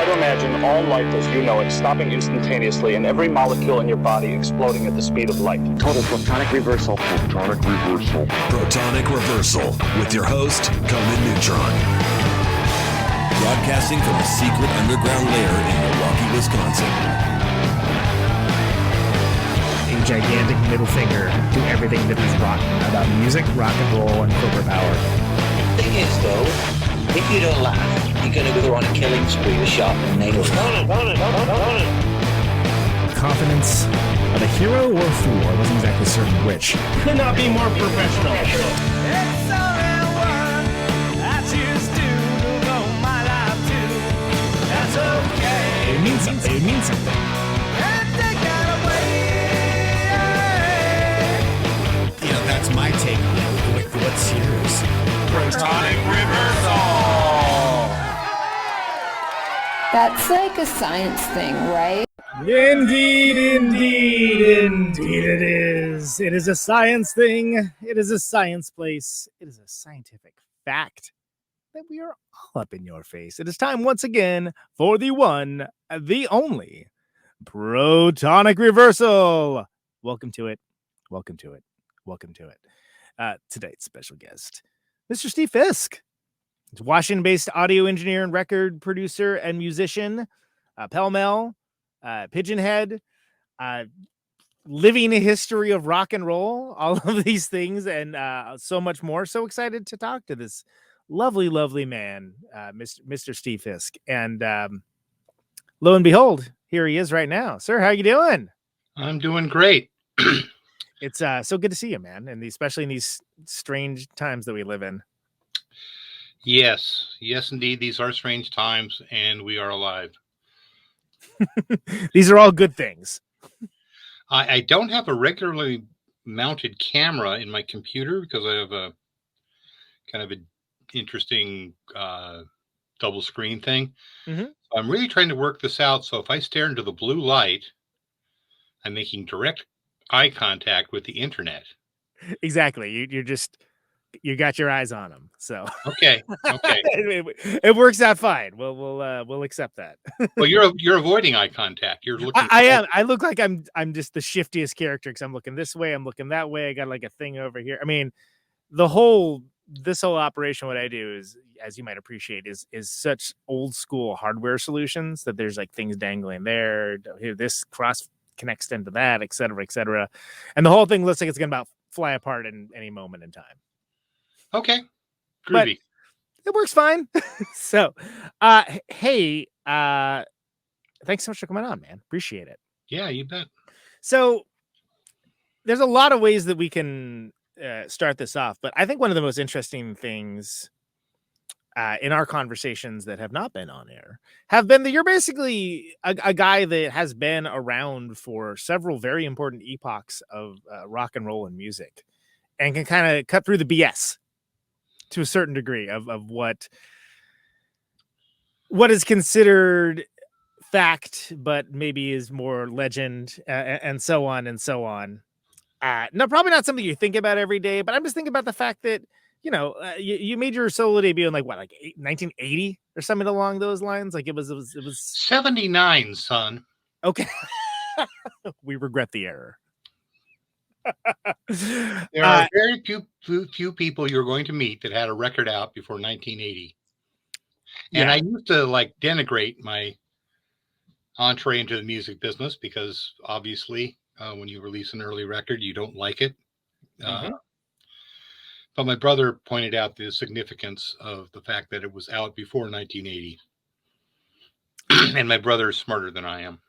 Try to imagine all life as you know it stopping instantaneously and every molecule in your body exploding at the speed of light. Total protonic reversal. Protonic reversal. Protonic reversal with your host, Conan Neutron. Broadcasting from a secret underground lair in Milwaukee, Wisconsin. A gigantic middle finger to everything that is rotten about music, rock and roll, and corporate power. The thing is, though, if you don't laugh, you're going to go on a killing spree with sharpened nails. Confidence of a hero or a fool. I wasn't exactly certain which. Could not be more professional. It's only one I choose to devote my life to. That's okay. It means something. It means something. And take that away. You know, that's my take on it. What's yours? Protonic reversal. That's like a science thing, right? Indeed it is. It is a science thing. It is a science place. It is a scientific fact that we are all up in your face. It is time once again for the one, the only Protonic reversal. Welcome to it. Welcome to it. Welcome to it. Tonight's special guest, Mr. Steve Fisk. He's a Washington-based audio engineer and record producer and musician. Pell Mell, Pigeonhead, living a history of rock and roll, all of these things, and so much more. So excited to talk to this lovely, lovely man, Mr. Steve Fisk. And lo and behold, here he is right now. Sir, how you doing? I'm doing great. It's so good to see you, man, and especially in these strange times that we live in. Yes, indeed. These are strange times, and we are alive. These are all good things. I don't have a regularly mounted camera in my computer because I have a kind of an interesting double screen thing. Mm-hmm. I'm really trying to work this out. So if I stare into the blue light, I'm making direct eye contact with the internet. Exactly. You got your eyes on them. So okay. it works out fine. We'll accept that. Well, you're avoiding eye contact. You're looking. I am. I look like I'm just the shiftiest character because I'm looking this way. I'm looking that way. I got like a thing over here. I mean, this whole operation, what I do is, as you might appreciate, is such old school hardware solutions that there's like things dangling there. Here, this cross connects into that, et cetera, and the whole thing looks like it's gonna about fly apart in any moment in time. Okay. Groovy. But it works fine. So, hey, thanks so much for coming on, man. Appreciate it. Yeah, you bet. So there's a lot of ways that we can start this off, but I think one of the most interesting things in our conversations that have not been on air have been that you're basically a guy that has been around for several very important epochs of rock and roll and music and can kind of cut through the BS to a certain degree of what is considered fact, but maybe is more legend, and so on and so on. No, probably not something you think about every day, but I'm just thinking about the fact that, you made your solo debut in 1980 or something along those lines. Like it was 79, son. Okay. We regret the error. There are very few people you're going to meet that had a record out before 1980. And I used to denigrate my entree into the music business because obviously when you release an early record, you don't like it. But my brother pointed out the significance of the fact that it was out before 1980. And my brother is smarter than I am.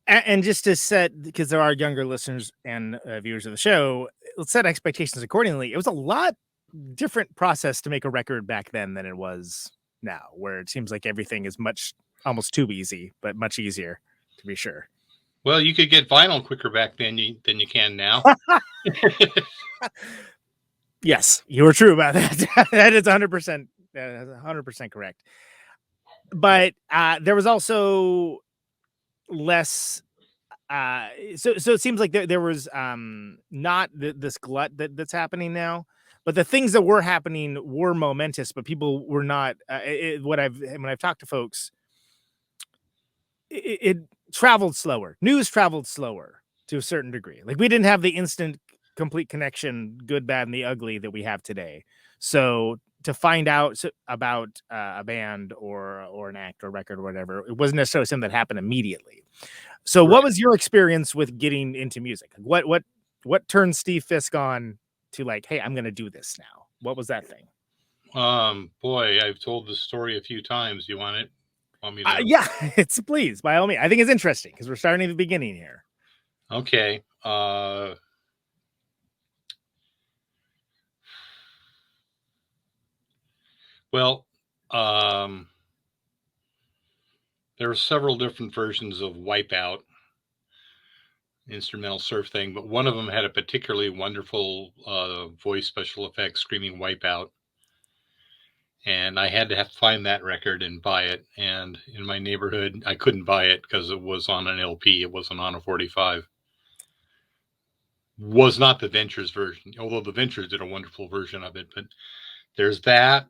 And just to set, because there are younger listeners and viewers of the show, let's set expectations accordingly. It was a lot different process to make a record back then than it was now, where it seems like everything is almost too easy, but much easier, to be sure. Well, you could get vinyl quicker back then than you can now. Yes, you were true about that. That is 100% correct. But there was also less so it seems like there was not this glut that's happening now, but the things that were happening were momentous, but people were not when I've talked to folks it traveled slower. News traveled slower to a certain degree. Like we didn't have the instant complete connection, good, bad, and the ugly that we have today. So to find out about a band or an act or record or whatever, it wasn't necessarily something that happened immediately. So what was your experience with getting into music? What turned Steve Fisk on to like, hey, I'm going to do this now? What was that thing? Boy, I've told this story a few times. You want it? Want me to? Yeah, it's please, by all means. I think it's interesting because we're starting at the beginning here. Okay. Well, there were several different versions of Wipeout, instrumental surf thing, but one of them had a particularly wonderful voice special effects screaming Wipeout. And I had to find that record and buy it. And in my neighborhood, I couldn't buy it because it was on an LP. It wasn't on a 45. Was not the Ventures version, although the Ventures did a wonderful version of it. But there's that.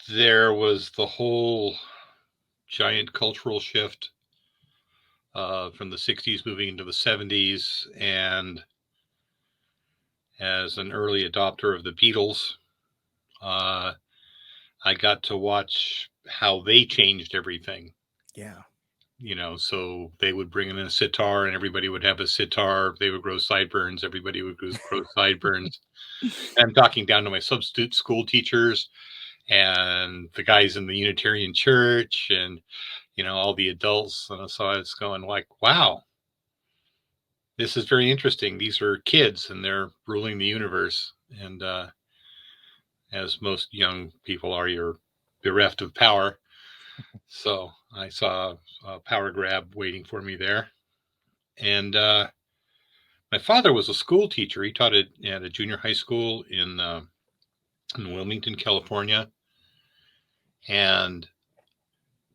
There was the whole giant cultural shift from the 60s moving into the 70s. And as an early adopter of the Beatles, I got to watch how they changed everything. Yeah. You know, so they would bring in a sitar and everybody would have a sitar. They would grow sideburns. Everybody would grow sideburns. And I'm talking down to my substitute school teachers and the guys in the Unitarian church and, you know, all the adults. And so I was going like, wow, this is very interesting. These are kids and they're ruling the universe. And as most young people are, you're bereft of power. So I saw a power grab waiting for me there. And my father was a school teacher. He taught at a junior high school in Wilmington, California. And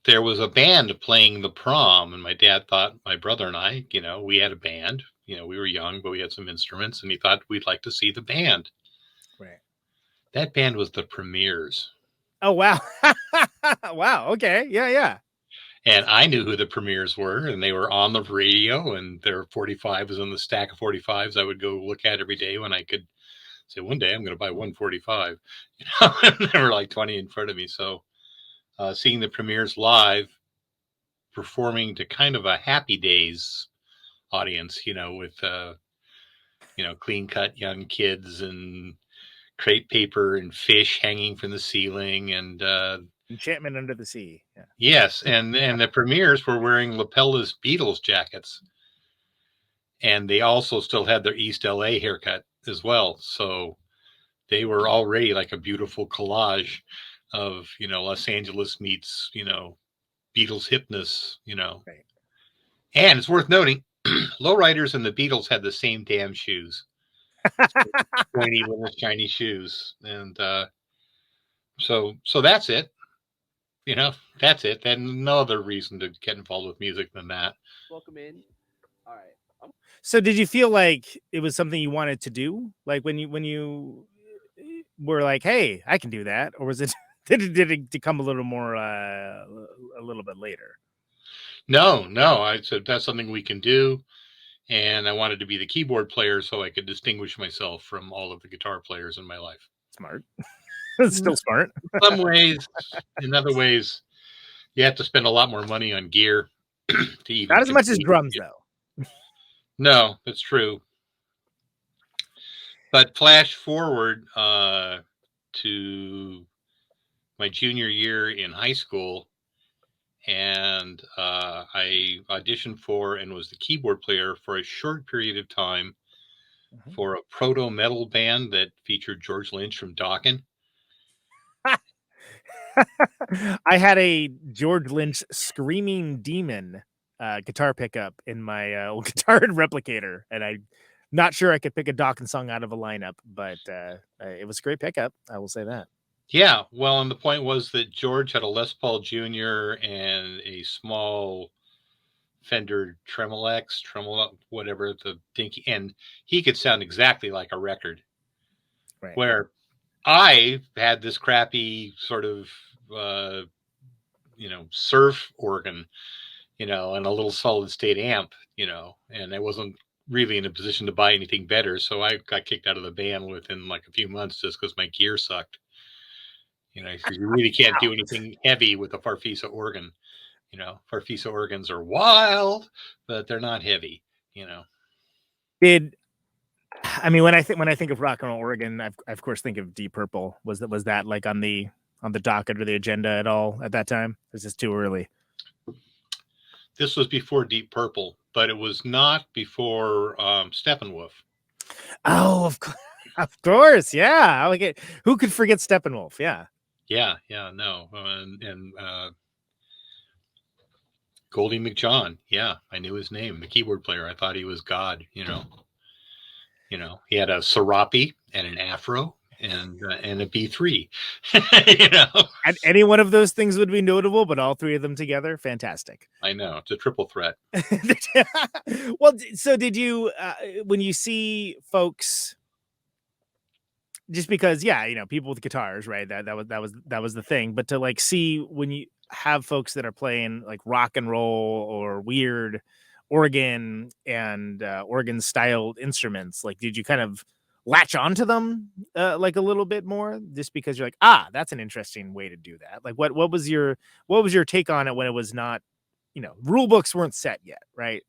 there was a band playing the prom. And my dad thought my brother and I, you know, we had a band. You know, we were young, but we had some instruments. And he thought we'd like to see the band. Right. That band was the Premiers. Oh, wow. Wow. Okay. Yeah. Yeah. And I knew who the Premiers were, and they were on the radio, and their 45 was in the stack of 45s I would go look at every day when I could say, one day I'm going to buy 145. You know, and there were like 20 in front of me. So seeing the Premiers live performing to kind of a Happy Days audience, you know, with, you know, clean-cut young kids and crepe paper and fish hanging from the ceiling and Enchantment Under the Sea. Yeah. Yes, and the Premiers were wearing lapelless Beatles jackets, and they also still had their East LA haircut as well. So they were already like a beautiful collage of, you know, Los Angeles meets, you know, Beatles hipness, you know. Right. And it's worth noting, Lowriders and the Beatles had the same damn shoes, pointy little shiny shoes, and so that's it. You know, that's it. And no other reason to get involved with music than that. Welcome in. All right. So did you feel like it was something you wanted to do? Like when you were like, hey, I can do that? Or was it, did it come a little more, a little bit later? No. I said, that's something we can do. And I wanted to be the keyboard player so I could distinguish myself from all of the guitar players in my life. Smart. Still smart. In some ways, in other ways, you have to spend a lot more money on gear to even. Not as much as drums, though. No, that's true. But flash forward to my junior year in high school, and I auditioned for and was the keyboard player for a short period of time for a proto metal band that featured George Lynch from Dokken. I had a George Lynch Screaming Demon guitar pickup in my old guitar replicator, and I'm not sure I could pick a Dokken song out of a lineup, but it was a great pickup. I will say that. Yeah, well, and the point was that George had a Les Paul Jr. and a small Fender tremolo, whatever, the dinky, and he could sound exactly like a record. Right. Where I had this crappy sort of, surf organ, and a little solid state amp, and I wasn't really in a position to buy anything better. So I got kicked out of the band within like a few months just because my gear sucked. You really can't do anything heavy with a Farfisa organ. Farfisa organs are wild, but they're not heavy, When I think of rock and roll organ, I of course think of Deep Purple. Was that like on the docket or the agenda at all at that time? Is this too early? This was before Deep Purple, but it was not before Steppenwolf. Oh, of course, yeah. Who could forget Steppenwolf? Yeah. No, and Goldie McJohn. Yeah, I knew his name. The keyboard player. I thought he was God. He had a serape and an afro and a B3. And any one of those things would be notable, but all three of them together, fantastic. I know, it's a triple threat. Well, so did you when you see folks? Just because, people with guitars, right? That was the thing. But to like see when you have folks that are playing like rock and roll or weird organ and organ styled instruments, like did you kind of latch onto them like a little bit more, just because you're like, that's an interesting way to do that? Like what was your take on it when it was not, rule books weren't set yet, right?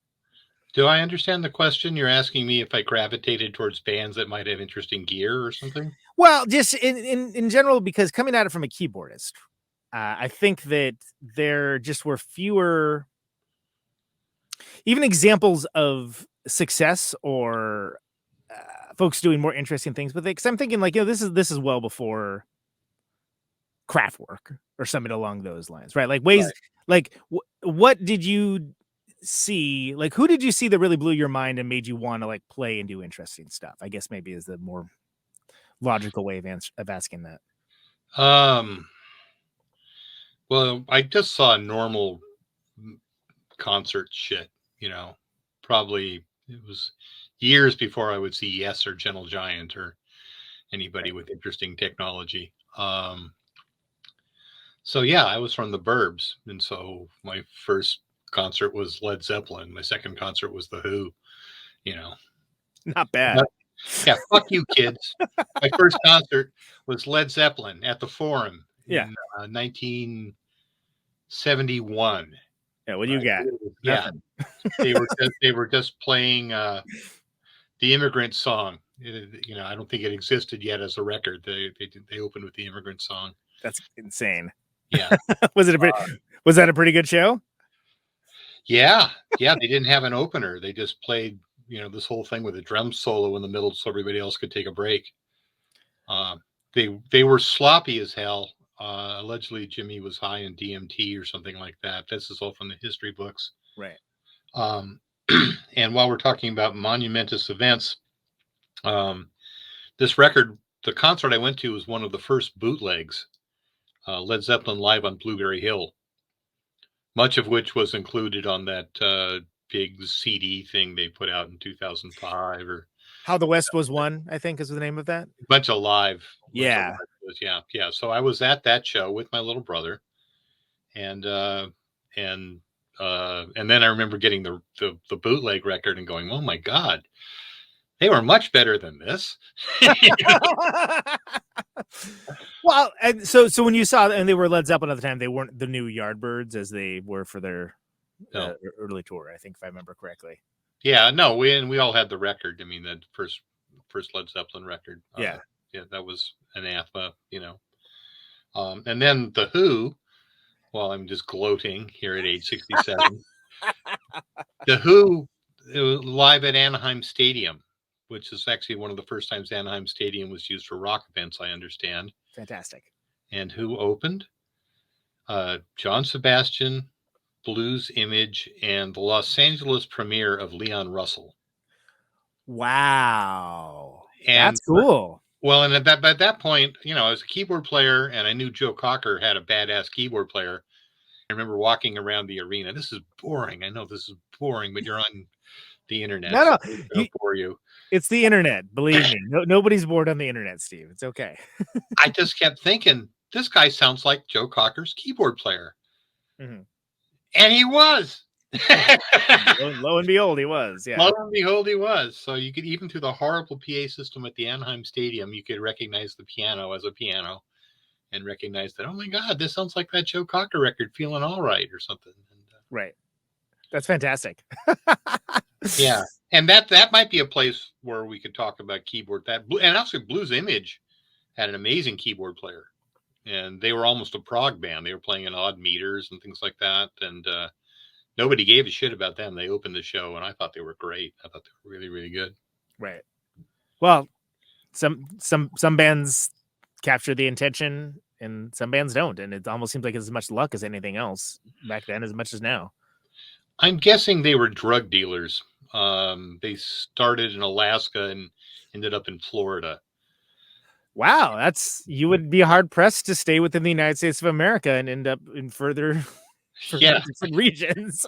Do I understand the question? You're asking me if I gravitated towards bands that might have interesting gear or something? Well, just in general, because coming at it from a keyboardist, I think that there just were fewer even examples of success or folks doing more interesting things with it. Because I'm thinking like, this is well before Kraftwerk or something along those lines, right? Like ways, right. Like what did you see? Like who did you see that really blew your mind and made you want to like play and do interesting stuff? I guess maybe is the more logical way of asking that. Well, I just saw normal concert shit, probably it was years before I would see Yes or Gentle Giant or anybody with interesting technology. So yeah, I was from the burbs. And so my first concert was Led Zeppelin. My second concert was The Who, Not bad. Yeah, fuck you, kids. My first concert was Led Zeppelin at the Forum in 1971. Yeah, what do you got? Yeah, they were just playing the Immigrant Song. I don't think it existed yet as a record. They opened with the Immigrant Song. That's insane. Yeah. Was that a pretty good show? Yeah. They didn't have an opener. They just played this whole thing with a drum solo in the middle so everybody else could take a break. They were sloppy as hell. Allegedly Jimmy was high in DMT or something like that. This is all from the history books. Right. And while we're talking about monumentous events, this record, the concert I went to was one of the first bootlegs, Led Zeppelin live on Blueberry Hill, much of which was included on that big CD thing they put out in 2005 or How the West Was Won, I think is the name of that. Bunch of live. Yeah. Yeah. So I was at that show with my little brother, and then I remember getting the bootleg record and going, oh my God, they were much better than this. Well, and so when you saw, and they were Led Zeppelin at the time, they weren't the new Yardbirds as they were for their early tour, I think, if I remember correctly. Yeah, no, we all had the record. I mean, the first Led Zeppelin record. Yeah, that was anathema, and then The Who. Well, I'm just gloating here at age 67. The Who live at Anaheim Stadium, which is actually one of the first times Anaheim Stadium was used for rock events, I understand. Fantastic. And who opened? John Sebastian, Blues Image, and the Los Angeles premiere of Leon Russell. Wow. And that's cool. Well, and at that point, I was a keyboard player, and I knew Joe Cocker had a badass keyboard player. I remember walking around the arena. This is boring. I know this is boring, but you're on the internet. No, so I don't bore you. It's the internet. Believe me, nobody's bored on the internet, Steve. It's okay. I just kept thinking, this guy sounds like Joe Cocker's keyboard player. Mm-hmm. And he was. Lo and behold, he was. Yeah. Lo and behold, he was. So you could, even through the horrible PA system at the Anaheim Stadium, you could recognize the piano as a piano and recognize that, oh my God, this sounds like that Joe Cocker record, Feeling All Right or something. And, right. That's fantastic. yeah. And that might be a place where we could talk about keyboard. And also Blues Image had an amazing keyboard player. And they were almost a prog band. They were playing in odd meters and things like that. And nobody gave a shit about them. They opened the show, and I thought they were great. I thought they were really, really good. Right. Well, some bands capture the intention, and some bands don't. And it almost seems like it's as much luck as anything else back then, as much as now. I'm guessing they were drug dealers. They started in Alaska and ended up in Florida. Wow, you would be hard pressed to stay within the United States of America and end up in further different regions.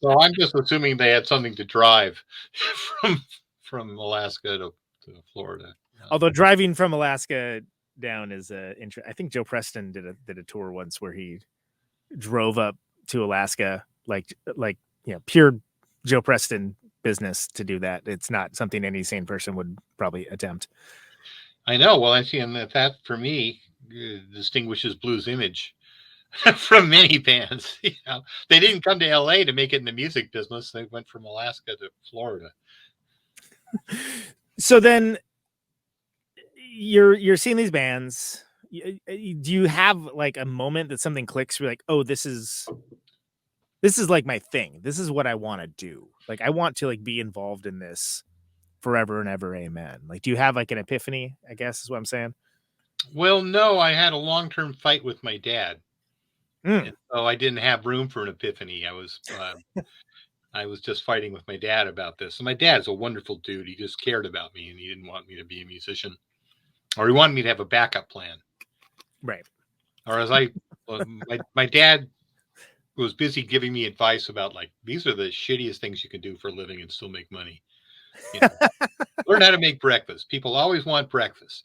So I'm just assuming they had something to drive from Alaska to Florida. Although driving from Alaska down is I think Joe Preston did a tour once where he drove up to Alaska, like pure Joe Preston business to do that. It's not something any sane person would probably attempt. I know. Well, I see, and that for me distinguishes Blues Image from many bands. They didn't come to LA to make it in the music business. They went from Alaska to Florida. So then you're seeing these bands. Do you have like a moment that something clicks? You're like, oh, this is like my thing. This is what I want to do. Like, I want to like be involved in this forever and ever. Amen. Like, do you have like an epiphany, I guess is what I'm saying? Well, no, I had a long-term fight with my dad. And so I didn't have room for an epiphany. I was just fighting with my dad about this. And my dad's a wonderful dude. He just cared about me, and he didn't want me to be a musician, or he wanted me to have a backup plan. Right. Or as my dad was busy giving me advice about, like, these are the shittiest things you can do for a living and still make money. Learn how to make breakfast. People always want breakfast.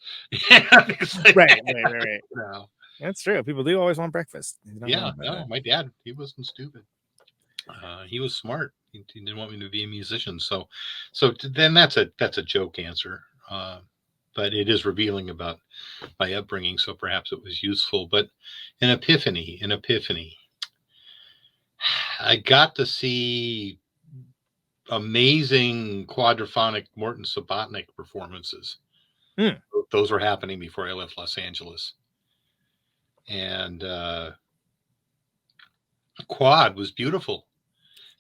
Right. That's true. People do always want breakfast. My dad, he wasn't stupid. He was smart. He didn't want me to be a musician. So then that's a joke answer. But it is revealing about my upbringing. So perhaps it was useful. But an epiphany. I got to see amazing quadraphonic Morton Subotnick performances. Those were happening before I left Los Angeles. And quad was beautiful.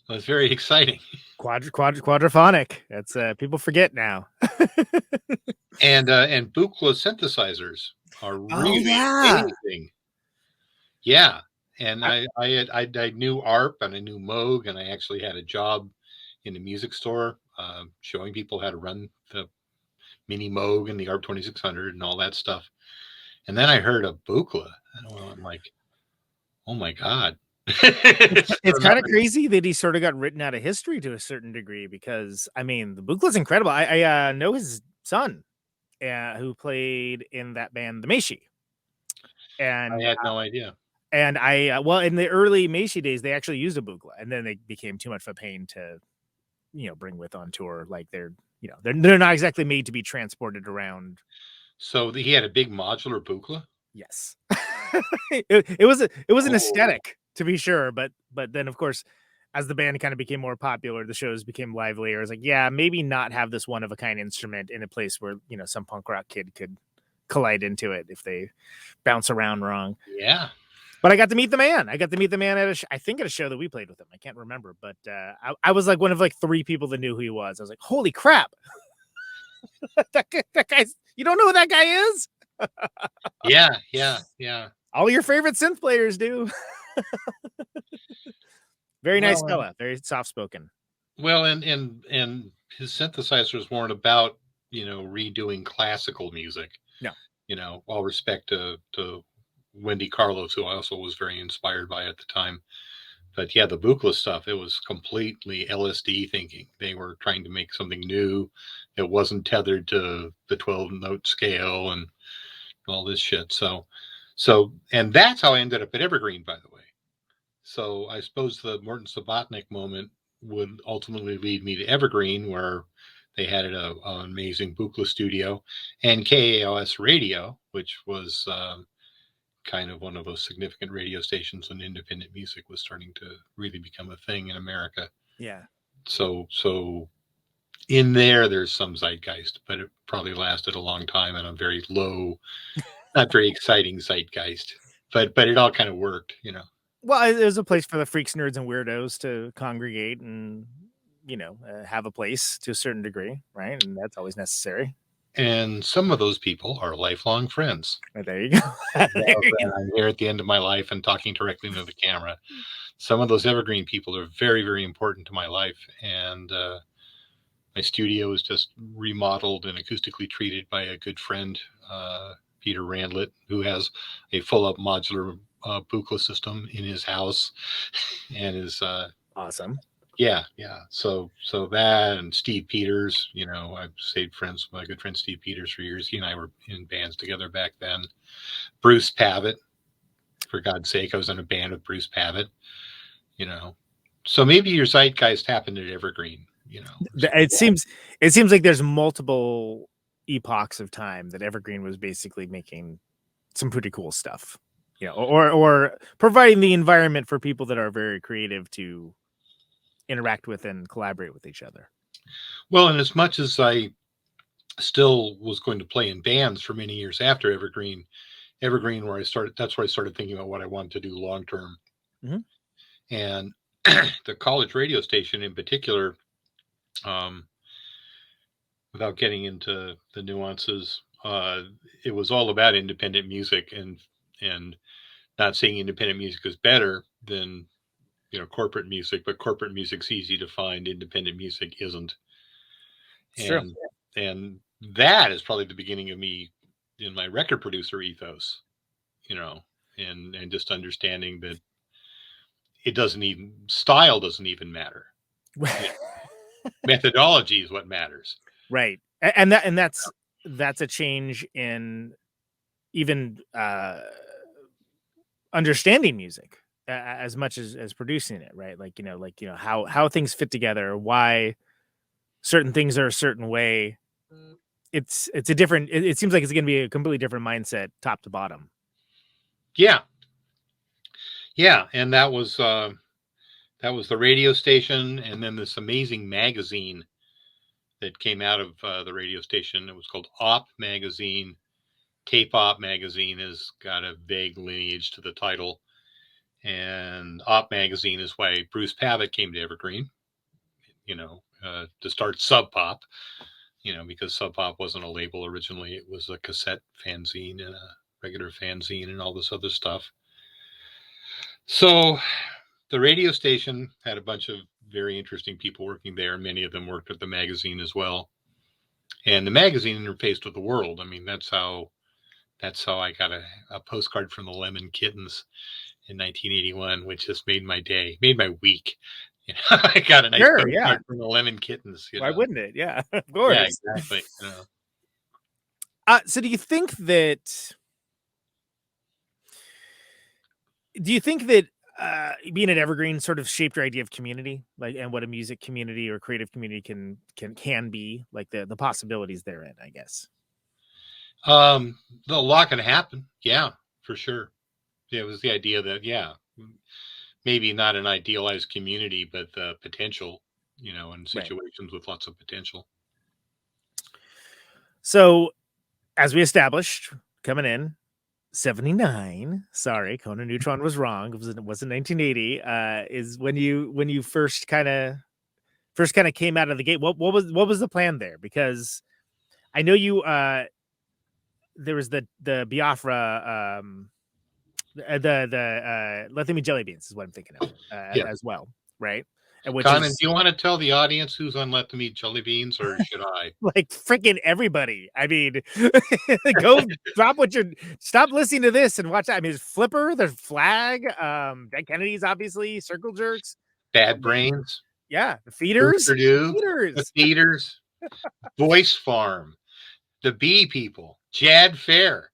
It was very exciting. Quadraphonic. That's people forget now. And Buchla synthesizers are really amazing. Yeah. And I knew ARP and I knew Moog, and I actually had a job in the music store showing people how to run the mini Moog and the ARP 2600 and all that stuff. And then I heard of Buchla, and I'm like, oh my God. It's kind of crazy that he sort of got written out of history to a certain degree, because I mean, the Buchla's incredible. I know his son who played in that band, the Meishi. And I had no idea. And in the early Meishi days, they actually used a Buchla, and then they became too much of a pain to, bring with on tour. Like they're not exactly made to be transported around. So he had a big modular Buchla? Yes. it was an aesthetic, to be sure, but then of course, as the band kind of became more popular, the shows became livelier. It's like, yeah, maybe not have this one of a kind instrument in a place where some punk rock kid could collide into it if they bounce around wrong. Yeah. But I got to meet the man. I got to meet the man at a show that we played with him. I can't remember, but I was like one of like 3 people that knew who he was. I was like, holy crap. that guy's, you don't know who that guy is? Yeah. All your favorite synth players do. Very nice fella, very soft spoken. Well, and his synthesizers weren't about redoing classical music. No. All respect to Wendy Carlos, who I also was very inspired by at the time. yeah, the Buchla stuff, it was completely LSD thinking. They were trying to make something new that wasn't tethered to the 12-note scale and all this shit. So, and that's how I ended up at Evergreen, by the way. So I suppose the Morton Subotnick moment would ultimately lead me to Evergreen, where they had an amazing Buchla studio, and KAOS Radio, which was kind of one of those significant radio stations when independent music was starting to really become a thing in America. Yeah. So in there's some zeitgeist, but it probably lasted a long time and a very low, not very exciting zeitgeist. But it all kind of worked, you know. Well, there's a place for the freaks, nerds, and weirdos to congregate and, have a place to a certain degree, right? And that's always necessary. And some of those people are lifelong friends. Oh, there you go. I'm here at the end of my life and talking directly into the camera. Some of those Evergreen people are very, very important to my life. And my studio was just remodeled and acoustically treated by a good friend, Peter Randlett, who has a full-up modular Buchla system in his house, and is awesome. Yeah. So that, and Steve Peters, I've stayed friends with my good friend Steve Peters for years. He and I were in bands together back then. Bruce Pavitt, for God's sake, I was in a band with Bruce Pavitt. So maybe your zeitgeist happened at Evergreen. It seems like there's multiple epochs of time that Evergreen was basically making some pretty cool stuff, or providing the environment for people that are very creative to interact with and collaborate with each other. Well, and as much as I still was going to play in bands for many years after Evergreen, that's where I started thinking about what I wanted to do long term. Mm-hmm. And the college radio station in particular, without getting into the nuances, it was all about independent music, and not saying independent music is better than corporate music, but corporate music's easy to find. Independent music isn't. And that is probably the beginning of me in my record producer ethos, and just understanding that style doesn't even matter. Methodology is what matters. Right. And that's a change in even understanding music as much as producing it, right? How things fit together, why certain things are a certain way. It's a different, it seems like it's going to be a completely different mindset top to bottom. Yeah. And that was the radio station. And then this amazing magazine that came out of the radio station. It was called Op magazine. K-pop magazine has got a vague lineage to the title. And Op magazine is why Bruce Pavitt came to Evergreen, to start Sub Pop, because Sub Pop wasn't a label originally. It was a cassette fanzine and a regular fanzine and all this other stuff. So the radio station had a bunch of very interesting people working there. Many of them worked at the magazine as well. And the magazine interfaced with the world. I mean, that's how I got a postcard from the Lemon Kittens in 1981, which just made my day, made my week. I got a nice postcard from the Lemon Kittens. Why wouldn't it? Yeah, of course. Yeah, exactly. So do you think that being at Evergreen sort of shaped your idea of community, and what a music community or creative community can be, like the possibilities therein, I guess? A lot can happen. Yeah, for sure. Yeah, it was the idea that, maybe not an idealized community, but the potential, in situations with lots of potential. So, as we established, coming in 79, sorry, Conan Neutron was wrong. It wasn't 1980. Is when you first kind of came out of the gate. What was the plan there? Because I know you there was the Biafra the Let Them Be Jellybeans is what I'm thinking of as well, right? Conan, do you want to tell the audience who's on Let Them Eat Jellybeans, or should I? Like freaking everybody. I mean, go stop listening to this and watch that. I mean, there's Flipper, there's Flag, Dead Kennedys, obviously, Circle Jerks, Bad Brains. Yeah, the Feeders, the Feeders, Voice Farm, the Bee People, Jad Fair.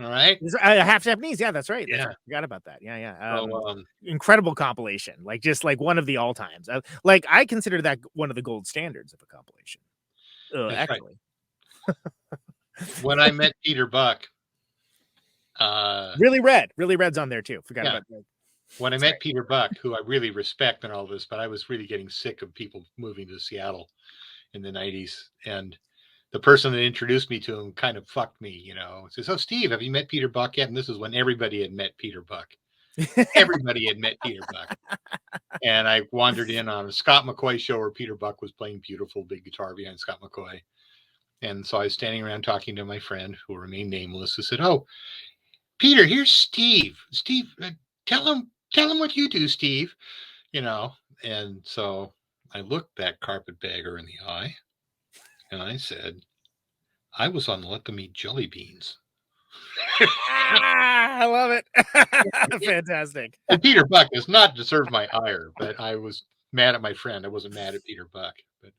All right, half Japanese. Yeah, that's right. Yeah, I forgot about that. Yeah. So, incredible compilation. Like just like one of the all times. Like I consider that one of the gold standards of a compilation. Actually, right. When I met Peter Buck, Really Red's on there too. Forgot about that. When I met Peter Buck, who I really respect and all this, but I was really getting sick of people moving to Seattle in the 90s. And the person that introduced me to him kind of fucked me, you know. Says, "Oh, Steve, have you met Peter Buck yet?" And this is when everybody had met Peter Buck. Everybody had met Peter Buck. And I wandered in on a Scott McCoy show where Peter Buck was playing beautiful big guitar behind Scott McCoy. And so I was standing around talking to my friend, who will remain nameless, who said, "Oh, Peter, here's Steve. Steve, tell him what you do, Steve." You know. And so I looked that carpetbagger in the eye and I said, "I was on Let Them Eat Jellybeans." I love it. Fantastic. And Peter Buck does not deserve my ire, but I was mad at my friend. I wasn't mad at Peter Buck. But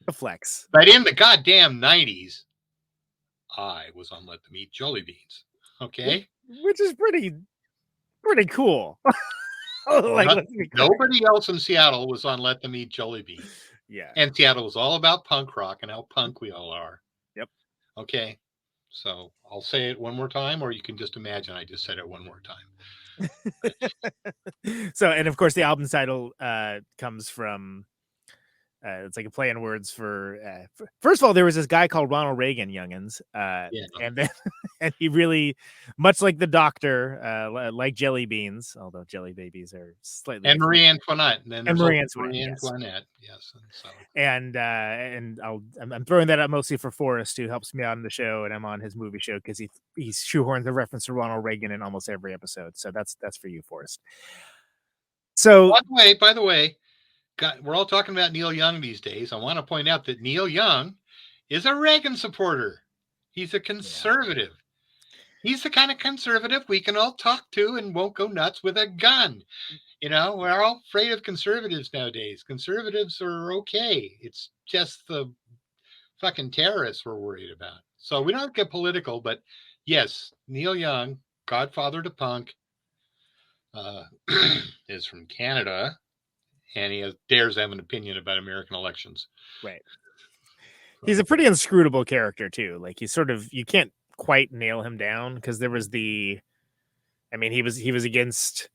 a flex. But in the goddamn 90s, I was on Let Them Eat Jellybeans. Okay? Which is pretty cool. Nobody else in Seattle was on Let Them Eat Jellybeans. Yeah. And Seattle was all about punk rock and how punk we all are. Yep. Okay. So I'll say it one more time, or you can just imagine I just said it one more time. So, and of course, the album title comes from it's like a play on words for first of all, there was this guy called Ronald Reagan, youngins, and then and he really, much like the Doctor, like Jellybeans, although Jelly Babies are slightly and Marie Antoinette, and Marie Antoinette, yes, and I'm throwing that up mostly for Forrest, who helps me out on the show, and I'm on his movie show because he shoehorns a reference to Ronald Reagan in almost every episode. So that's for you, Forrest. So by the way. We're all talking about Neil Young these days. I want to point out that Neil Young is a Reagan supporter. He's a conservative. Yeah. He's the kind of conservative we can all talk to and won't go nuts with a gun. You know, we're all afraid of conservatives nowadays. Conservatives are okay. It's just the fucking terrorists we're worried about. So we don't get political, but yes, Neil Young, godfather to punk, is from Canada. And he dares have an opinion about American elections. Right. He's a pretty inscrutable character too. Like he's sort of, you can't quite nail him down because there was he was against,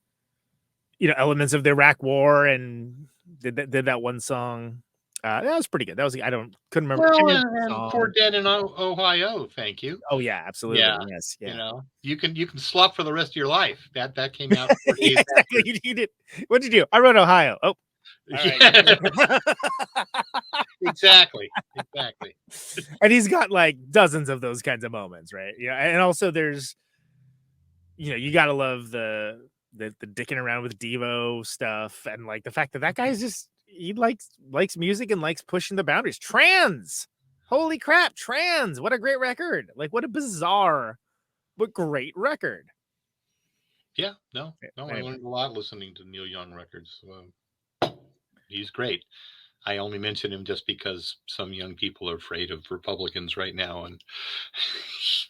elements of the Iraq War and did that one song. That was pretty good. That was, couldn't remember. Well, and Poor Dead in Ohio. Thank you. Oh yeah, absolutely. Yeah. Yes. Yeah. You know, you can slop for the rest of your life. That came out. Yeah, exactly. You did. What'd you do? I wrote Ohio. Oh. Yeah. Exactly. And he's got like dozens of those kinds of moments, right? Yeah. And also there's, you gotta love the dicking around with Devo stuff, and like the fact that guy is just, he likes music and likes pushing the boundaries. Trans, holy crap, Trans! What a great record! Like what a bizarre, but great record. Yeah, no, I learned a lot listening to Neil Young records. He's great. I only mention him just because some young people are afraid of Republicans right now, and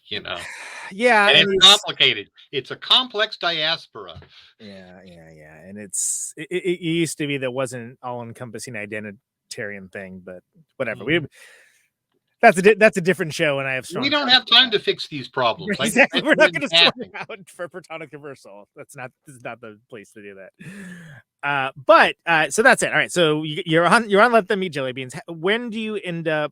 yeah, and it's complicated. It's a complex diaspora. Yeah, and it used to be that wasn't all-encompassing identitarian thing, but whatever. That's a different show, and I have strong. We don't have time to fix these problems. Exactly, we're not going to sort it out for Protonic Reversal. This is not the place to do that. But so that's it. All right, so you're on Let Them Eat Jellybeans. When do you end up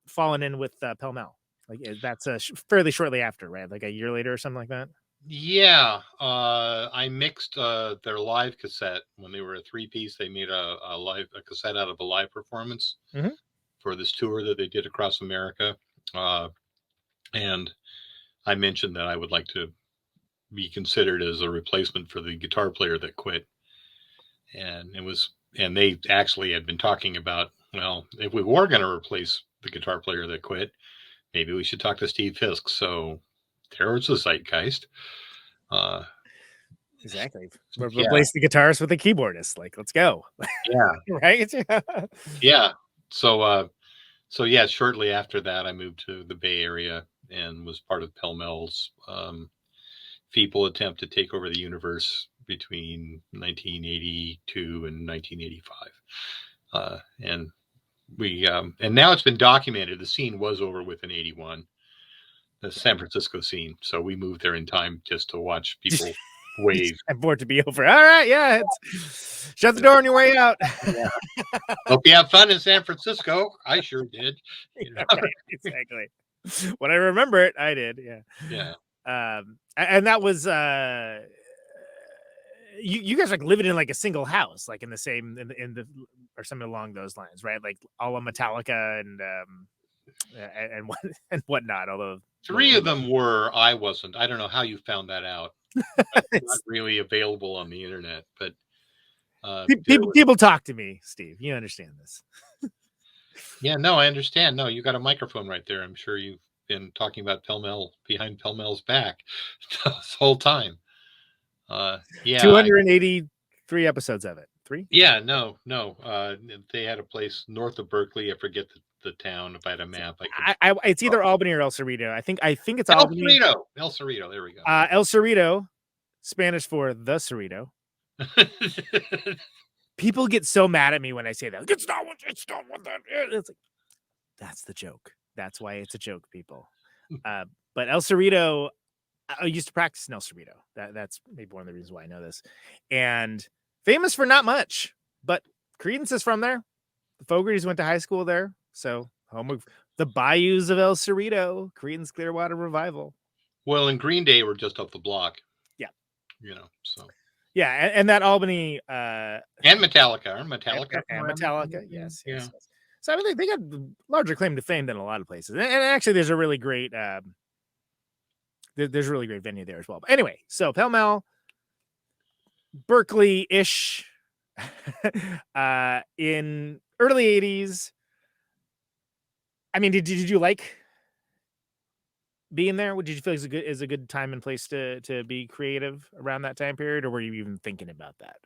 falling in with Pell Mell? Like that's fairly shortly after, right? Like a year later or something like that. Yeah, I mixed their live cassette when they were a 3-piece. They made a cassette out of a live performance. Mm-hmm. For this tour that they did across America. And I mentioned that I would like to be considered as a replacement for the guitar player that quit. And it was and they actually had been talking about, well, if we were going to replace the guitar player that quit, maybe we should talk to Steve Fisk. So there was the zeitgeist. Exactly. Yeah. Replace the guitarist with a keyboardist. Like, let's go. Yeah. Right? Yeah. So yeah, shortly after that, I moved to the Bay Area and was part of Pell Mell's feeble attempt to take over the universe between 1982 and 1985. And we and now it's been documented. The scene was over with in 81, the San Francisco scene. So we moved there in time just to watch people wave. I'm bored to be over. All right, yeah. Shut the door on your way out. Yeah. Hope you have fun in San Francisco. I sure did. You know? Right, exactly. When I remember it, I did. Yeah. Yeah. And that was you guys like living in like a single house, like in the same in the or something along those lines, right? Like all of Metallica and whatnot. Although 3 of them were. I wasn't. I don't know how you found that out. It's not really available on the internet, but people talk to me, Steve. You understand this? Yeah, no, I understand. No, you got a microphone right there. I'm sure you've been talking about Pell Mell behind Pell Mell's back this whole time. Yeah, 283 episodes of it. 3? Yeah, no. They had a place north of Berkeley. I forget the town. If I had a map, it's either Albany or El Cerrito. I think it's El Albany. Cerrito. El Cerrito. There we go. El Cerrito, Spanish for the Cerrito. People get so mad at me when I say that. It's not what that is. It's like, that's the joke. That's why it's a joke, people. But El Cerrito, I used to practice in El Cerrito. That's maybe one of the reasons why I know this. And famous for not much, but Creedence is from there. The Fogertys went to high school there. So home of the bayous of El Cerrito, Creedence Clearwater Revival. Well, and Green Day were just up the block. Yeah. So. Yeah, and that Albany and Metallica, and Metallica, yes. So I mean, they got larger claim to fame than a lot of places, and actually, there's a really great venue there as well. But anyway, so Pell Mell, Berkeley-ish, in early '80s. I mean, did you like being there? Did you feel is a good time and place to be creative around that time period, or were you even thinking about that?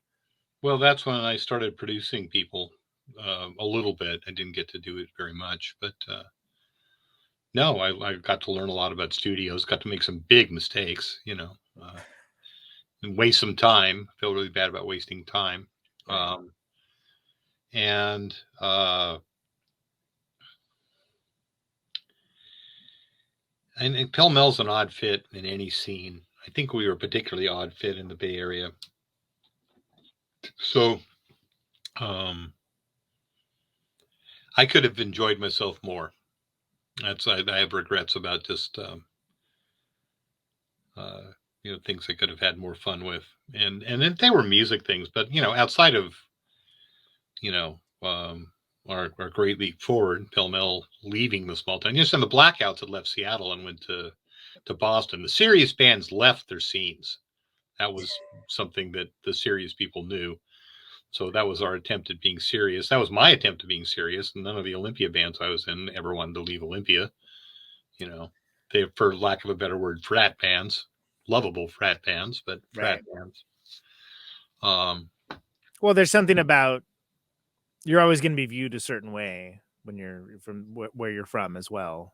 Well, that's when I started producing people a little bit. I didn't get to do it very much, but no, I got to learn a lot about studios, got to make some big mistakes, and waste some time. I feel really bad about wasting time. And Pell Mell's an odd fit in any scene. I think we were a particularly odd fit in the Bay Area. So I could have enjoyed myself more. I have regrets about just things I could have had more fun with. And then they were music things, but outside of our great leap forward, Pell Mell leaving the small town. And the Blackouts had left Seattle and went to Boston. The serious bands left their scenes. That was something that the serious people knew. So that was our attempt at being serious. That was my attempt at being serious. And none of the Olympia bands I was in ever wanted to leave Olympia. They, for lack of a better word, frat bands, lovable frat bands, but frat bands. Well, there's something about you're always going to be viewed a certain way when you're from where you're from as well,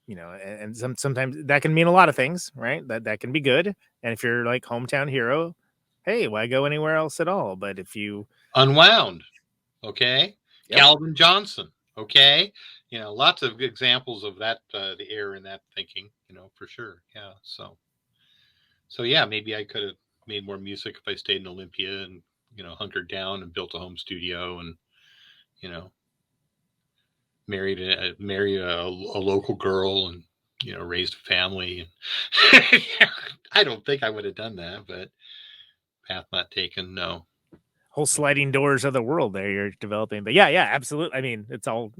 and sometimes that can mean a lot of things, right? That can be good. And if you're like hometown hero, hey, why go anywhere else at all? But if you Unwound, okay. Yep. Calvin Johnson, okay. Lots of examples of that, the error in that thinking, for sure. Yeah. So yeah, maybe I could have made more music if I stayed in Olympia and, hunkered down and built a home studio and, married a local girl and, raised a family. And I don't think I would have done that, but path not taken. No. Whole sliding doors of the world there you're developing. But yeah, absolutely. I mean, it's all,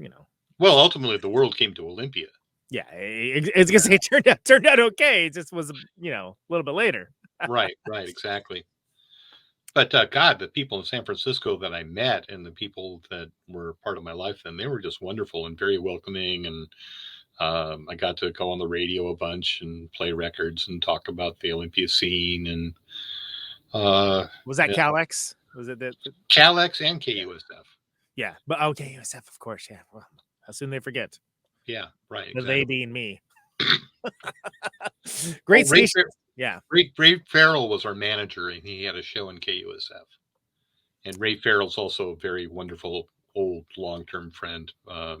Well, ultimately the world came to Olympia. Yeah. It's going to say it turned out okay. It just was, a little bit later. Right. Exactly. But God, the people in San Francisco that I met and the people that were part of my life then, they were just wonderful and very welcoming. And I got to go on the radio a bunch and play records and talk about the Olympia scene. And was that Calex? Was it that? Calex and KUSF? Yeah, but okay, USF, of course. Yeah. Well, how soon they forget? Yeah, right. Exactly. They being me. Great station. Yeah. Ray Farrell was our manager, and he had a show in KUSF. And Ray Farrell's also a very wonderful old long-term friend. I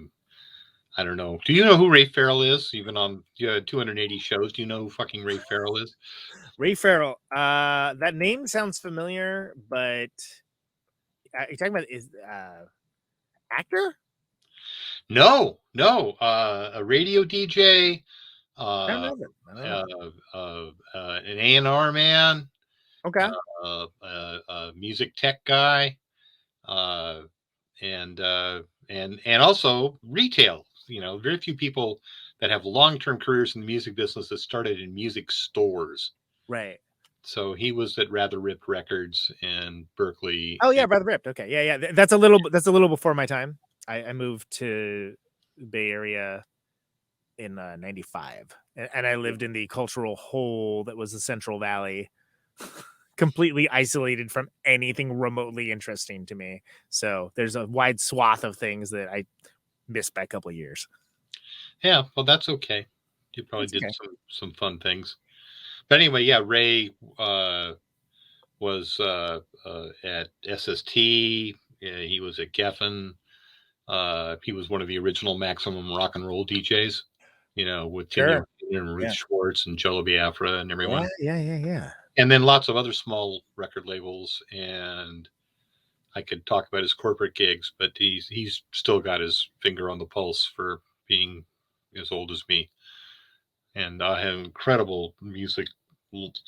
don't know. Do you know who Ray Farrell is? Even on 280 shows, do you know who fucking Ray Farrell is? Ray Farrell. That name sounds familiar, but you're talking about is actor? No. A radio DJ. I don't know. An A&R man. Okay. A music tech guy. And also retail. Very few people that have long-term careers in the music business that started in music stores. Right. So he was at Rather Ripped Records in Berkeley. Oh yeah, Rather Ripped. Okay, yeah. That's a little before my time. I moved to the Bay Area in '95, and I lived in the cultural hole that was the Central Valley, completely isolated from anything remotely interesting to me. So there's a wide swath of things that I missed by a couple of years. Yeah, well, that's okay. You probably did some fun things. But anyway, yeah, Ray was at SST. He was at Geffen. He was one of the original Maximum Rock and Roll DJs, with Tim and Ruth Schwartz and Jello Biafra and everyone. Yeah. And then lots of other small record labels. And I could talk about his corporate gigs, but he's still got his finger on the pulse for being as old as me. And I have incredible music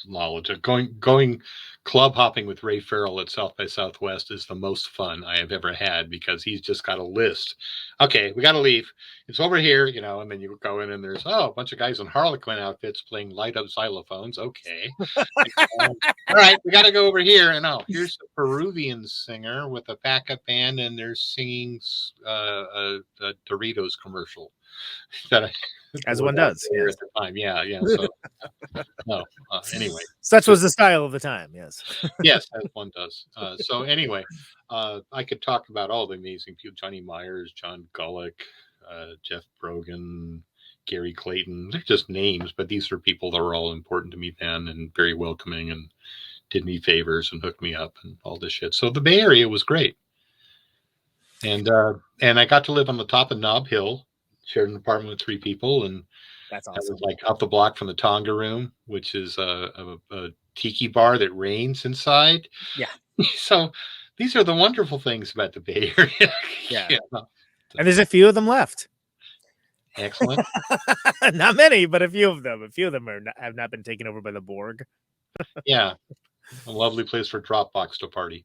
knowledge. Going club hopping with Ray Farrell at South by Southwest is the most fun I have ever had, because he's just got a list. Okay, we got to leave. It's over here, and then you go in and there's a bunch of guys in Harlequin outfits playing light up xylophones. Okay. All right, we got to go over here. And here's a Peruvian singer with a backup band, and they're singing a Doritos commercial that as one does at the time. Yeah. So anyway, such was the style of the time. Yes. Yes, as one does. So anyway, I could talk about all the amazing people: Johnny Myers, John Gullick, Jeff Brogan, Gary Clayton. They're just names, but these are people that were all important to me then and very welcoming and did me favors and hooked me up and all this shit. So the Bay Area was great. And I got to live on the top of Nob Hill, shared an apartment with 3 people, and that's awesome. That was like up the block from the Tonga Room, which is a tiki bar that rains inside. Yeah. So these are the wonderful things about the Bay Area. Yeah. And there's a few of them left. Excellent. Not many, but a few of them. A few of them have not been taken over by the Borg. Yeah. A lovely place for Dropbox to party.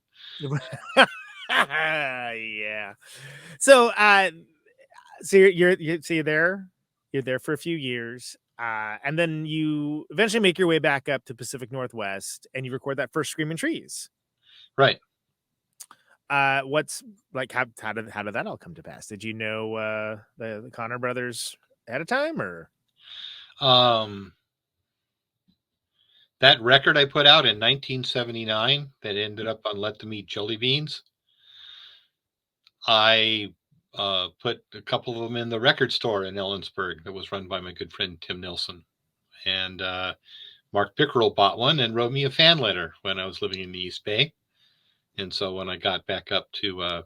Yeah. So you're there. You're there for a few years, and then you eventually make your way back up to Pacific Northwest, and you record that first Screaming Trees. Right. What's like? How did that all come to pass? Did you know the Connor brothers ahead of time, or? That record I put out in 1979 that ended up on Let Them Eat Jellybeans. I put a couple of them in the record store in Ellensburg that was run by my good friend Tim Nelson. And Mark Pickerel bought one and wrote me a fan letter when I was living in the East Bay. And so when I got back up to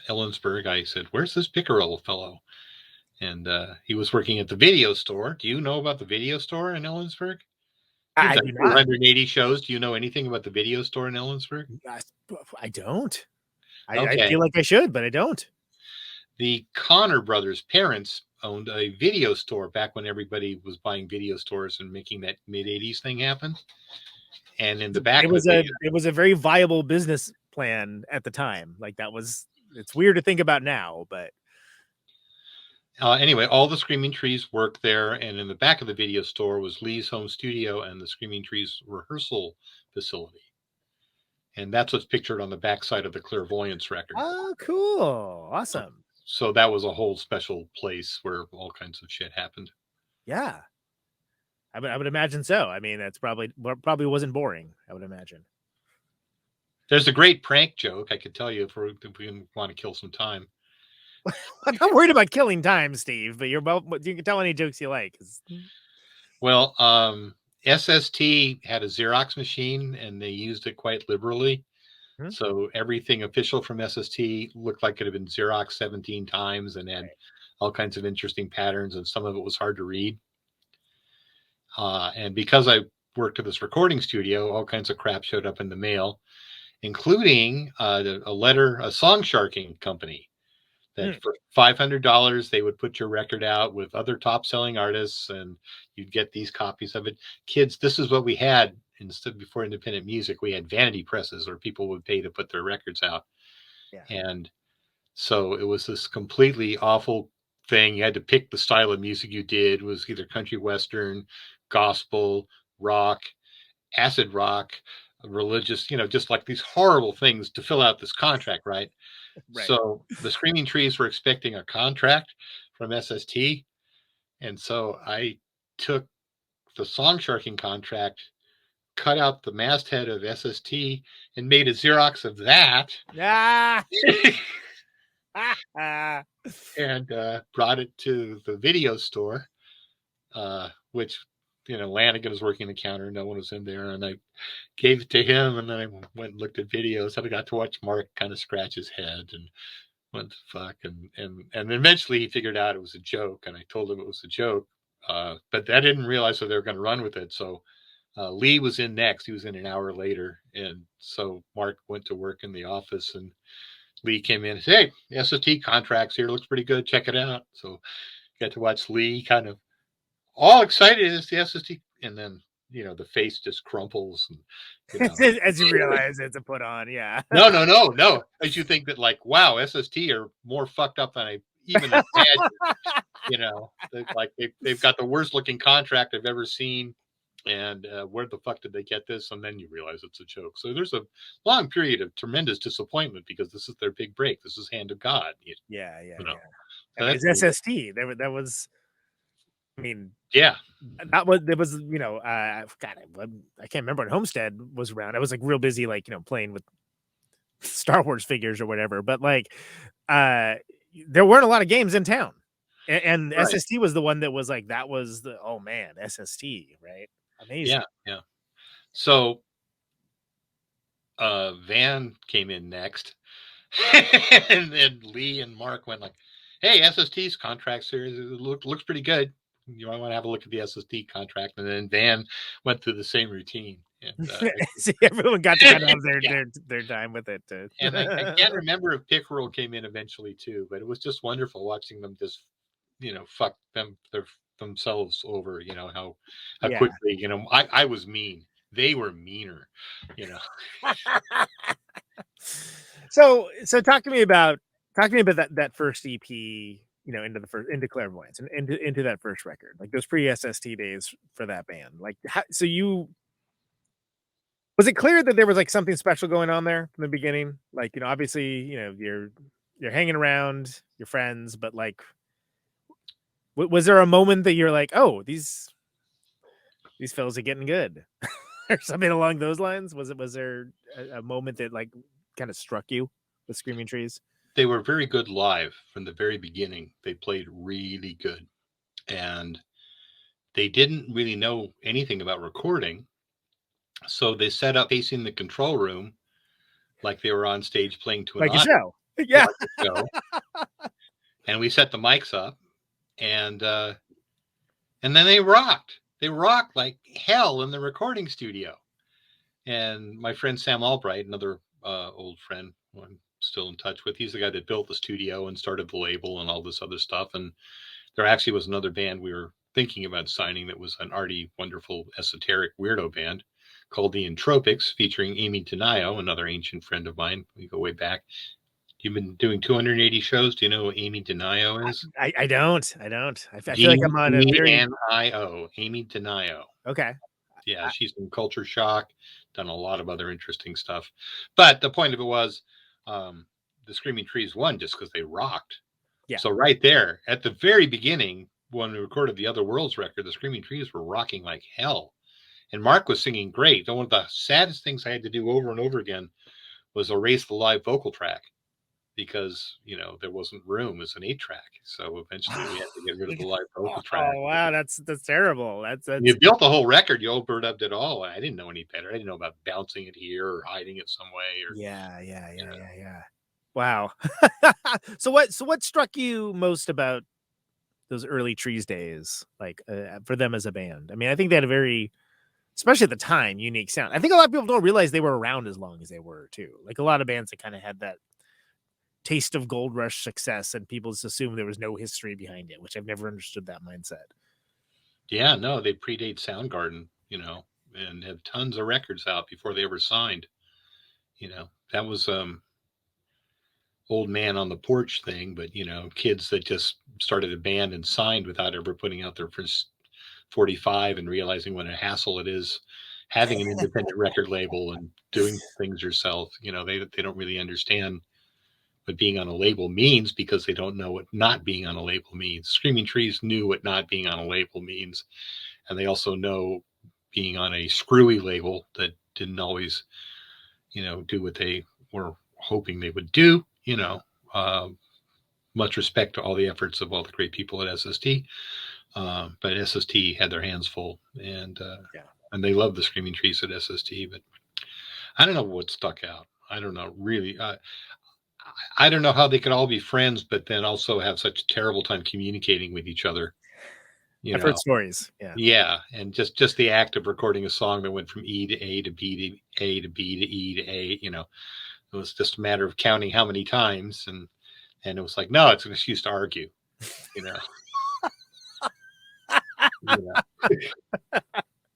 Ellensburg, I said, "Where's this Pickerel fellow?" And he was working at the video store. Do you know about the video store in Ellensburg? I do not. 180 shows. Do you know anything about the video store in Ellensburg? I don't. Okay. I feel like I should, but I don't. The Connor brothers' parents owned a video store back when everybody was buying video stores and making that mid-'80s thing happen. And in the back, it was a very viable business plan at the time. Like it's weird to think about now, but anyway, all the Screaming Trees worked there, and in the back of the video store was Lee's home studio and the Screaming Trees rehearsal facility. And that's what's pictured on the backside of the Clairvoyance record. Oh, cool. Awesome. So that was a whole special place where all kinds of shit happened. Yeah. I would imagine so. I mean, that's probably wasn't boring, I would imagine. There's a great prank joke I could tell you if we want to kill some time. I'm not worried about killing time, Steve, but you can tell any jokes you like. Well, SST had a Xerox machine and they used it quite liberally. So everything official from SST looked like it had been Xerox 17 times and had all kinds of interesting patterns, and some of it was hard to read. And because I worked at this recording studio, all kinds of crap showed up in the mail, including a song sharking company that for $500 they would put your record out with other top selling artists and you'd get these copies of it. Kids, this is what we had before independent music. We had vanity presses where people would pay to put their records out. Yeah. And so it was this completely awful thing. You had to pick the style of music you did. It was either country western, gospel, rock, acid rock, religious, just like these horrible things to fill out this contract, right? So the Screaming Trees were expecting a contract from SST. And so I took the song sharking contract, cut out the masthead of SST, and made a Xerox of that. And brought it to the video store, which, Lanigan was working the counter. No one was in there. And I gave it to him, and then I went and looked at videos. And I got to watch Mark kind of scratch his head and what the fuck. And eventually he figured out it was a joke, and I told him it was a joke. But I didn't realize that they were going to run with it. So Lee was in next. He was in an hour later. And so Mark went to work in the office, and Lee came in and said, "Hey, SST contracts here. Looks pretty good. Check it out." So got to watch Lee kind of all excited as the SST. And then, the face just crumples. And, as you realize it's a put on. Yeah. No. As you think that, like, wow, SST are more fucked up than I even imagined. They've got the worst looking contract I've ever seen. And where the fuck did they get this? And then you realize it's a joke. So there's a long period of tremendous disappointment because this is their big break. This is hand of God. Yeah. So it's SST. That was, I mean, yeah. That was, it was, God, I can't remember when Homestead was around. I was like real busy, playing with Star Wars figures or whatever. But there weren't a lot of games in town. And right. SST was the one that was that was the, oh man, SST, right? Amazing. Yeah. So Van came in next. And then Lee and Mark went "Hey, SST's contract series looks pretty good. You might want to have a look at the SST contract." And then Van went through the same routine. And, see, everyone got to kind of have their time with it. And I can't remember if Pickerel came in eventually too, but it was just wonderful watching them just, fuck themselves over, how quickly, I was mean. They were meaner, So talk to me about that first EP, into Clairvoyance and into that first record, those pre-SST days for that band. Was it clear that there was something special going on there from the beginning? Obviously, you're hanging around your friends, but was there a moment that you're oh, these fellas are getting good, or something along those lines? Was there a moment that kind of struck you with Screaming Trees? They were very good live from the very beginning. They played really good, and they didn't really know anything about recording. So they set up facing the control room like they were on stage playing to an audience. Show. Yeah. Show. And we set the mics up, and then they rocked. They rocked like hell in the recording studio. And my friend Sam Albright, another old friend who I'm still in touch with, he's the guy that built the studio and started the label and all this other stuff. And there actually was another band we were thinking about signing that was an arty, wonderful, esoteric weirdo band called the Entropics, featuring Amy Tenayo, another ancient friend of mine. We go way back. You've been doing 280 shows. Do you know who Amy Tenayo is? I don't. I feel like I'm on a very... N-I-O, Amy Tenayo. Okay. Yeah, she's in Culture Shock, done a lot of other interesting stuff. But the point of it was the Screaming Trees won just because they rocked. Yeah. So right there at the very beginning, when we recorded the Other Worlds record, the Screaming Trees were rocking like hell. And Mark was singing great. And one of the saddest things I had to do over and over again was erase the live vocal track because, you know, there wasn't room as an 8-track. So eventually we had to get rid of the live vocal track. Oh, wow. That's terrible. That's You built the whole record. You overdubbed it all. I didn't know any better. I didn't know about bouncing it here or hiding it some way. Or yeah. Wow. So what struck you most about those early Trees days, like for them as a band? I mean, I think they had a very, especially at the time, unique sound. I think a lot of people don't realize they were around as long as they were too. Like a lot of bands that kind of had that taste of gold rush success, and people just assume there was no history behind it, which I've never understood that mindset. Yeah, no, they predate Soundgarden, you know, and have tons of records out before they ever signed. You know, that was old man on the porch thing, but you know, kids that just started a band and signed without ever putting out their first 45 and realizing what a hassle it is having an independent record label and doing things yourself. You know, they don't really understand what being on a label means because they don't know what not being on a label means. Screaming Trees knew what not being on a label means, and they also know being on a screwy label that didn't always, you know, do what they were hoping they would do. You know, much respect to all the efforts of all the great people at SST, but SST had their hands full, and they love the Screaming Trees at SST. But I don't know what stuck out. I don't know really. I don't know how they could all be friends, but then also have such a terrible time communicating with each other. I've heard stories. Yeah. And just the act of recording a song that went from E to A to B to A to B to E to A, you know, it was just a matter of counting how many times. And it was like, no, it's an excuse to argue, you know.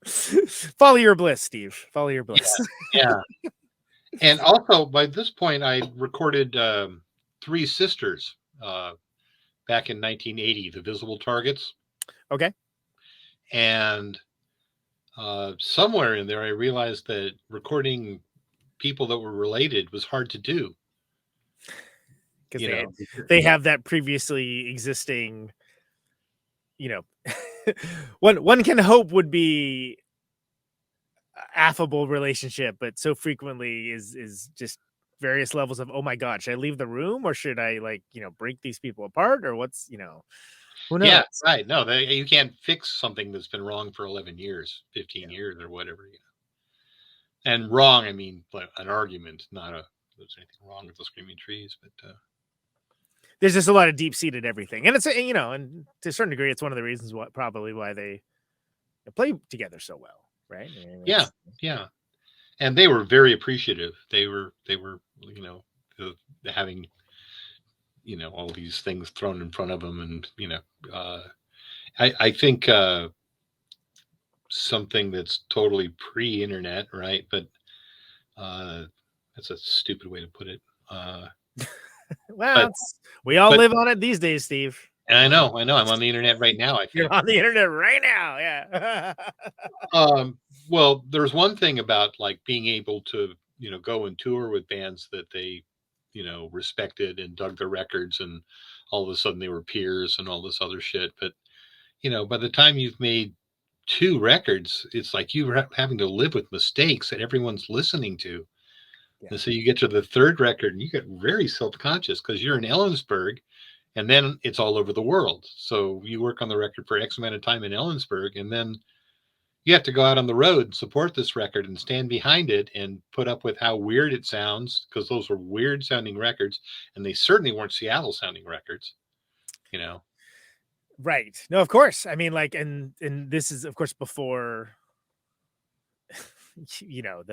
Follow your bliss, Steve. Follow your bliss. Yeah. And also, by this point, I recorded Three Sisters back in 1980, The Visible Targets. Okay. And somewhere in there, I realized that recording people that were related was hard to do. Because they have that previously existing, you know, one can hope would be affable relationship, but so frequently is just various levels of, oh my god, should I leave the room or should I, like, you know, break these people apart, or what's, you know, who knows? Yeah, right. No, you can't fix something that's been wrong for 11 years, 15 years or whatever, you know. And wrong, I mean, like an argument, not there's anything wrong with the Screaming Trees, but there's just a lot of deep-seated everything, and it's, you know, and to a certain degree it's one of the reasons why they play together so well. Right. Yeah. And they were very appreciative. They were, you know, having, you know, all these things thrown in front of them. And, you know, I think something that's totally pre-internet, right? But that's a stupid way to put it. Well, we all live on it these days, Steve. And I know. I'm on the internet right now. I think you're on the internet right now. Yeah. Well, there's one thing about like being able to, you know, go and tour with bands that they, you know, respected and dug their records, and all of a sudden they were peers and all this other shit. But, you know, by the time you've made 2 records, it's like you're having to live with mistakes that everyone's listening to. Yeah. And so you get to the 3rd record and you get very self-conscious because you're in Ellensburg. And then it's all over the world. So you work on the record for X amount of time in Ellensburg, and then you have to go out on the road and support this record and stand behind it and put up with how weird it sounds, because those were weird sounding records, and they certainly weren't Seattle sounding records, you know? Right. No, of course. I mean, like, and this is, of course, before, you know,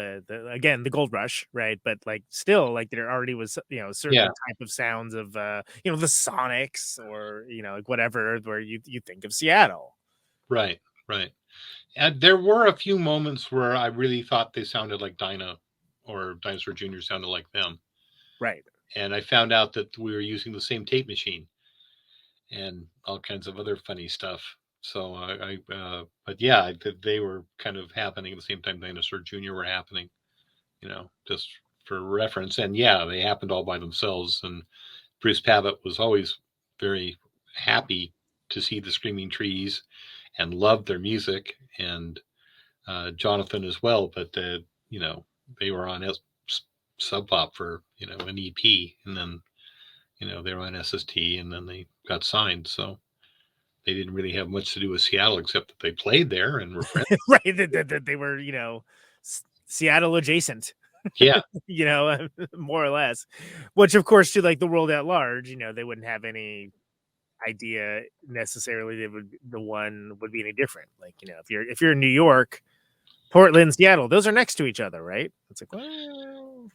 again, the gold rush, right? But like, still, like, there already was, you know, certain type of sounds of, you know, the Sonics, or, you know, like whatever, where you think of Seattle. Right. And there were a few moments where I really thought they sounded like Dinah, or Dinosaur Jr. sounded like them. Right. And I found out that we were using the same tape machine and all kinds of other funny stuff. So but yeah, they were kind of happening at the same time Dinosaur Jr. were happening. just for reference. And yeah, they happened all by themselves. And Bruce Pavitt was always very happy to see the Screaming Trees and loved their music, and Jonathan as well. But they were on Sub Pop for an EP, and then they were on SST, and then they got signed. So they didn't really have much to do with Seattle except that they played there and were friends. Right, that they were Seattle adjacent. Yeah. More or less, which of course to like the world at large, they wouldn't have any idea necessarily the one would be any different. Like, if you're in New York, Portland, Seattle, those are next to each other, right? It's like, well,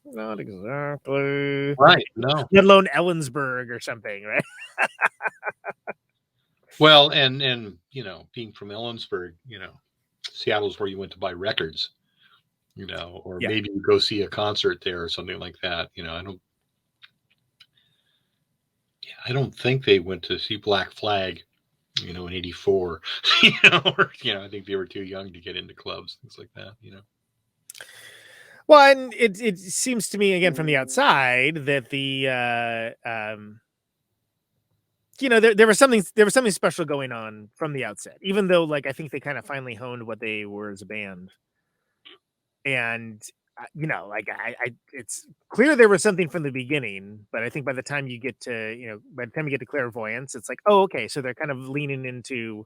not exactly. Right. No. Let alone Ellensburg or something, right? Well, and being from Ellensburg, Seattle's where you went to buy records, or maybe you go see a concert there or something like that. I don't think they went to see Black Flag, in '84. I think they were too young to get into clubs, things like that. Well, and it seems to me again from the outside that the there was something special going on from the outset, even though like I think they kind of finally honed what they were as a band. And it's clear there was something from the beginning, but I think by the time you get to Clairvoyance, it's like, oh, okay, so they're kind of leaning into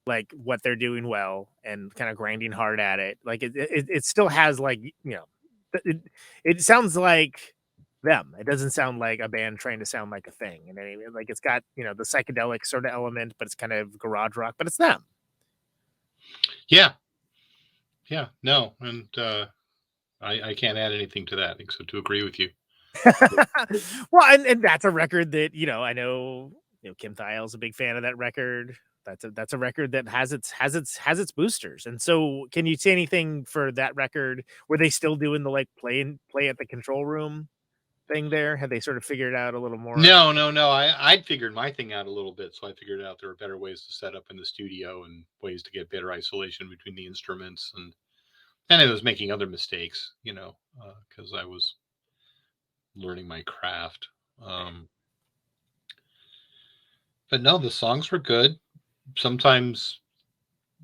like what they're doing well and kind of grinding hard at it. Like it still has like it sounds like them. It doesn't sound like a band trying to sound like a thing. And anyway, like it's got the psychedelic sort of element, but it's kind of garage rock, but it's them. Yeah, no, and I can't add anything to that except to agree with you. Well, and that's a record that I know Kim Thiel's a big fan of that record. That's a record that has its boosters. And so, can you say anything for that record? Were they still doing the like play at the control room thing there? Had they sort of figured out a little more? No. I'd figured my thing out a little bit, so I figured out there were better ways to set up in the studio and ways to get better isolation between the instruments, and I was making other mistakes, because I was learning my craft. But no, the songs were good. Sometimes,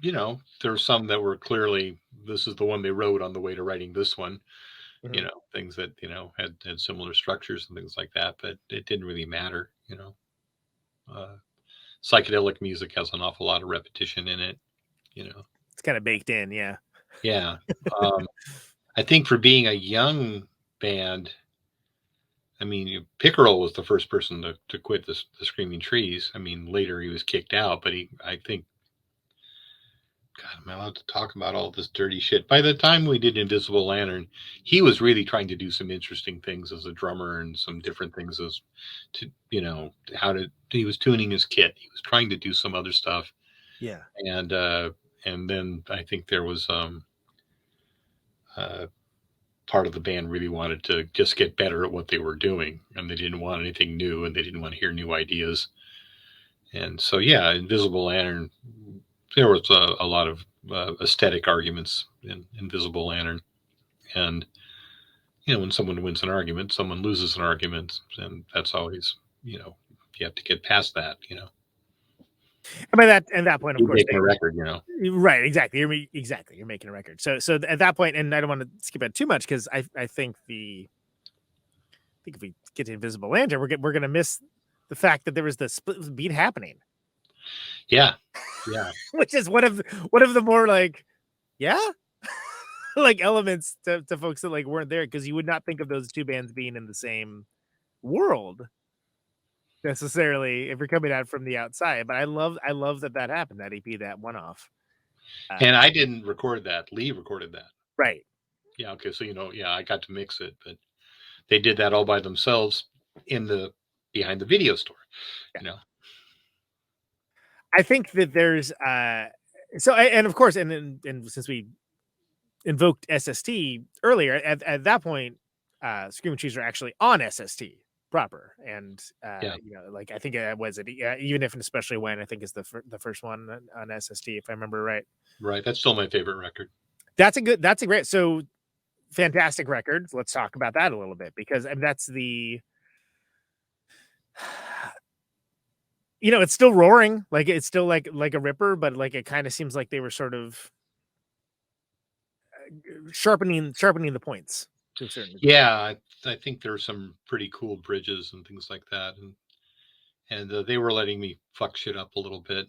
there were some that were clearly this is the one they wrote on the way to writing this one. Mhm. Things that had similar structures and things like that, but it didn't really matter. Psychedelic music has an awful lot of repetition in it. It's kind of baked in, yeah. I think for being a young band, I mean, Pickerel was the first person to quit the Screaming Trees. I mean, later he was kicked out, but I think, God, am I allowed to talk about all this dirty shit? By the time we did Invisible Lantern, he was really trying to do some interesting things as a drummer and some different things as to, he was tuning his kit. He was trying to do some other stuff. Yeah. And then I think there was part of the band really wanted to just get better at what they were doing, and they didn't want anything new, and they didn't want to hear new ideas. And so, yeah, Invisible Lantern, there was a lot of aesthetic arguments in Invisible Lantern. And, when someone wins an argument, someone loses an argument, and that's always, you have to get past that, I mean, at that point, of course, making a record, right? Exactly. You're making a record. So at that point, and I don't want to skip it too much because I think if we get to Invisible Lantern, we're gonna miss the fact that there was the split beat happening. Yeah. Which is one of the more like, like elements to folks that like weren't there, because you would not think of those two bands being in the same world necessarily if you're coming out from the outside. But I love that happened, that EP, that one off. And I didn't record that. Lee recorded that. Right. Yeah. Okay. So, I got to mix it, but they did that all by themselves behind the video store, I think that there's and of course, and since we invoked SST earlier, at that point, Screaming Trees are actually on SST proper, and like I think even if and especially when, I think is the first one on SST, if I remember right. Right, that's still my favorite record. That's a great. So fantastic record. Let's talk about that a little bit, because that's the, it's still roaring, like it's still like a ripper, but like it kind of seems like they were sort of sharpening the points to a certain degree. Yeah, I think there's some pretty cool bridges and things like that, and they were letting me fuck shit up a little bit,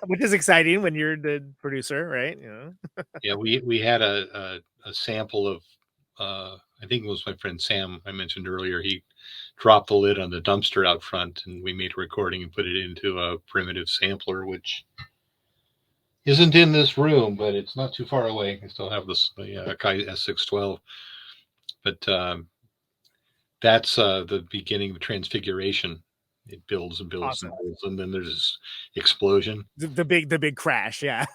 which is exciting when you're the producer, right? Yeah, we had a sample of I think it was my friend Sam I mentioned earlier. He dropped the lid on the dumpster out front, and we made a recording and put it into a primitive sampler, which isn't in this room, but it's not too far away. I still have this Akai S612, but that's the beginning of Transfiguration. It builds and builds and builds, and then there's this explosion. The big crash, yeah.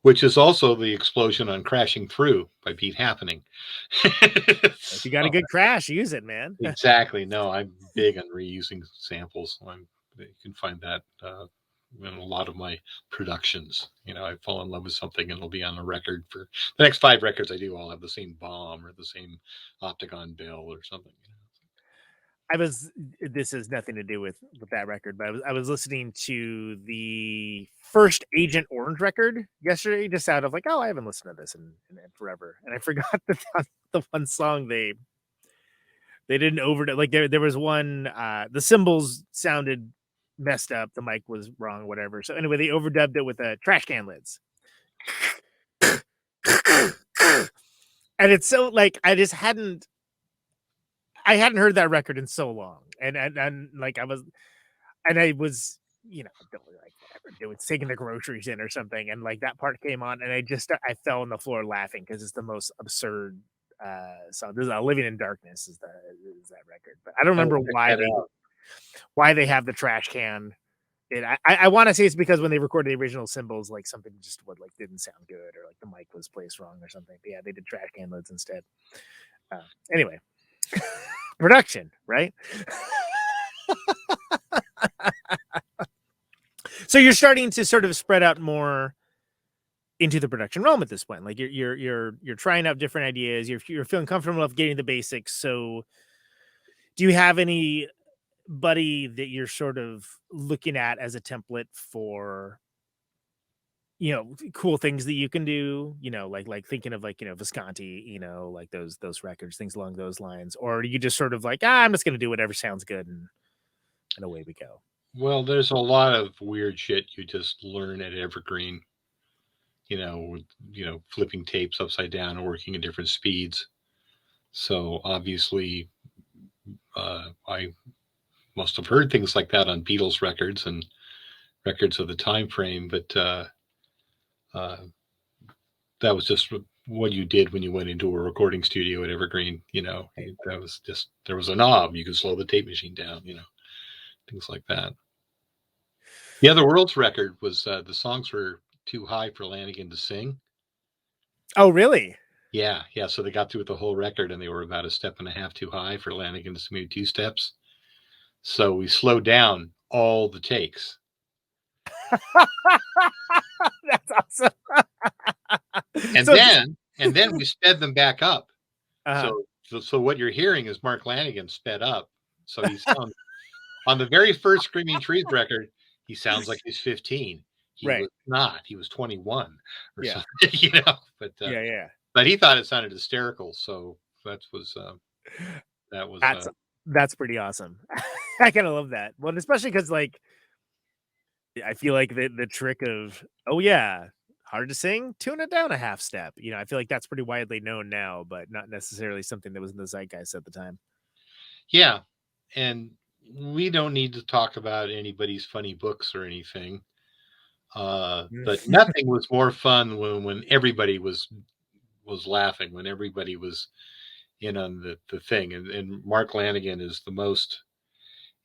Which is also the explosion on Crashing Through by Pete Happening. If you got a good crash, use it, man. Exactly. No, I'm big on reusing samples. You can find that in a lot of my productions. I fall in love with something and it'll be on a record for the next 5 records I do. I'll have the same bomb or the same octagon bell or something. This has nothing to do with that record, but I was listening to the first Agent Orange record yesterday, just out of like, oh, I haven't listened to this in forever. And I forgot the one song they didn't overdub. Like there was one, the cymbals sounded messed up. The mic was wrong, whatever. So anyway, they overdubbed it with trash can lids. And it's so like, I hadn't heard that record in so long, and like I was, don't really like whatever. It was taking the groceries in or something, and like that part came on, and I fell on the floor laughing because it's the most absurd song. This is Living in Darkness is that record, but I don't remember why they have the trash can. I want to say it's because when they recorded the original cymbals, like something just didn't sound good, or like the mic was placed wrong or something. But yeah, they did trash can lids instead. Anyway. Production, right? So you're starting to sort of spread out more into the production realm at this point. Like you're trying out different ideas. You're feeling comfortable enough getting the basics. So do you have anybody that you're sort of looking at as a template for cool things that you can do, like thinking of Visconti, like those records, things along those lines? Or are you just sort of like, I'm just going to do whatever sounds good and away we go? Well, there's a lot of weird shit you just learn at Evergreen, flipping tapes upside down and working at different speeds. So obviously I must have heard things like that on Beatles records and records of the time frame, but that was just what you did when you went into a recording studio at Evergreen. That was just, there was a knob, you could slow the tape machine down, things like that. The Other Worlds record was the songs were too high for Lanigan to sing. Oh, really? Yeah. So they got through with the whole record and they were about 1.5 steps too high for Lanigan to sing 2 steps. So we slowed down all the takes. That's awesome. And then we sped them back up. So what you're hearing is Mark Lanigan sped up. So he sounds on the very first Screaming Trees record, he sounds like he's 15. He was not. He was 21 or something, But But he thought it sounded hysterical. So that's pretty awesome. I kind of love that. Well, especially because like I feel like the trick of, hard to sing, tune it down 1/2 step. I feel like that's pretty widely known now, but not necessarily something that was in the zeitgeist at the time. Yeah. And we don't need to talk about anybody's funny books or anything. But nothing was more fun when everybody was laughing, when everybody was in on the thing. And Mark Lanigan is the most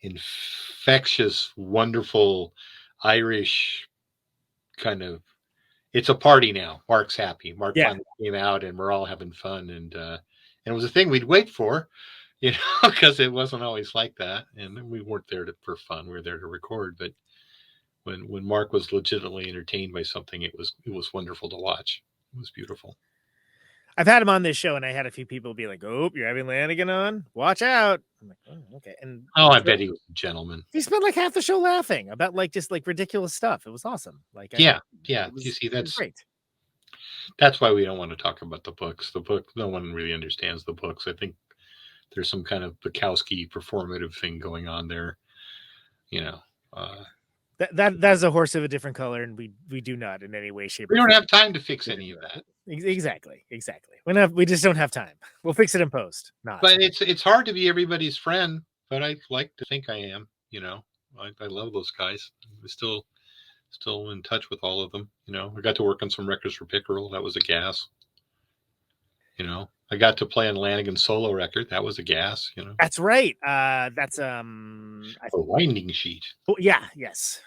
infectious, wonderful Irish kind of, it's a party now. Mark's happy. Mark finally came out and we're all having fun. And it was a thing we'd wait for, because it wasn't always like that. And we weren't there for fun. We were there to record. But when Mark was legitimately entertained by something, it was wonderful to watch. It was beautiful. I've had him on this show, and I had a few people be like, "Oh, you're having Lanigan on? Watch out!" I'm like, "Oh, okay." And I bet he was a gentleman. he spent like half the show laughing about like just like ridiculous stuff. It was awesome. Like, Yeah. you see, that's great. That's why we don't want to talk about the books. The book, no one really understands the books. I think there's some kind of Bukowski performative thing going on there. That's a horse of a different color, and we do not in any way, shape. We don't have time to fix any of that. Exactly. We just don't have time. We'll fix it in post. Not. But it's hard to be everybody's friend. But I like to think I am. I love those guys. We're still in touch with all of them. I got to work on some records for Pickerel. That was a gas. I got to play on Lanigan's solo record. That was a gas. That's right. That's a winding sheet. Oh yeah. Yes.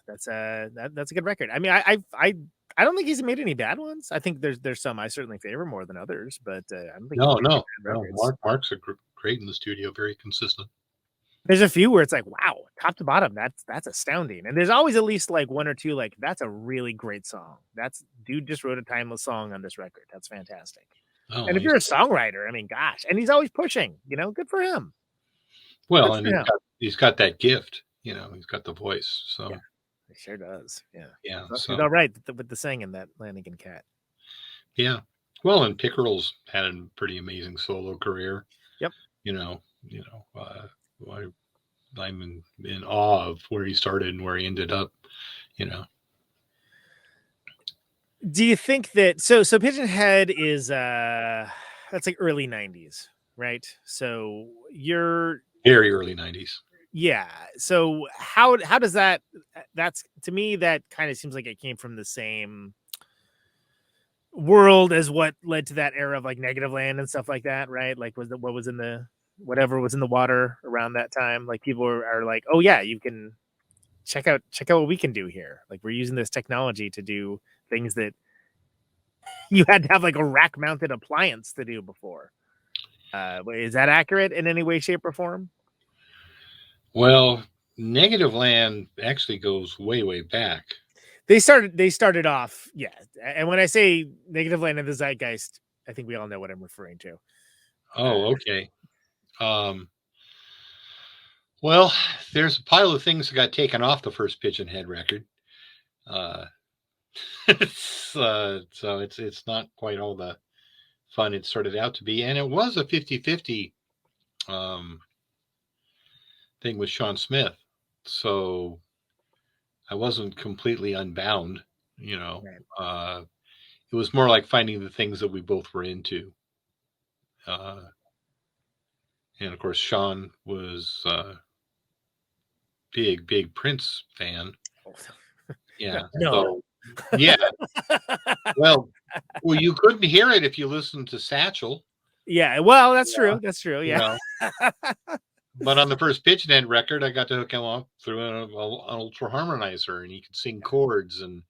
That's a good record. I mean, I don't think he's made any bad ones. I think there's some I certainly favor more than others, but I don't think no. Mark's a great in the studio, very consistent. There's a few where it's like, wow, top to bottom, that's astounding. And there's always at least like one or two like that's a really great song. Dude just wrote a timeless song on this record. That's fantastic. Oh, and if you're a songwriter, I mean, gosh, and he's always pushing. Good for him. Well, and he's got that gift. He's got the voice. So yeah, he sure does. Yeah. So he's all right with the singing, that Lanigan cat. Yeah. Well, and Pickerel's had a pretty amazing solo career. Yep. I'm in awe of where he started and where he ended up. Do you think that so Pigeonhead is that's like early 90s, right? So you're very early 90s. Yeah. So how does that's to me that kind of seems like it came from the same world as what led to that era of like Negative Land and stuff like that, right? Like whatever was in the water around that time. Like people are like, oh yeah, you can check out what we can do here. Like we're using this technology to do things that you had to have like a rack mounted appliance to do before. Is that accurate in any way, shape, or form? Well, Negative Land actually goes way, way back. They started off, yeah. And when I say Negative Land of the Zeitgeist, I think we all know what I'm referring to. Oh, okay. Well, there's a pile of things that got taken off the first Pigeonhead record. So it's not quite all the fun it started out to be. And it was a 50-50 thing with Sean Smith. So I wasn't completely unbound, Right. It was more like finding the things that we both were into. And of course, Sean was big Prince fan. Yeah. No. So, yeah. Well, you couldn't hear it if you listened to Satchel. Yeah. Well, that's true. That's true. Yeah. But on the first Pigeonhead record, I got to hook him up through an ultra harmonizer, and he could sing chords, and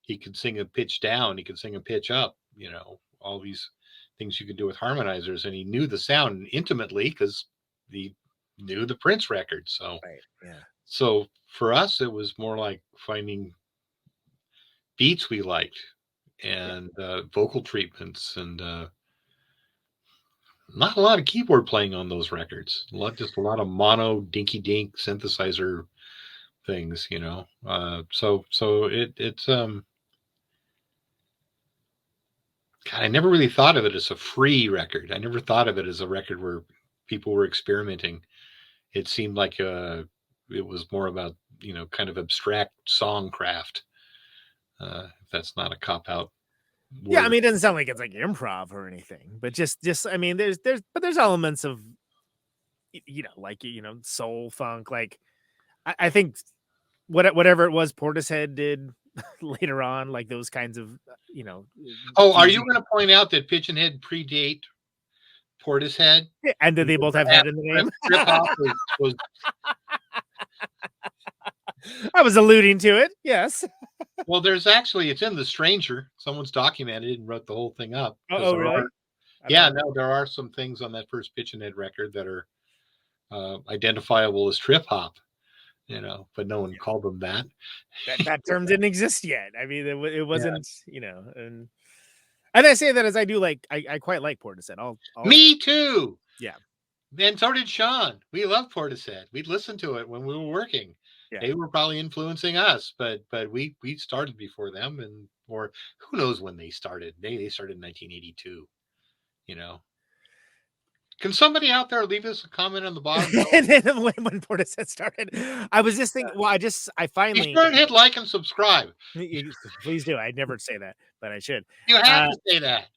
he could sing a pitch down, he could sing a pitch up. All these things you could do with harmonizers, and he knew the sound intimately because he knew the Prince record. So, right, yeah. So for us, it was more like finding beats we liked and vocal treatments, and not a lot of keyboard playing on those records. Just a lot of mono dinky dink synthesizer things, So it's God, I never really thought of it as a free record. I never thought of it as a record where people were experimenting. It seemed like it was more about, kind of abstract songcraft. If that's not a cop-out word. Yeah, I mean, it doesn't sound like it's like improv or anything, but just I mean, there's elements of, like, soul funk. Like, I think whatever it was Portishead did later on, like those kinds of, Oh, are you going to point out that Pigeonhead predate Portishead? And did they both have head in the name? was I was alluding to it. Yes. Well, it's in The Stranger. Someone's documented it and wrote the whole thing up. Oh, really? There are some things on that first Pigeonhead record that are identifiable as trip hop. But no one called them that. That term didn't exist yet. I mean, it wasn't, and And I say that as I do I quite like Portishead. Me too. Yeah. And so did Sean. We love Portishead. We'd listen to it when we were working. Yeah. They were probably influencing us, but we started before them, or who knows when they started. They started in 1982. You know. Can somebody out there leave us a comment on the bottom? And then when Portishead started, I was just thinking. Well, I finally. Be sure and hit like and subscribe. Please do. I'd never say that, but I should. You have to say that.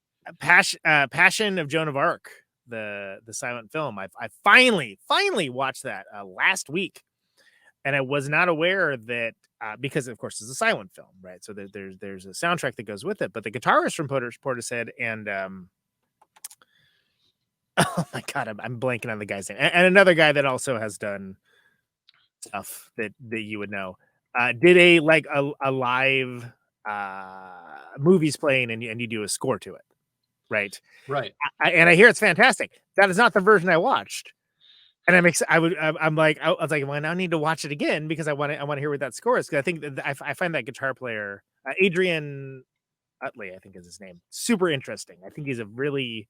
Passion of Joan of Arc, the silent film. I finally watched that last week, and I was not aware that because of course it's a silent film, right? So there's a soundtrack that goes with it. But the guitarist from Portishead and oh my god, I'm blanking on the guy's name, and another guy that also has done stuff that you would know. Did a live movies playing, and you do a score to it. Right. And I hear it's fantastic. That is not the version I watched, and I'm excited. I was like, well, now I need to watch it again because I want to hear what that score is. Because I think that I find that guitar player, Adrian Utley, I think is his name, super interesting. I think he's a really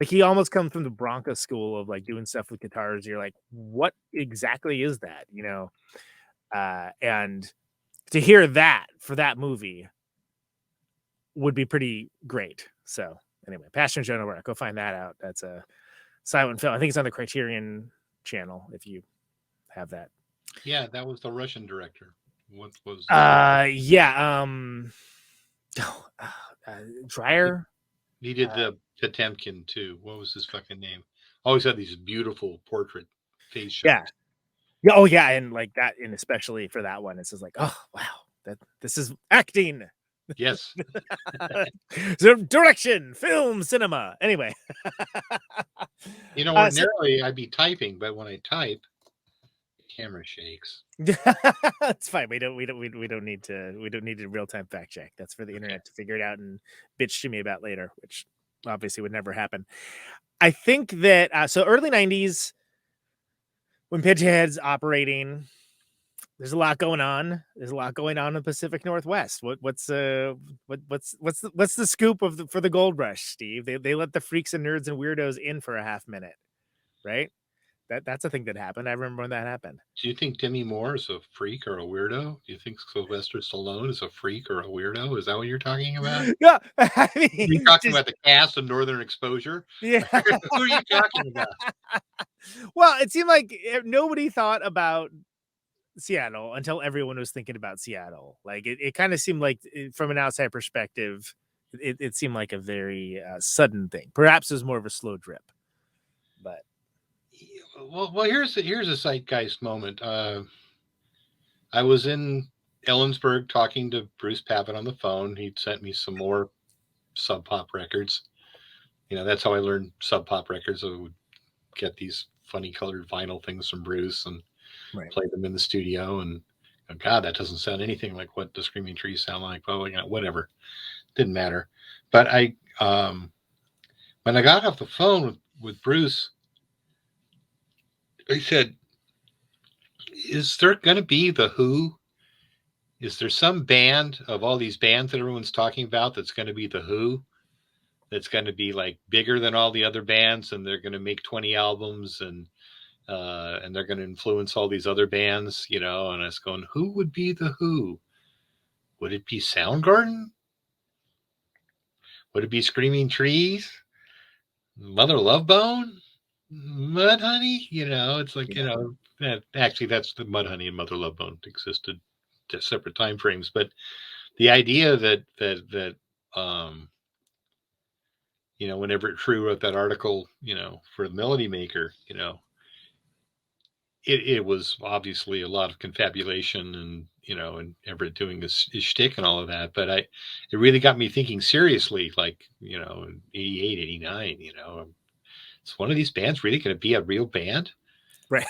he almost comes from the Bronco school of doing stuff with guitars. You're like, what exactly is that? And to hear that for that movie would be pretty great. So anyway, Passion of Joan of Arc, go find that out. That's a silent film. I think it's on the Criterion channel if you have that. Yeah, that was the Russian director. What was Dreyer. He did the Potemkin too. What was his fucking name? Always had these beautiful portrait face shots. Yeah. Oh yeah, and that, and especially for that one, it's just oh wow, this is acting. Yes. So direction, film, cinema. Anyway. Ordinarily I'd be typing, but when I type, the camera shakes. It's fine. We don't need to real-time fact check. That's for the internet to figure it out and bitch to me about later, which obviously would never happen. I think that so early 90s when Pigeonhead's operating, there's a lot going on. There's a lot going on in the Pacific Northwest. What's the scoop for the gold rush, Steve? They let the freaks and nerds and weirdos in for a half minute, right? That's a thing that happened. I remember when that happened. Do you think Demi Moore is a freak or a weirdo? Do you think Sylvester Stallone is a freak or a weirdo? Is that what you're talking about? Yeah, I mean, you're talking about the cast of Northern Exposure. Yeah, who are you talking about? Well, it seemed like nobody thought about Seattle until everyone was thinking about Seattle. It kind of seemed like, from an outside perspective, it seemed like a very sudden thing. Perhaps it was more of a slow drip, but. Well, here's a zeitgeist moment. I was in Ellensburg talking to Bruce Pavitt on the phone. He'd sent me some more Sub Pop records. That's how I learned Sub Pop records. I would get these funny colored vinyl things from Bruce and play them in the studio. And God, that doesn't sound anything like what the Screaming Trees sound like. Well, whatever, didn't matter. But when I got off the phone with Bruce, I said, is there going to be The Who? Is there some band of all these bands that everyone's talking about that's going to be The Who? That's going to be bigger than all the other bands, and they're going to make 20 albums, and they're going to influence all these other bands, And I was going, who would be The Who? Would it be Soundgarden? Would it be Screaming Trees? Mother Love Bone? Mudhoney, it's actually that's the Mudhoney and Mother Love Bone existed at separate time frames, but the idea that when Everett True wrote that article, for the Melody Maker, it was obviously a lot of confabulation and and Everett doing his shtick and all of that, but it really got me thinking seriously, in 88, 89, is one of these bands really going to be a real band? Right.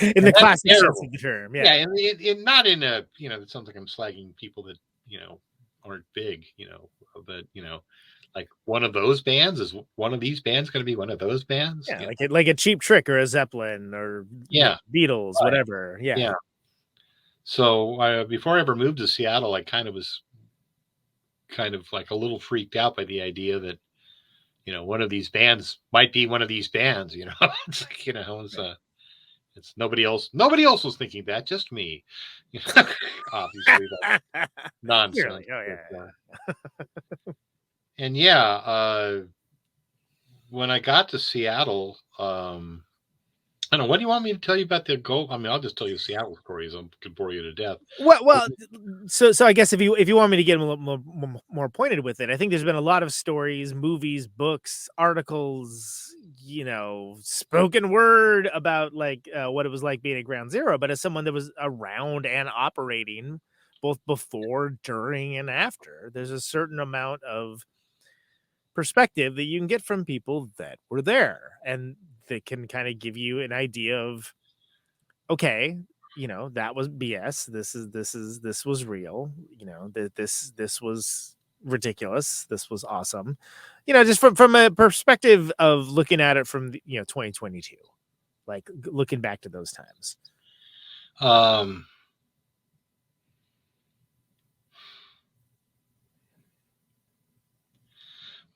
In the classic sense of the term. Yeah. And not in a, it sounds like I'm slagging people that, aren't big, but, one of those bands, is one of these bands going to be one of those bands? Yeah. Like a Cheap Trick or a Zeppelin or Beatles, whatever. Yeah. Yeah. So before I ever moved to Seattle, I kind of was kind of like a little freaked out by the idea that, one of these bands might be one of these bands, it's like, it's nobody else was thinking that, just me. Obviously that's nonsense. Clearly. Oh yeah. And when I got to Seattle, I don't know. What do you want me to tell you about the goal? I mean, I'll just tell you Seattle stories. I could bore you to death. Well, so I guess if you want me to get a little more pointed with it, I think there's been a lot of stories, movies, books, articles, spoken word about like what it was like being at Ground Zero. But as someone that was around and operating both before, during, and after, there's a certain amount of perspective that you can get from people that were there, and they can kind of give you an idea of, okay, that was BS. This was real. This was ridiculous. This was awesome. Just from a perspective of looking at it from 2022, like looking back to those times.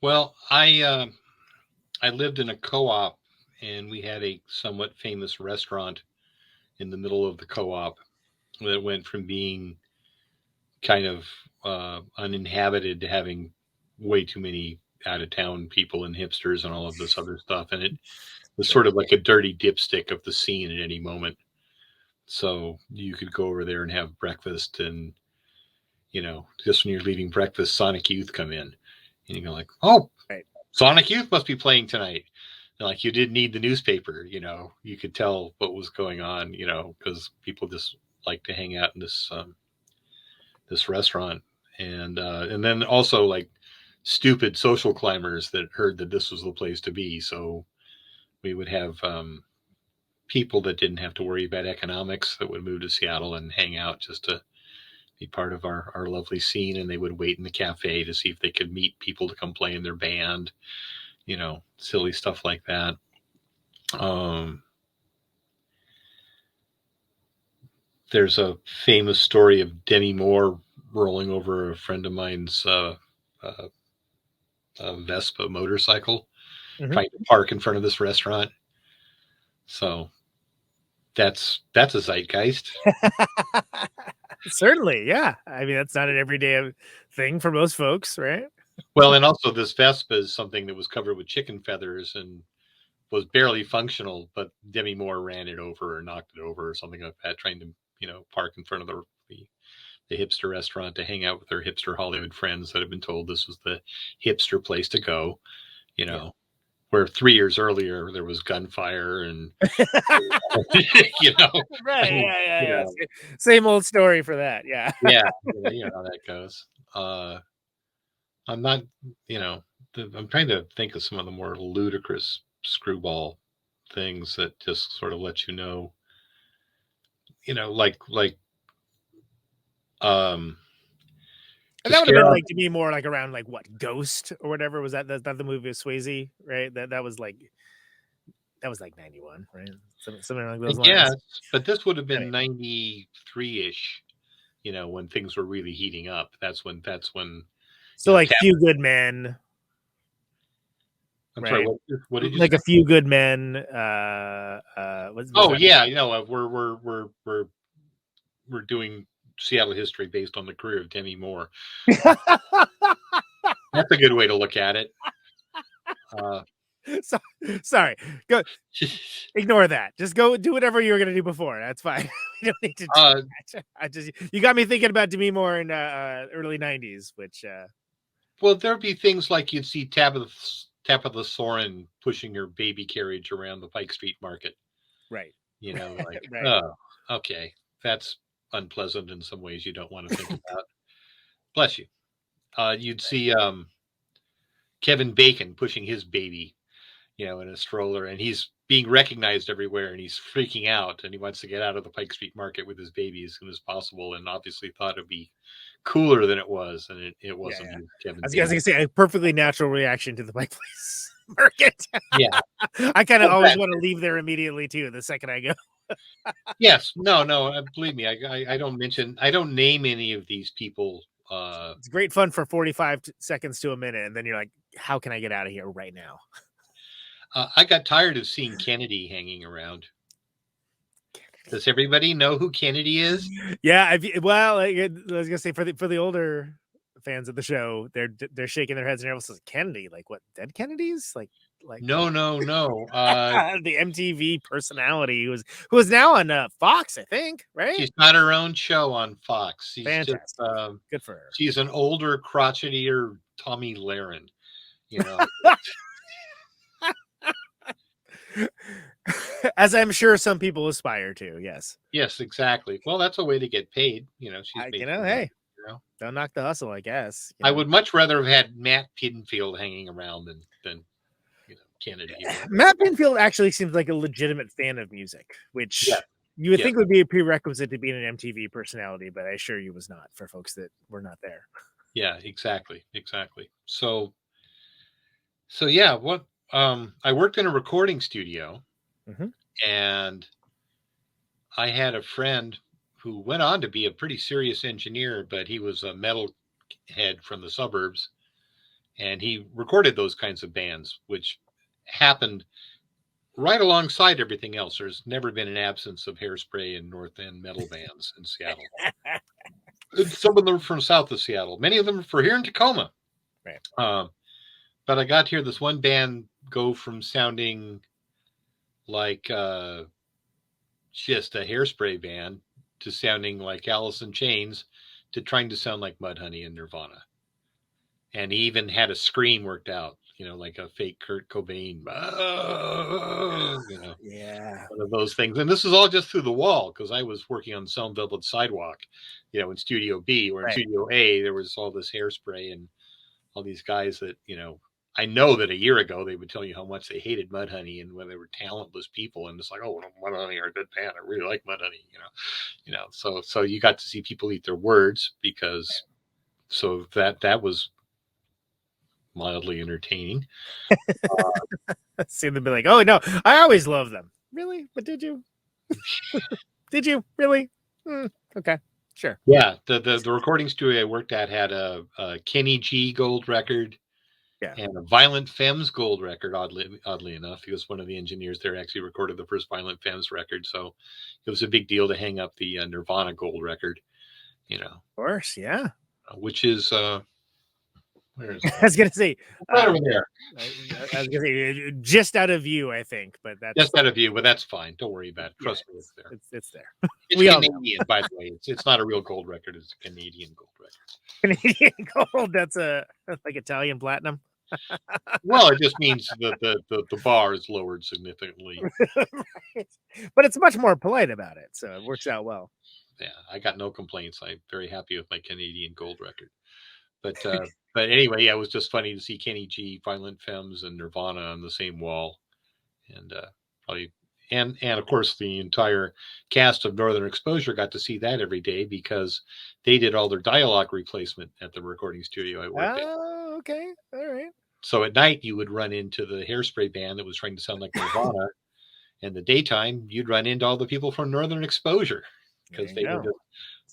Well, I lived in a co-op, and we had a somewhat famous restaurant in the middle of the co-op that went from being kind of uninhabited to having way too many out-of-town people and hipsters and all of this other stuff. And it was sort of like a dirty dipstick of the scene at any moment. So you could go over there and have breakfast, and, just when you're leaving breakfast, Sonic Youth come in. And you go like, oh, right. Sonic Youth must be playing tonight. And like, you didn't need the newspaper, you could tell what was going on, because people just like to hang out in this restaurant. And then also like stupid social climbers that heard that this was the place to be. So we would have people that didn't have to worry about economics that would move to Seattle and hang out just to be part of our lovely scene. And they would wait in the cafe to see if they could meet people to come play in their band, silly stuff like that. There's a famous story of Demi Moore rolling over a friend of mine's Vespa motorcycle, trying to park in front of this restaurant. So that's a zeitgeist. Certainly, yeah. I mean, that's not an everyday thing for most folks, right? Well, and also this Vespa is something that was covered with chicken feathers and was barely functional, but Demi Moore ran it over or knocked it over or something like that, trying to, park in front of the hipster restaurant to hang out with her hipster Hollywood friends that had been told this was the hipster place to go, where 3 years earlier there was gunfire and, Right. Yeah. Same old story for that. Yeah. Yeah. How that goes. I'm not, I'm trying to think of some of the more ludicrous screwball things that just sort of let like and that would have been like, to me, more like around like what, Ghost or whatever. Was that the movie with Swayze, right? That was like 91, right? Something like those lines. Yeah, but this would have been 93-ish, when things were really heating up. That's when so like Few Good Men. I'm right? sorry, what did you like say? A Few Good Men. We're doing Seattle history based on the career of Demi Moore. That's a good way to look at it. Sorry, go ignore that. Just go do whatever you were going to do before. That's fine. You don't need to do that. You got me thinking about Demi Moore in early 90s, which well, there'd be things like you'd see Tabitha Soren pushing her baby carriage around the Pike Street Market. Right. Like, right. Oh, okay. That's unpleasant in some ways you don't want to think about. Bless you. You'd see Kevin Bacon pushing his baby, in a stroller, and he's being recognized everywhere, and he's freaking out, and he wants to get out of the Pike Street Market with his baby as soon as possible, and obviously thought it'd be cooler than it was, and it wasn't. Yeah. Kevin I was going to say a perfectly natural reaction to the Pike Place Market. Yeah. I kind of always want to leave there immediately too, the second I go. Yes. No, believe me, I don't name any of these people It's great fun for 45 seconds to a minute, and then you're like, how can I get out of here right now? I got tired of seeing Kennedy hanging around. Does everybody know who Kennedy is? Yeah, well, I was gonna say for the older fans of the show, they're shaking their heads and everyone says Kennedy, like what, dead Kennedys, like No. the MTV personality who is now on Fox, I think, right? She's got her own show on Fox. She's Fantastic. just Good for her. She's an older, crotchetier Tommy Lahren, you know. As I'm sure some people aspire to. Yes. Yes, exactly. Well, that's a way to get paid. You know, she's hey, don't knock the hustle, I guess. I would much rather have had Matt Pinfield hanging around than Kennedy. Matt Pinfield actually seems like a legitimate fan of music, which you would think would be a prerequisite to being an MTV personality, but I assure you was not for folks that were not there. Yeah, exactly. So yeah, what I worked in a recording studio, and I had a friend who went on to be a pretty serious engineer, but he was a metal head from the suburbs, and he recorded those kinds of bands, which happened right alongside everything else. There's never been an absence of Hairspray and North End metal bands in Seattle. Some of them from south of Seattle, many of them for here in Tacoma. Right. But I got to hear this one band go from sounding like just a Hairspray band to sounding like Alice in Chains to trying to sound like Mudhoney and Nirvana. And he even had a scream worked out, like a fake Kurt Cobain, one of those things. And this is all just through the wall, because I was working on Sound Velvet Sidewalk, in Studio B, or in Studio A, there was all this Hairspray and all these guys that, I know that a year ago they would tell you how much they hated Mudhoney and when they were talentless people, and it's like, oh, Mudhoney are a good band. I really like Mudhoney, So you got to see people eat their words, because so that was mildly entertaining. Seem to be like, oh no, I always love them. Really? But did you? Did you really? Okay, sure. Yeah, the recording studio I worked at had a Kenny G gold record. Yeah. And a Violent Femmes gold record, oddly enough. He was one of the engineers there, actually recorded the first Violent Femmes record. So it was a big deal to hang up the Nirvana gold record, Of course, yeah. Which is, where is it? I was going to say. Right over there. I was going to say, just out of view, I think. But that's just out of view, but that's fine. Don't worry about it. Trust me, it's there. It's there. It's Canadian, by the way. It's not a real gold record. It's a Canadian gold record. Canadian gold. That's like Italian platinum. Well, it just means that the bar is lowered significantly. Right. But it's much more polite about it, so it works out well. Yeah, I got no complaints. I'm very happy with my Canadian gold record. But anyway, yeah, it was just funny to see Kenny G, Violent Femmes, and Nirvana on the same wall, and probably and of course the entire cast of Northern Exposure got to see that every day, because they did all their dialogue replacement at the recording studio I worked at. Oh, okay, all right. So at night you would run into the Hairspray band that was trying to sound like Nirvana, and the daytime you'd run into all the people from Northern Exposure, because they were just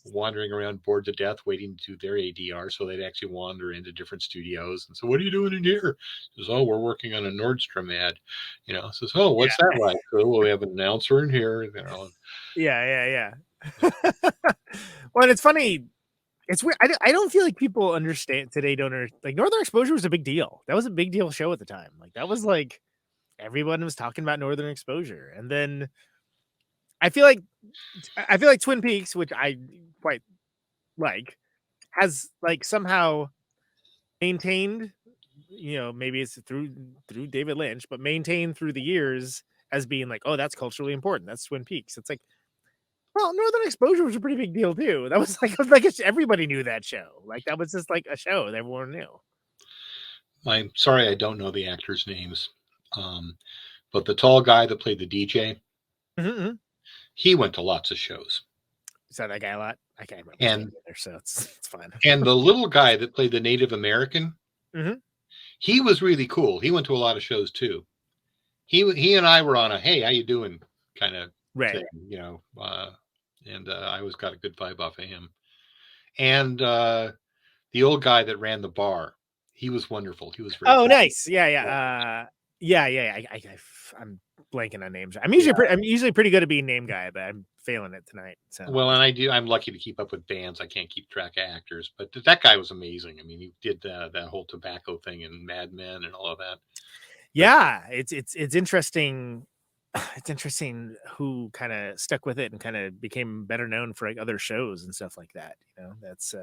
wandering around bored to death waiting to do their ADR, so they'd actually wander into different studios and say, what are you doing in here? Says, oh, we're working on a Nordstrom ad. Says, oh, what's that like? Oh, well, we have an announcer in here. Yeah. Well, it's funny. It's weird. I don't feel like people understand today. Like Northern Exposure was a big deal. That was a big deal show at the time. Like that was like everyone was talking about Northern Exposure, and then I feel like Twin Peaks, which I quite like, has like somehow maintained, maybe it's through David Lynch, but maintained through the years as being like, oh, that's culturally important. That's Twin Peaks. It's like, well, Northern Exposure was a pretty big deal too. That was like everybody knew that show. Like that was just like a show that everyone knew. I'm sorry, I don't know the actors' names, but the tall guy that played the DJ, he went to lots of shows. Saw that guy a lot. I can't remember. And either, so it's fine. And the little guy that played the Native American, he was really cool. He went to a lot of shows too. He and I were on a hey, how you doing kind of thing, and I always got a good vibe off of him. And the old guy that ran the bar. He was wonderful. He was very Oh, cool. nice. Yeah. I'm blanking on names. I'm usually pretty good at being name guy, but I'm failing it tonight. So Well, and I'm lucky to keep up with bands. I can't keep track of actors, but that guy was amazing. I mean, he did that whole tobacco thing and Mad Men and all of that. yeah, it's interesting. It's interesting who kind of stuck with it and kind of became better known for like other shows and stuff like that. You know, that's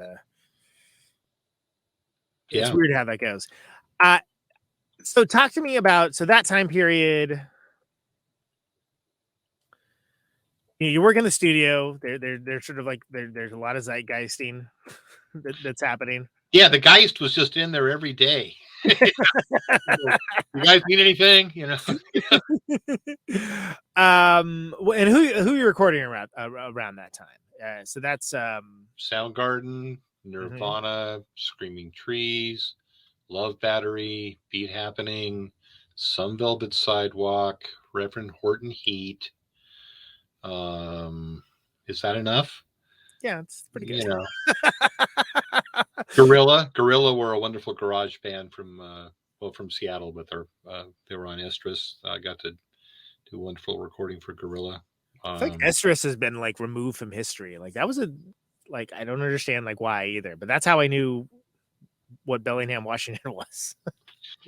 it's weird how that goes. So talk to me about that time period. You work in the studio. They're sort of like there's a lot of zeitgeisting that's happening. Yeah, the Geist was just in there every day. You guys need anything? You know. And who you're recording around that time? So that's Soundgarden, Nirvana, Screaming Trees, Love Battery, Beat Happening, Some Velvet Sidewalk, Reverend Horton Heat. Is that enough? Yeah, it's pretty good. You know. Gorilla were a wonderful garage band from Seattle, but they were on Estrus. I got to do a wonderful recording for Gorilla. I think Estrus has been like removed from history. Like that was I don't understand like why either, but that's how I knew what Bellingham, Washington was.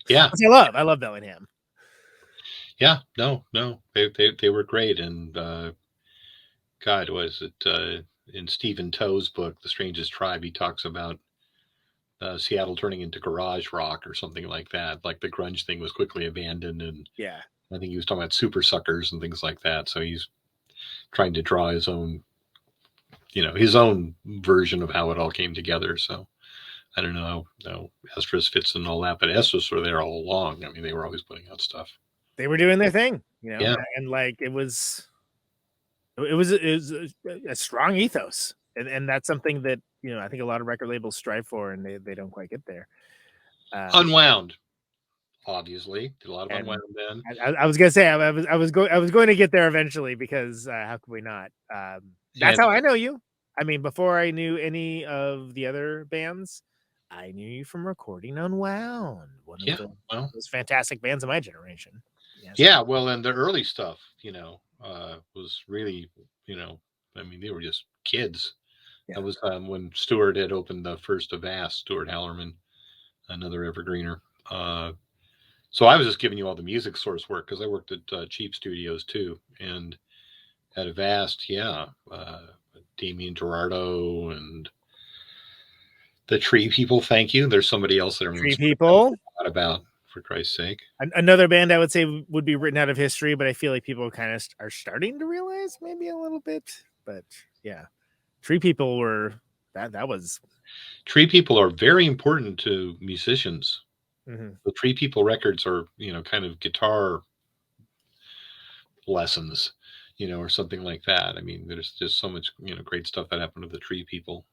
Yeah, I love Bellingham. Yeah, no, they were great, and God, was it in Stephen Toe's book, The Strangest Tribe? He talks about Seattle turning into garage rock or something like that. Like the grunge thing was quickly abandoned, and yeah, I think he was talking about super suckers and things like that. So he's trying to draw his own version of how it all came together. So I don't know how Estrus fits in all that, but Estrus were there all along. I mean, they were always putting out stuff. They were doing their thing, Yeah. and like it was a strong ethos, and that's something that I think a lot of record labels strive for, and they don't quite get there. Unwound, obviously, did a lot of Unwound then. I was gonna say I was going to get there eventually, because how could we not? That's how I know you. I mean, before I knew any of the other bands, I knew you from recording Unwound, one of those fantastic bands of my generation. Yeah, well, and the early stuff, was really, I mean, they were just kids. Yeah. That was when Stewart had opened the first Avast, Stuart Hallerman, another Evergreener. So I was just giving you all the music source work, because I worked at cheap studios too, and at Avast, Damien Gerardo and the Tree People. Thank you. There's somebody else that Tree People about, for Christ's sake. Another band I would say would be written out of history, but I feel like people kind of are starting to realize maybe a little bit. But yeah, Tree People were that was. Tree People are very important to musicians. Mm-hmm. The Tree People records are, kind of guitar lessons, or something like that. I mean, there's just so much, great stuff that happened to the Tree People.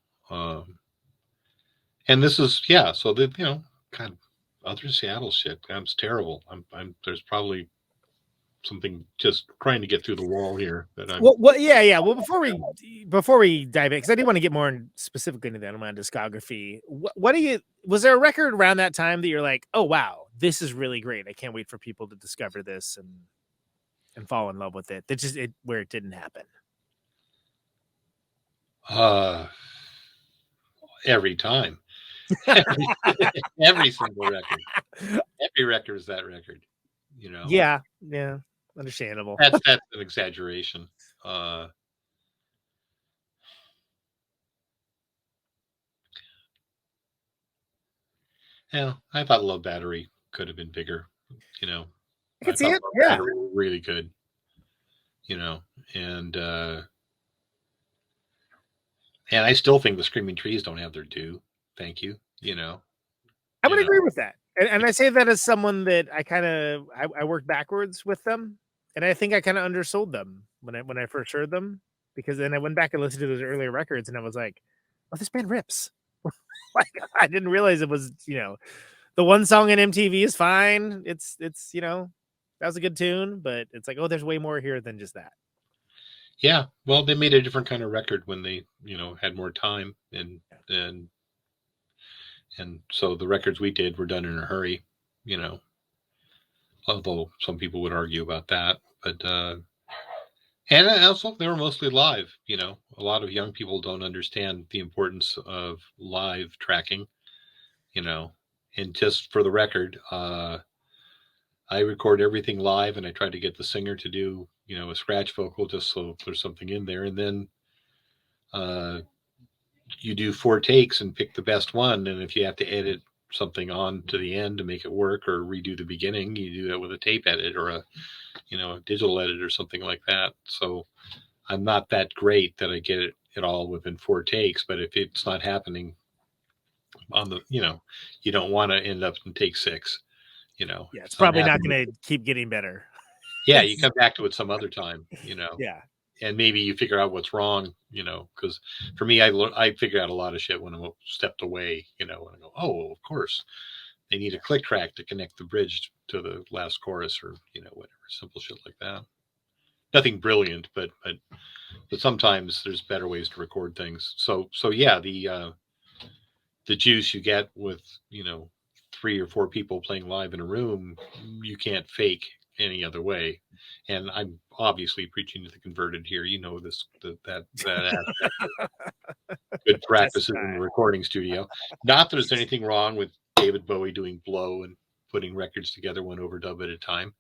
And this is, so the, kind of other Seattle shit. That's terrible. There's probably something just trying to get through the wall here. Well, Well, before we dive in, because I do want to get more specifically into that Unwound discography. Was there a record around that time that you're like, oh wow, this is really great. I can't wait for people to discover this and fall in love with it. That's just where it didn't happen. Every time. Every single record. Every record is that record, Yeah, understandable. That's an exaggeration. I thought Love Battery could have been bigger. I could see it. Yeah, really good. And I still think the Screaming Trees don't have their due. Thank you. I would agree with that. And I say that as someone that I worked backwards with them, and I think I kind of undersold them when I first heard them, because then I went back and listened to those earlier records, and I was like, oh, this band rips. Like, I didn't realize it was, the one song in MTV is fine. It's that was a good tune, but it's like, oh, there's way more here than just that. Yeah, well, they made a different kind of record when they, had more time, and And so the records we did were done in a hurry, although some people would argue about that. But and also they were mostly live. A lot of young people don't understand the importance of live tracking. And just for the record, I record everything live, and I try to get the singer to do a scratch vocal just so there's something in there, and then you do 4 takes and pick the best one. And if you have to edit something on to the end to make it work or redo the beginning, you do that with a tape edit or a digital edit or something like that. So I'm not that great that I get it all within 4 takes, but if it's not happening on the, you don't want to end up in take 6, Yeah, it's probably not going to keep getting better. Yeah, you come back to it some other time, Yeah. And maybe you figure out what's wrong, because for me, I figure out a lot of shit when I'm stepped away, and I go, oh, of course, they need a click track to connect the bridge to the last chorus or, whatever, simple shit like that. Nothing brilliant, but sometimes there's better ways to record things. So yeah, the juice you get with, 3 or 4 people playing live in a room, you can't fake any other way. And I'm obviously preaching to the converted here. That good practices in the recording studio. Not that there's anything wrong with David Bowie doing Blow and putting records together one overdub at a time.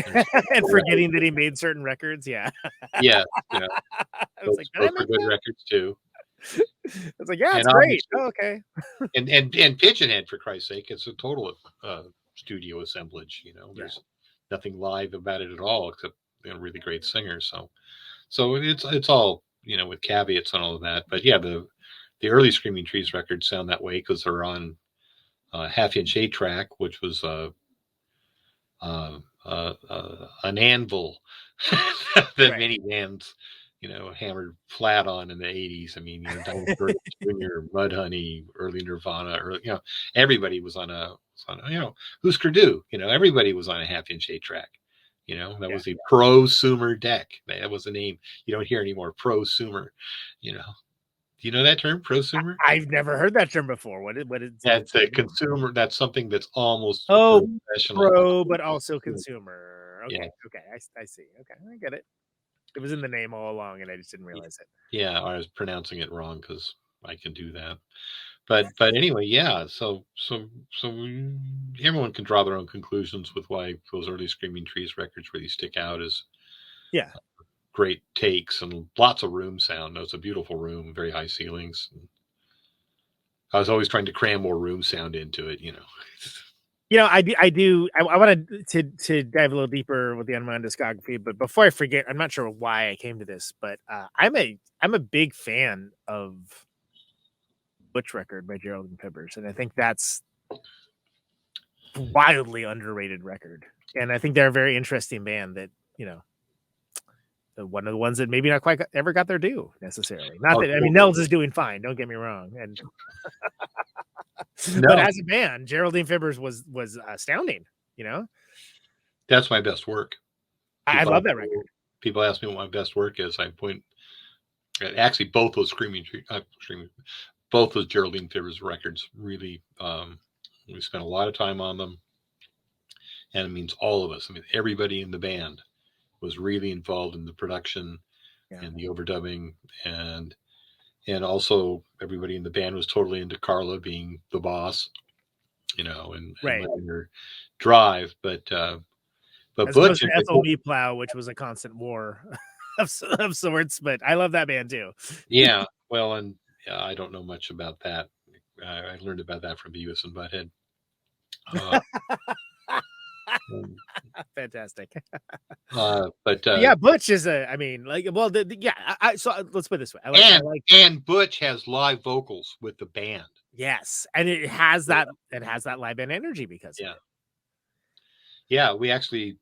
And forgetting that he made certain records. Yeah. Yeah. Those are good records too. It's like, yeah, it's great. Oh, okay. and Pigeonhead, for Christ's sake, it's a total studio assemblage. There's nothing live about it at all, except really great singers. So it's all with caveats and all of that. But yeah, the early Screaming Trees records sound that way because they're on Half-Inch 8-track, which was an anvil that many bands hammered flat on in the 80s. I mean, Dinosaur Jr., Mudhoney, early Nirvana, everybody was on a Husker Du, everybody was on a Half-Inch 8-track. That was a prosumer deck. That was the name. You don't hear anymore. Prosumer. Do you know that term, prosumer? I've never heard that term before. What is that's a consumer? That's something that's almost professional, but also consumer. Okay, yeah. Okay, I see. Okay, I get it. It was in the name all along, and I just didn't realize it. Yeah, I was pronouncing it wrong because I can do that. But anyway, yeah. So everyone can draw their own conclusions with why those early Screaming Trees records really stick out as great takes and lots of room sound. It was a beautiful room, very high ceilings. I was always trying to cram more room sound into it. I do. I wanted to dive a little deeper with the Unwound discography, but before I forget, I'm not sure why I came to this, but I'm a big fan of Butch record by Gerald and Fibbers, and I think that's wildly underrated record. And I think they're a very interesting band that one of the ones that maybe not quite ever got their due necessarily. Not that Nels is doing fine. Don't get me wrong, and. No. But as a band, Geraldine Fibbers was astounding. That's my best work. I love that record. People ask me what my best work is. I point actually both those both those Geraldine Fibbers records. Really, we spent a lot of time on them, and it means all of us. I mean, everybody in the band was really involved in the production and the overdubbing and also everybody in the band was totally into Carla being the boss, and letting her drive. But Butch and SOB Plow, which was a constant war of sorts. But I love that band too. Yeah, well, and I don't know much about that. I learned about that from Beavis and Butthead. Fantastic. But Butch is so let's put it this way. And Butch has live vocals with the band. Yes, and it has that live band energy because of it. Yeah, we actually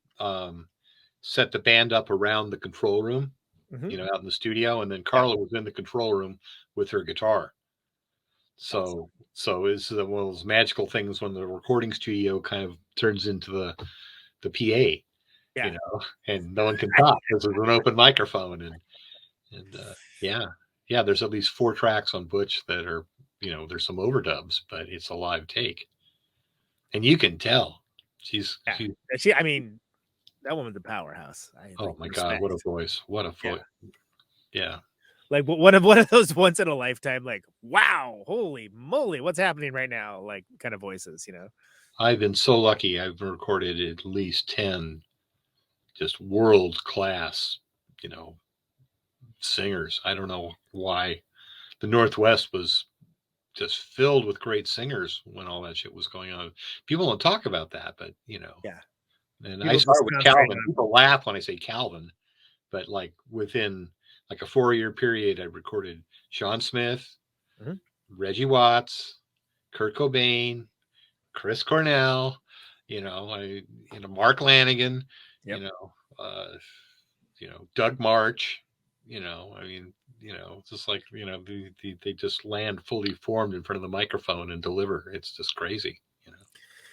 set the band up around the control room, out in the studio, and then Carla was in the control room with her guitar. So it's one of those magical things when the recording studio kind of turns into the PA, and no one can talk because there's an open microphone, and there's at least 4 tracks on Butch that are there's some overdubs, but it's a live take, and you can tell she's. I mean, that woman's a powerhouse. Oh my God, what a voice! What a voice! Yeah. Like one of those once in a lifetime, like, wow, holy moly, what's happening right now? Like kind of voices, I've been so lucky. I've recorded at least 10 just world class, singers. I don't know why the Northwest was just filled with great singers when all that shit was going on. People don't talk about that, but yeah. And People I started with Calvin. on. People laugh when I say Calvin, but like within like a 4-year period, I recorded Sean Smith, Reggie Watts, Kurt Cobain, Chris Cornell, Mark Lanigan, Doug March, just like, they just land fully formed in front of the microphone and deliver. It's just crazy,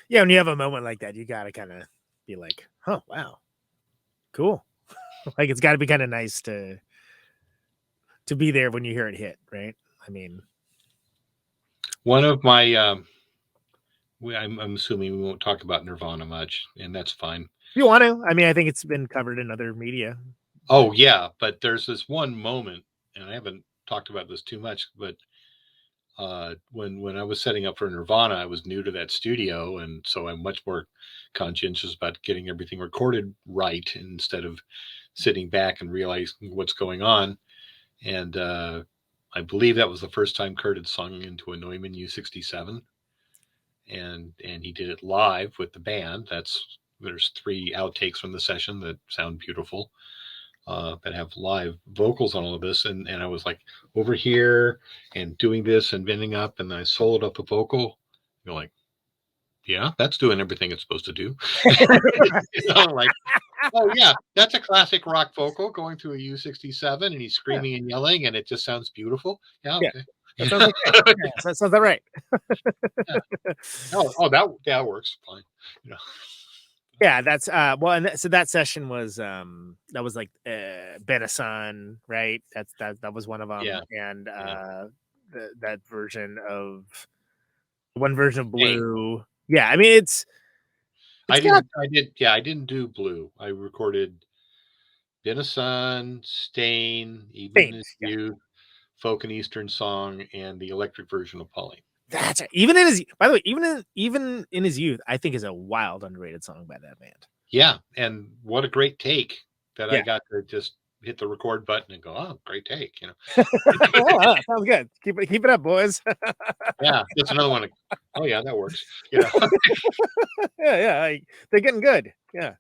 Yeah, when you have a moment like that, you got to kind of be like, oh, wow, cool. Like, it's got to be kind of nice to be there when you hear it hit, right? I mean, one of my, I'm assuming we won't talk about Nirvana much, and that's fine. If you want to. I mean, I think it's been covered in other media. Oh, yeah, but there's this one moment, and I haven't talked about this too much, but when I was setting up for Nirvana, I was new to that studio, and so I'm much more conscientious about getting everything recorded right instead of sitting back and realizing what's going on. And I believe that was the first time Kurt had sung into a Neumann U67, and he did it live with the band. There's 3 outtakes from the session that sound beautiful. That have live vocals on all of this, and I was like over here and doing this and bending up, and I soloed up the vocal. You're like, yeah, that's doing everything it's supposed to do. Like, oh yeah, that's a classic rock vocal going through a U67, and he's screaming and yelling, and it just sounds beautiful. Yeah, okay. That sounds okay. That sounds all right. That works fine. Yeah, that's well, and so that session was that was like Benison, right? That was one of them, and that version of one version of Blue. Yeah, I mean I didn't do Blue. I recorded Benison, Stain, Even in His Youth, Folk and Eastern Song, and the electric version of Polly. That's even in his. By the way, even in his youth, I think is a wild underrated song by that band. Yeah, and what a great take that I got to just hit the record button and go, oh, great take, Oh, sounds good. Keep it up, boys. Yeah, that's another one. Oh yeah, that works. Yeah, they're getting good. Yeah.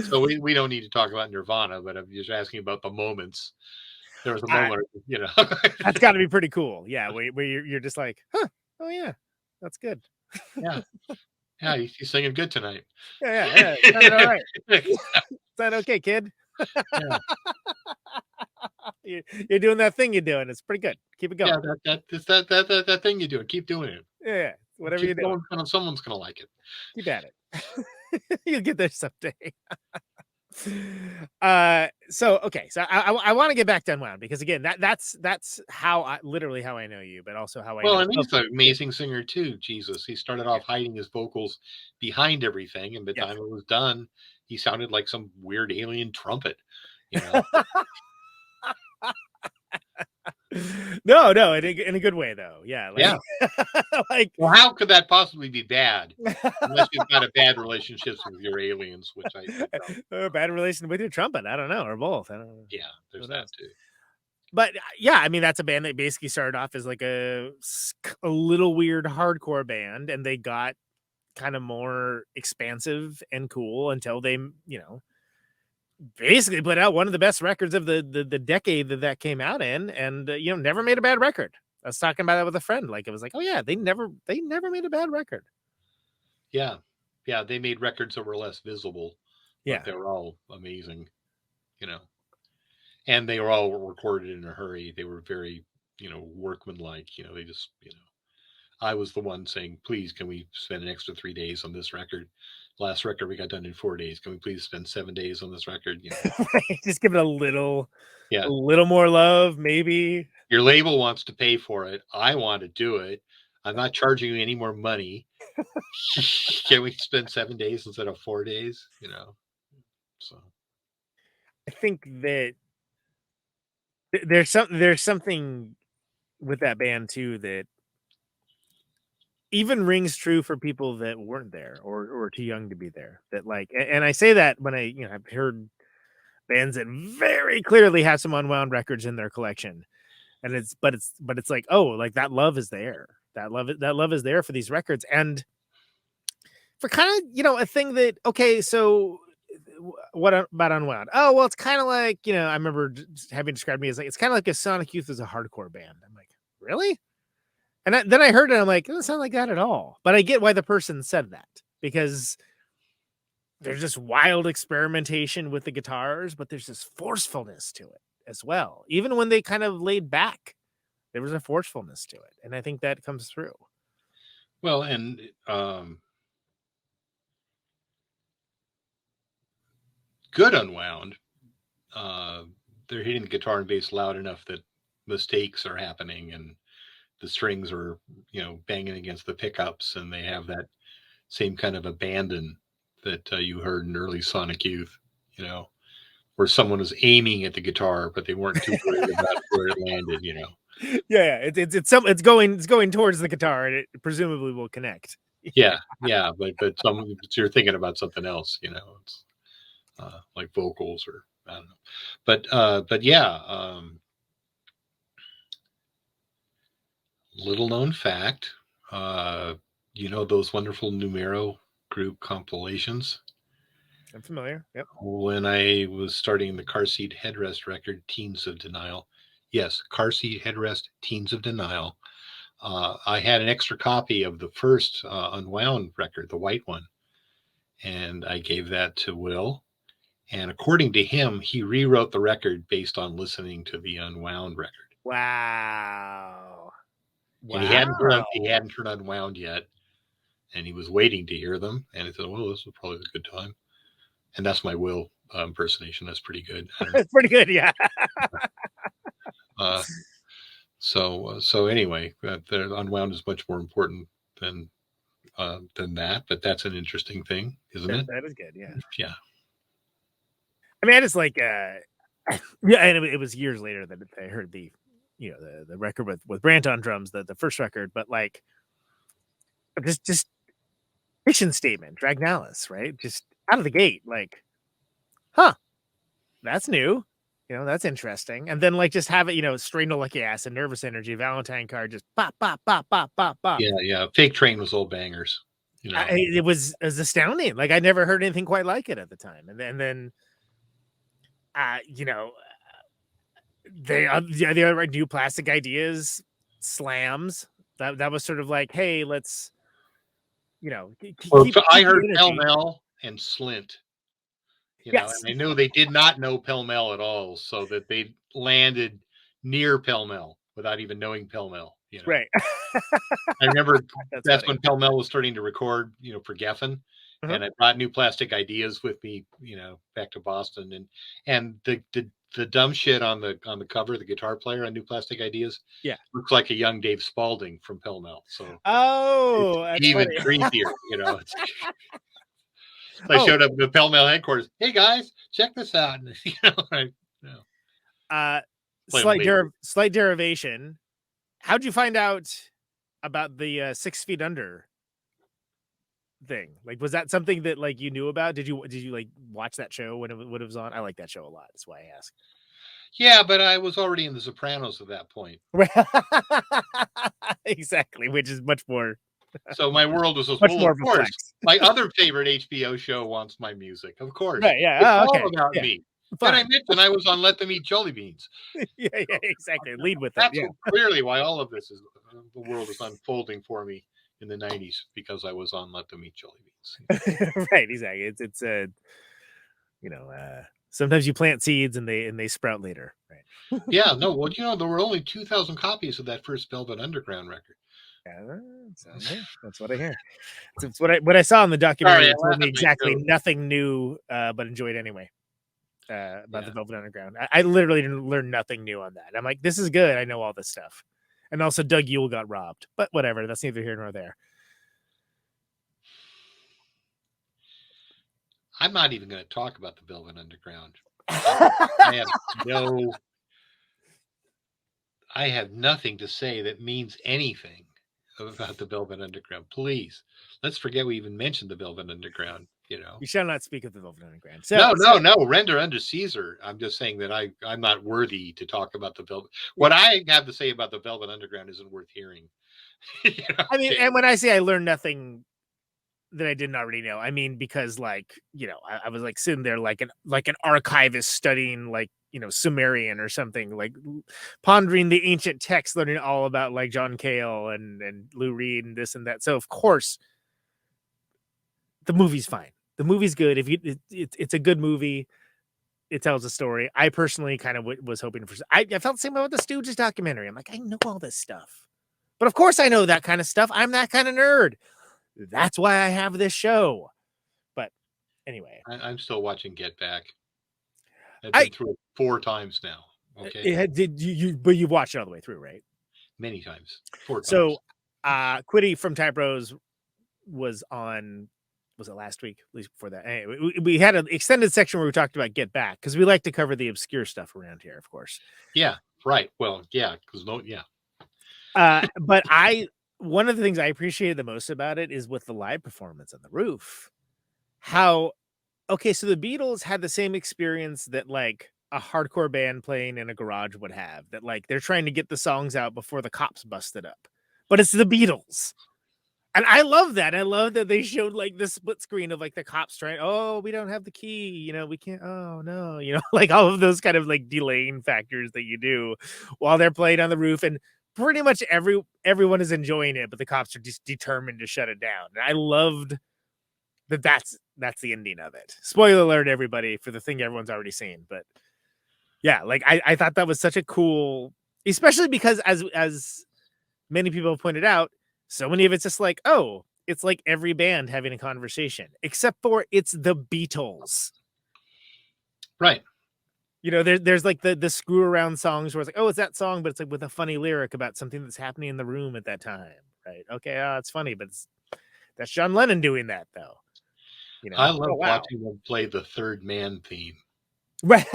So we don't need to talk about Nirvana, but I'm just asking about the moments. There was a moment, That's got to be pretty cool. Yeah, where you're just like, huh? Oh yeah, that's good. Yeah, he's singing good tonight. Yeah. Sounded all right. Sound okay, kid? You're doing that thing you're doing. It's pretty good. Keep it going. Yeah, that thing you're doing. Keep doing it. Yeah. Whatever you're doing. Someone's gonna like it. Keep at it. You'll get there someday. So I want to get back to Unwound, because again, that's how literally how I know you, but also how I know. And he's an amazing singer too. Jesus, he started off hiding his vocals behind everything, and by the time it was done, he sounded like some weird alien trumpet. No, in a good way though. Yeah. Like, well, how could that possibly be bad? Unless you've got a bad relationships with your aliens, which I bad relation with your trumpet. I don't know, or both. I don't know. Yeah, there's that too. But yeah, I mean, that's a band that basically started off as like a little weird hardcore band, and they got kind of more expansive and cool until they, basically put out one of the best records of the decade that came out in, and never made a bad record. I was talking about that with a friend. Like, it was like, oh yeah, they never made a bad record. Yeah, they made records that were less visible. Yeah, but they were all amazing, and they were all recorded in a hurry. They were very, workmanlike. They just, I was the one saying, please, can we spend an extra 3 days on this record? last record we got done in 4 days. Can we please spend 7 days on this record? Just give it a little Yeah. more love, maybe. Your label wants to pay for it. I want to do it. I'm not charging you any more money. Can we spend 7 days instead of 4 days? So I think that there's something with that band too that even rings true for people that weren't there or too young to be there. That like, and I say that when I've heard bands that very clearly have some Unwound records in their collection, and it's like, oh, like that love is there. That love is there for these records, and for kind of a thing that, okay, so what about Unwound? Oh, well, it's kind of like, I remember having described me as like, it's kind of like a Sonic Youth as a hardcore band. I'm like, really? And then I heard it, I'm like, it doesn't sound like that at all. But I get why the person said that, because there's just wild experimentation with the guitars, but there's this forcefulness to it as well. Even when they kind of laid back, there was a forcefulness to it. And I think that comes through. Well, and good Unwound, they're hitting the guitar and bass loud enough that mistakes are happening, and the strings are, banging against the pickups, and they have that same kind of abandon that you heard in early Sonic Youth, where someone was aiming at the guitar, but they weren't too worried about where it landed, Yeah, it's going towards the guitar, and it presumably will connect. Yeah, but you're thinking about something else, it's like vocals, or I don't know, but yeah. Little known fact, those wonderful Numero group compilations. I'm familiar. Yep. When I was starting the Car Seat Headrest record, Teens of Denial. Yes, Car Seat Headrest, Teens of Denial. I had an extra copy of the first Unwound record, the white one, and I gave that to Will. And according to him, he rewrote the record based on listening to the Unwound record. Wow. And he hadn't turned Unwound yet, and he was waiting to hear them. And he said, "Well, this was probably a good time." And that's my Will impersonation. That's pretty good. It's pretty good, yeah. So anyway, the Unwound is much more important than that. But that's an interesting thing, isn't it? That is good, yeah. Yeah. I mean, I just like, yeah, and it was years later that I heard the record with Brant on drums, the first record, but like, just mission statement, Dragnalis, right? Just out of the gate, like, that's new, that's interesting. And then like, just have it, Strain to Lucky Ass and Nervous Energy, Valentine Card, just pop, pop, pop, pop, pop, pop. Yeah. Fake Train was old bangers. It was astounding. Like, I never heard anything quite like it at the time. And then they write New Plastic Ideas, slams. That was sort of like, hey, let's, I heard Pell Mell and Slint, yes. And I knew they did not know Pell Mell at all, so that they landed near Pell Mell without even knowing Pell Mell. Right. I remember that's when Pell Mell was starting to record, for Geffen. And I brought New Plastic Ideas with me, back to Boston, and the dumb shit on the cover, the guitar player on New Plastic Ideas, looks like a young Dave Spalding from Pell Mell. So it's even creepier, I showed up at the Pell Mell headquarters. Hey guys, check this out. Slight derivation. How'd you find out about the 6 Feet Under thing? Like, was that something that like you knew about? Did you like watch that show when it was on? I like that show a lot. That's why I asked. Yeah, but I was already in The Sopranos at that point. Exactly, which is much more. So my world was much more. Of course, flex. My other favorite HBO show wants my music. Of course, right? Yeah, it's all about me. But I mentioned I was on Let Them Eat Jellybeans. Yeah, exactly. Lead with that. That's clearly why all of this the world is unfolding for me in the 90s, because I was on Let Them Eat Jellybeans. Right, exactly. It's sometimes you plant seeds and they sprout later, right? Yeah, no, well, there were only 2,000 copies of that first Velvet Underground record. Yeah, that's what I hear. It's what I saw in the documentary. Sorry, It told me I exactly know. nothing new, but enjoyed anyway. About Yeah. the Velvet Underground. I literally didn't learn nothing new on that. I'm like, this is good. I know all this stuff. And also Doug Yule got robbed, but whatever. That's neither here nor there. I'm not even going to talk about the Velvet Underground. I have nothing to say that means anything about the Velvet Underground. Please, let's forget we even mentioned the Velvet Underground. You shall not speak of the Velvet Underground. So, no. Render unto Caesar. I'm just saying that I'm not worthy to talk about the Velvet. What I have to say about the Velvet Underground isn't worth hearing. I mean, and when I say I learned nothing that I didn't already know, I mean because I was like sitting there like an archivist studying Sumerian or something, like pondering the ancient text, learning all about like John Cale and Lou Reed and this and that. So of course, the movie's fine. The movie's good. It's a good movie. It tells a story. I personally kind of was hoping for. I felt the same way with the Stooges documentary. I'm like, I know all this stuff, but of course I know that kind of stuff. I'm that kind of nerd. That's why I have this show. But anyway, I'm still watching Get Back. I've been through it 4 times now. Okay. But you watched it all the way through, right? Many times. 4 times. So, Quiddy from Type Rose was on. Was it last week? At least before that. Anyway, we had an extended section where we talked about Get Back because we like to cover the obscure stuff around here, of course. Yeah. Right. Well, yeah. Because But one of the things I appreciated the most about it is with the live performance on the roof. So the Beatles had the same experience that like a hardcore band playing in a garage would have, that like they're trying to get the songs out before the cops busted up, but it's the Beatles. And I love that. I love that they showed like the split screen of like the cops trying, oh, we don't have the key, we can't, oh no, like all of those kind of like delaying factors that you do while they're playing on the roof. And pretty much everyone is enjoying it, but the cops are just determined to shut it down. And I loved that's the ending of it. Spoiler alert, everybody, for the thing everyone's already seen. But yeah, like I thought that was such a cool, especially because as many people have pointed out, so many of it's just like, oh, it's like every band having a conversation, except for it's the Beatles. Right. There's like the screw around songs where it's like, oh, it's that song, but it's like with a funny lyric about something that's happening in the room at that time. Right. Okay. It's funny, but that's John Lennon doing that though. I love watching them play the Third Man theme. Right.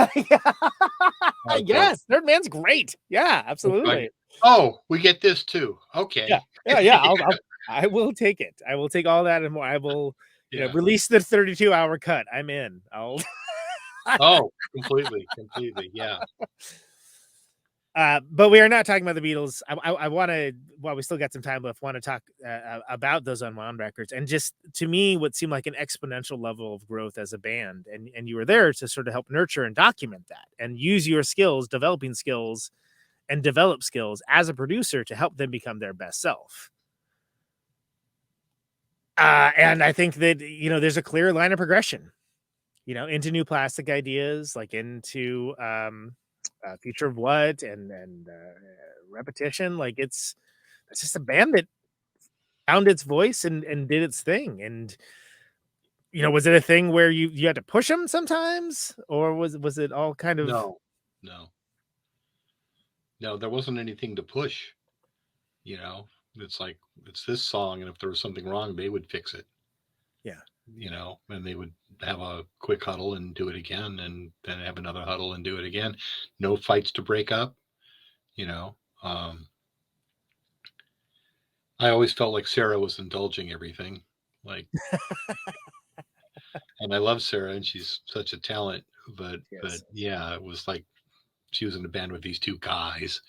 Yes. Third Man's great. Yeah, absolutely. Oh, we get this too. Okay. Yeah. I will take it. I will take all that and more. I will release the 32-hour cut. I'm in. Completely. Yeah. But we are not talking about the Beatles. I want to, while we still got some time left, want to talk about those Unwound records. And just to me, what seemed like an exponential level of growth as a band. And you were there to sort of help nurture and document that and use your skills, developing skills and develop skills as a producer to help them become their best self. And I think that, there's a clear line of progression, into new plastic ideas, like into Future of What and Repetition. Like it's just a band that found its voice and did its thing. And, was it a thing where you had to push them sometimes, or was it all kind of... No, there wasn't anything to push. It's like, it's this song, and if there was something wrong, they would fix it. Yeah. And they would have a quick huddle and do it again, and then have another huddle and do it again. No fights to break up. I always felt like Sarah was indulging everything. Like, and I love Sarah, and she's such a talent. But yeah, it was like she was in a band with these two guys,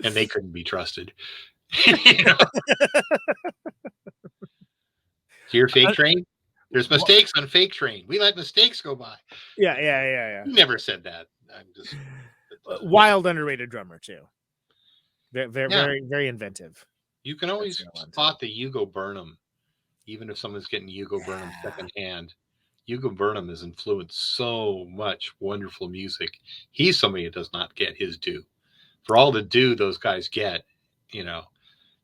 and they couldn't be trusted. Hear Fake Train? There's mistakes on Fake Train. We let mistakes go by. Yeah. You never said that. I'm just wild, underrated drummer too. They're very, very inventive. You can always spot the Hugo Burnham, even if someone's getting Hugo Burnham secondhand. Hugo Burnham has influenced so much wonderful music. He's somebody that does not get his due for all the do those guys get, you know,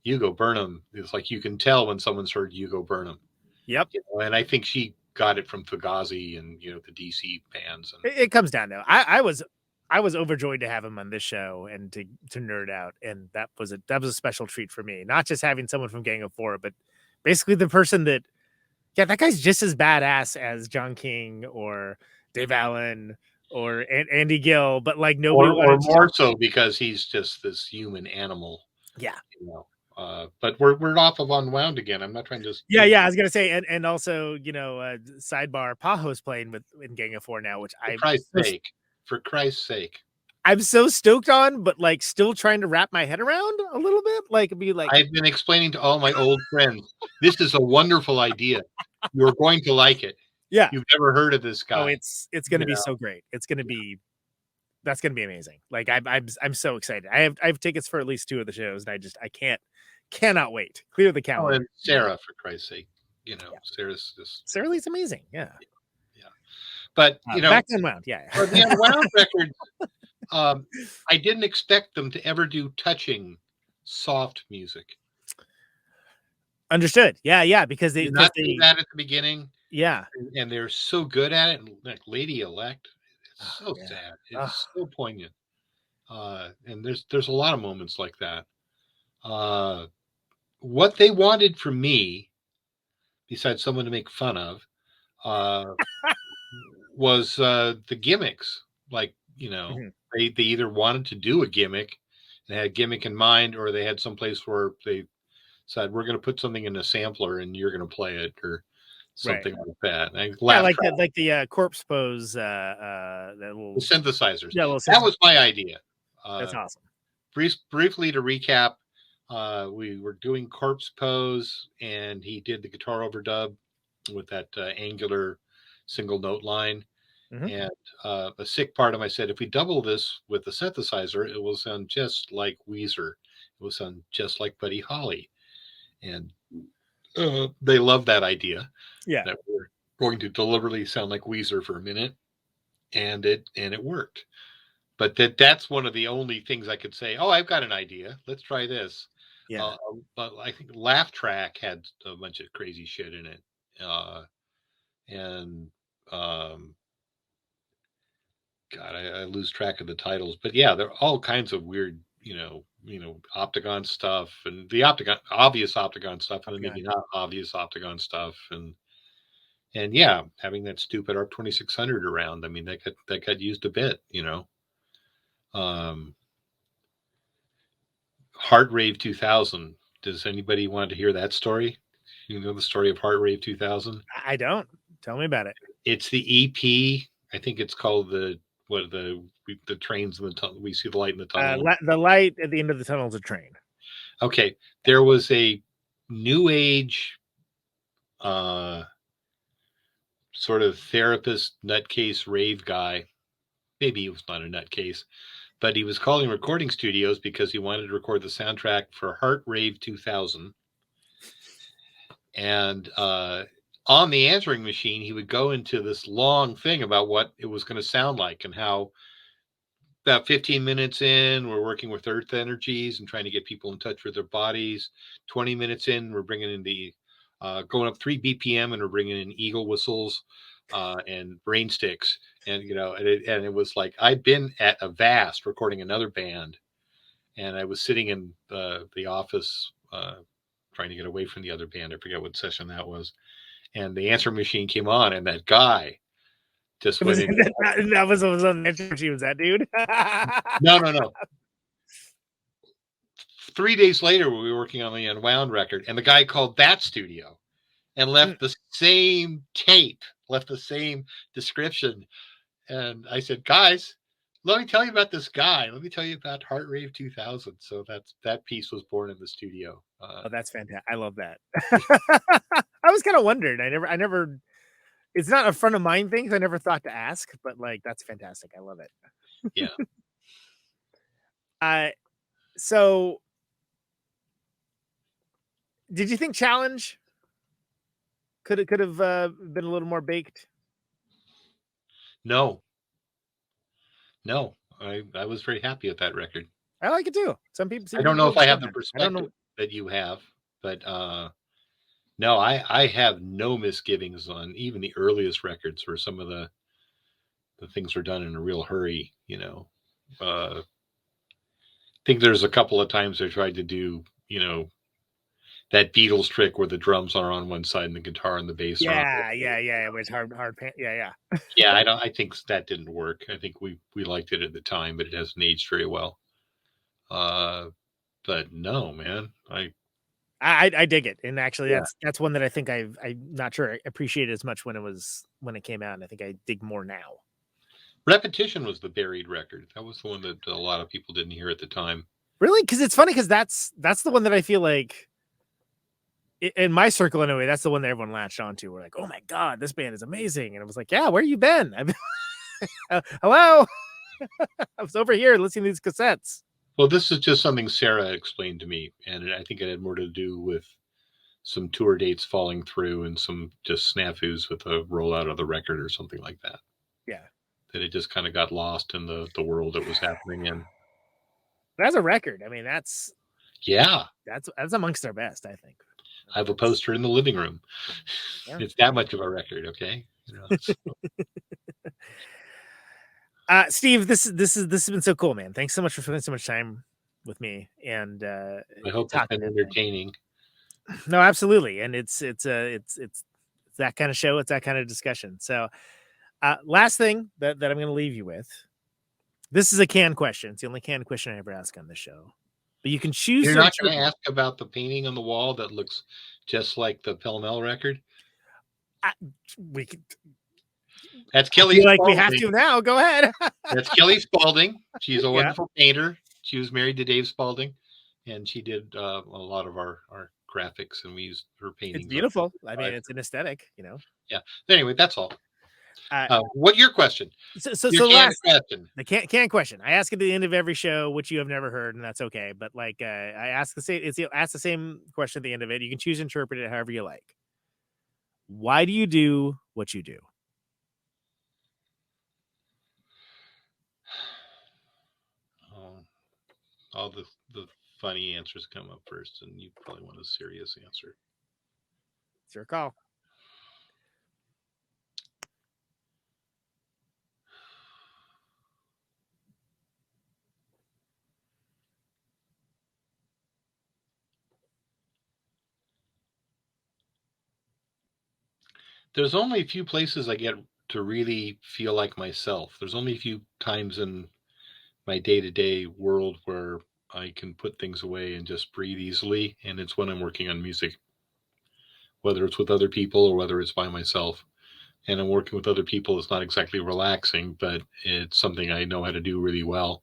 You Go Burnham. It's like you can tell when someone's heard You Go Burnham. Yep. You know, and I think she got it from Fugazi and, you know, the DC bands. And It comes down to I was overjoyed to have him on this show and to nerd out, and that was a special treat for me. Not just having someone from Gang of Four, but basically the person that, yeah, that guy's just as badass as John King or Dave Allen or Andy Gill, but like nobody or more so because he's just this human animal. Yeah. You know. But we're off of Unwound again. I'm not trying to just I was gonna say, and also, you know, sidebar, Pajo's playing in Gang of Four now, which for Christ's sake, I'm so stoked on, but like still trying to wrap my head around a little bit. Like, be like, I've been explaining to all my old friends, this is a wonderful idea. You're going to like it. Yeah, you've never heard of this guy. Oh, it's gonna be so great. It's gonna be. That's gonna be amazing. Like I'm so excited. I have tickets for at least 2 of the shows, and I cannot wait. Clear the calendar. Oh, and Sarah, for Christ's sake, you know, Sarah's just Sarah Lee's amazing. Yeah. But you know, back to Unwound, yeah. For the Unwound records, I didn't expect them to ever do touching, soft music. Understood. Yeah, because they not do that at the beginning. Yeah, and they're so good at it. Like Lady Elect, it's so sad. It's so poignant. And there's a lot of moments like that. What they wanted from me, besides someone to make fun of, was the gimmicks. Like, you know, they either wanted to do a gimmick and had a gimmick in mind, or they had some place where they said, we're going to put something in a sampler and you're going to play it, or something like that. Like the corpse pose, that little the synthesizers. Yeah, that was my idea. That's awesome. Briefly to recap, we were doing corpse pose, and he did the guitar overdub with that angular single note line. And a sick part of him, I said, if we double this with the synthesizer, it will sound just like Weezer. It will sound just like Buddy Holly. And they love that idea. Yeah, that we're going to deliberately sound like Weezer for a minute, and it worked. But that's one of the only things I could say. Oh, I've got an idea. Let's try this. Yeah. But I think Laugh Track had a bunch of crazy shit in it, and God, I lose track of the titles. But yeah, there are all kinds of weird, you know, Octagon stuff, and the obvious Octagon stuff, and then maybe not obvious Octagon stuff, and yeah, having that stupid ARP 2600 around. I mean, that got used a bit, you know. Heart Rave 2000. Does anybody want to hear that story? You know the story of Heart Rave 2000? I don't. Tell me about it. It's the EP. I think it's called the trains in the tunnel. We see the light in the tunnel. The light at the end of the tunnel is a train. Okay, there was a new age sort of therapist nutcase rave guy. Maybe he was not a nutcase, but he was calling recording studios because he wanted to record the soundtrack for Heart Rave 2000. And on the answering machine, he would go into this long thing about what it was going to sound like, and how about 15 minutes in, we're working with earth energies and trying to get people in touch with their bodies. 20 minutes in, we're bringing in the going up 3 BPM, and we're bringing in eagle whistles and brain sticks. And, you know, and it was like, I'd been at Avast recording another band, and I was sitting in the office trying to get away from the other band. I forget what session that was. And the answer machine came on, and that guy just went in. That was on the answer machine. Was that dude? No. 3 days later, we were working on the Unwound record, and the guy called that studio and left the same tape, left the same description. And I said, guys, let me tell you about this guy. Let me tell you about Heart Rave 2000. So that piece was born in the studio. Oh, that's fantastic. I love that. I was kind of wondering. I never, it's not a front of mind thing, because I never thought to ask, but like, that's fantastic. I love it. Yeah. So did you think Challenge could have been a little more baked? No, I was very happy with that record. I like it too. Some people. I don't know if I have the I don't perspective know. that you have, but no, I have no misgivings on even the earliest records where some of the things were done in a real hurry. I think there's a couple of times I tried to do, that Beatles trick where the drums are on one side and the guitar and the bass are on the other. Yeah. It was hard. Yeah. Yeah, I think that didn't work. I think we liked it at the time, but it hasn't aged very well. But no, man, I dig it, and actually, Yeah. that's one that I think I'm not sure I appreciated as much when it came out, and I think I dig more now. Repetition was the buried record. That was the one that a lot of people didn't hear at the time. Really, because it's funny because that's the one that I feel like in my circle anyway. That's the one that everyone latched onto. We're like, oh my god, this band is amazing, and I was like, yeah, where you been? Hello, I was over here listening to these cassettes. Well, this is just something Sarah explained to me, and I think it had more to do with some tour dates falling through and some just snafus with the rollout of the record or something like that. Yeah. That it just kind of got lost in the world it was happening in. But as a record, I mean, that's amongst our best, I think. I have a poster in the living room. Yeah. It's that much of a record, okay? Steve, this has been so cool, man. Thanks so much for spending so much time with me, and I hope it's been entertaining. No, absolutely, and it's that kind of show. It's that kind of discussion. So, last thing that I'm going to leave you with. This is a canned question. It's the only canned question I ever ask on the show. But you can choose. You're not going to ask about the painting on the wall that looks just like the Pell Mell record? We could. That's Kelly Spaulding. Like we have to now. Go ahead. That's Kelly Spaulding. She's a wonderful painter. She was married to Dave Spaulding, and she did a lot of our graphics, and we used her paintings. It's beautiful. I mean, it's an aesthetic, Yeah. Anyway, that's all. What's your question? So last question. The canned question. I ask at the end of every show, which you have never heard, and that's okay. But I ask the same question at the end of it. You can choose to interpret it however you like. Why do you do what you do? All the funny answers come up first, and you probably want a serious answer. It's your call. There's only a few places I get to really feel like myself. There's only a few times in my day-to-day world where I can put things away and just breathe easily, and it's when I'm working on music, whether it's with other people or whether it's by myself. And I'm working with other people. It's not exactly relaxing, but it's something I know how to do really well,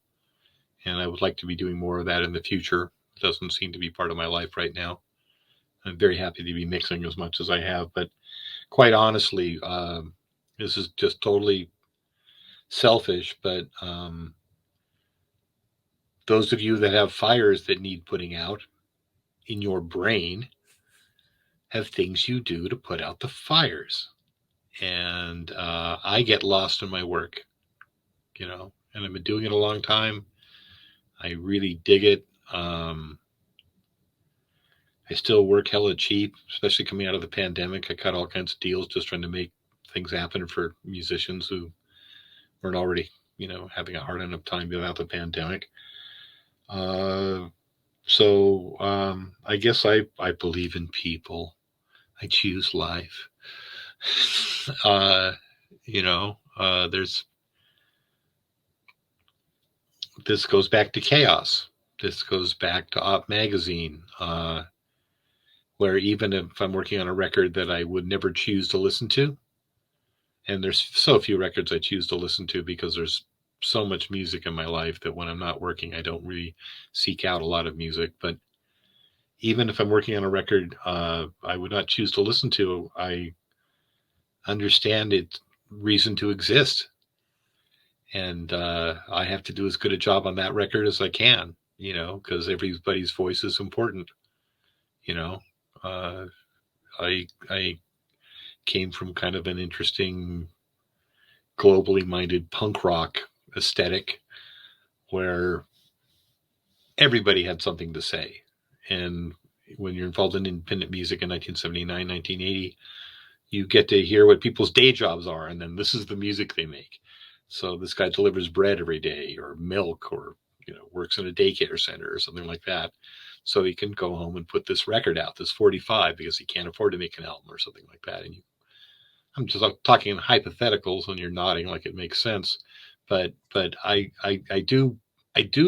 and I would like to be doing more of that in the future. It doesn't seem to be part of my life right now. I'm very happy to be mixing as much as I have, but quite honestly, this is just totally selfish, but those of you that have fires that need putting out in your brain have things you do to put out the fires. And I get lost in my work, and I've been doing it a long time. I really dig it. I still work hella cheap, especially coming out of the pandemic. I cut all kinds of deals just trying to make things happen for musicians who weren't already, having a hard enough time without the pandemic. So I guess I believe in people. I choose life. This goes back to Chaos. This goes back to Op Magazine, where even if I'm working on a record that I would never choose to listen to, and there's so few records I choose to listen to because there's so much music in my life that when I'm not working, I don't really seek out a lot of music. But even if I'm working on a record I would not choose to listen to, I understand its reason to exist. And I have to do as good a job on that record as I can, because everybody's voice is important. I came from kind of an interesting, globally minded punk rock aesthetic where everybody had something to say. And when you're involved in independent music in 1979, 1980, you get to hear what people's day jobs are, and then this is the music they make. So this guy delivers bread every day, or milk, or works in a daycare center or something like that. So he can go home and put this record out, this 45, because he can't afford to make an album or something like that. And I'm just talking in hypotheticals, and you're nodding like it makes sense. But I do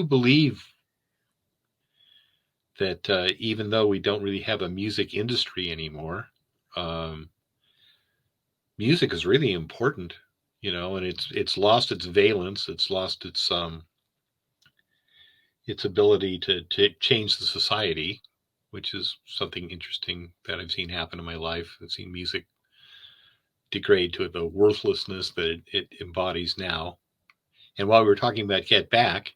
believe that even though we don't really have a music industry anymore, music is really important, and it's lost its valence. It's lost its ability to change the society, which is something interesting that I've seen happen in my life. I've seen music degrade to the worthlessness that it embodies now. And while we were talking about Get Back,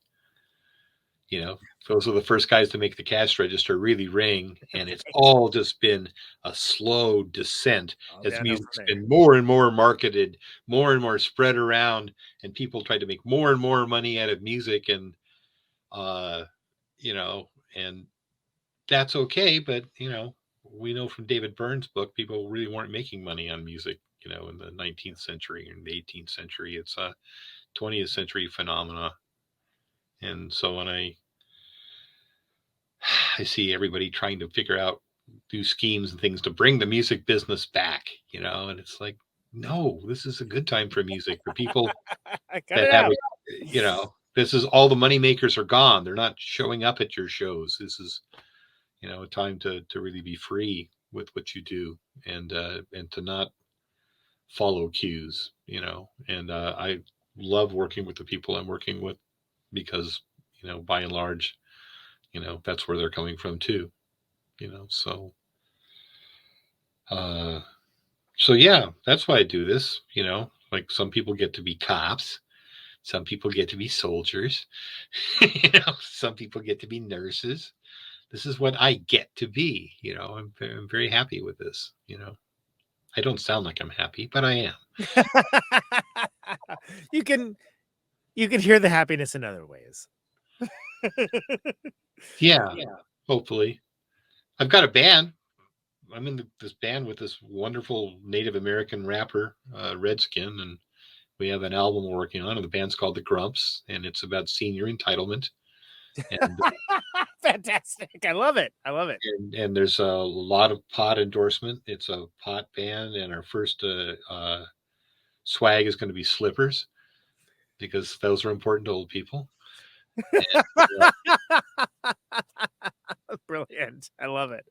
those are the first guys to make the cash register really ring, and it's all just been a slow descent as music's been more and more marketed, more and more spread around, and people tried to make more and more money out of music, and and that's okay, but we know from David Byrne's book, people really weren't making money on music, in the 19th century and the 18th century. It's a 20th century phenomena. And so when I see everybody trying to figure out, do schemes and things to bring the music business back, and it's like, no, this is a good time for music, for people that have, this is all the money makers are gone. They're not showing up at your shows. This is, a time to really be free with what you do, and to not follow cues, and I love working with the people I'm working with, because, by and large, that's where they're coming from too, so yeah, that's why I do this. Like, some people get to be cops, some people get to be soldiers, some people get to be nurses. This is what I get to be. I'm very happy with this. I don't sound like I'm happy, but I am. You can hear the happiness in other ways. Yeah, hopefully. I've got a band. I'm in this band with this wonderful Native American rapper, Redskin, and we have an album we're working on, and the band's called The Grumps, and it's about senior entitlement. And, fantastic. I love it. And there's a lot of pot endorsement. It's a pot band, and our first swag is going to be slippers, because those are important to old people. And, brilliant. I love it.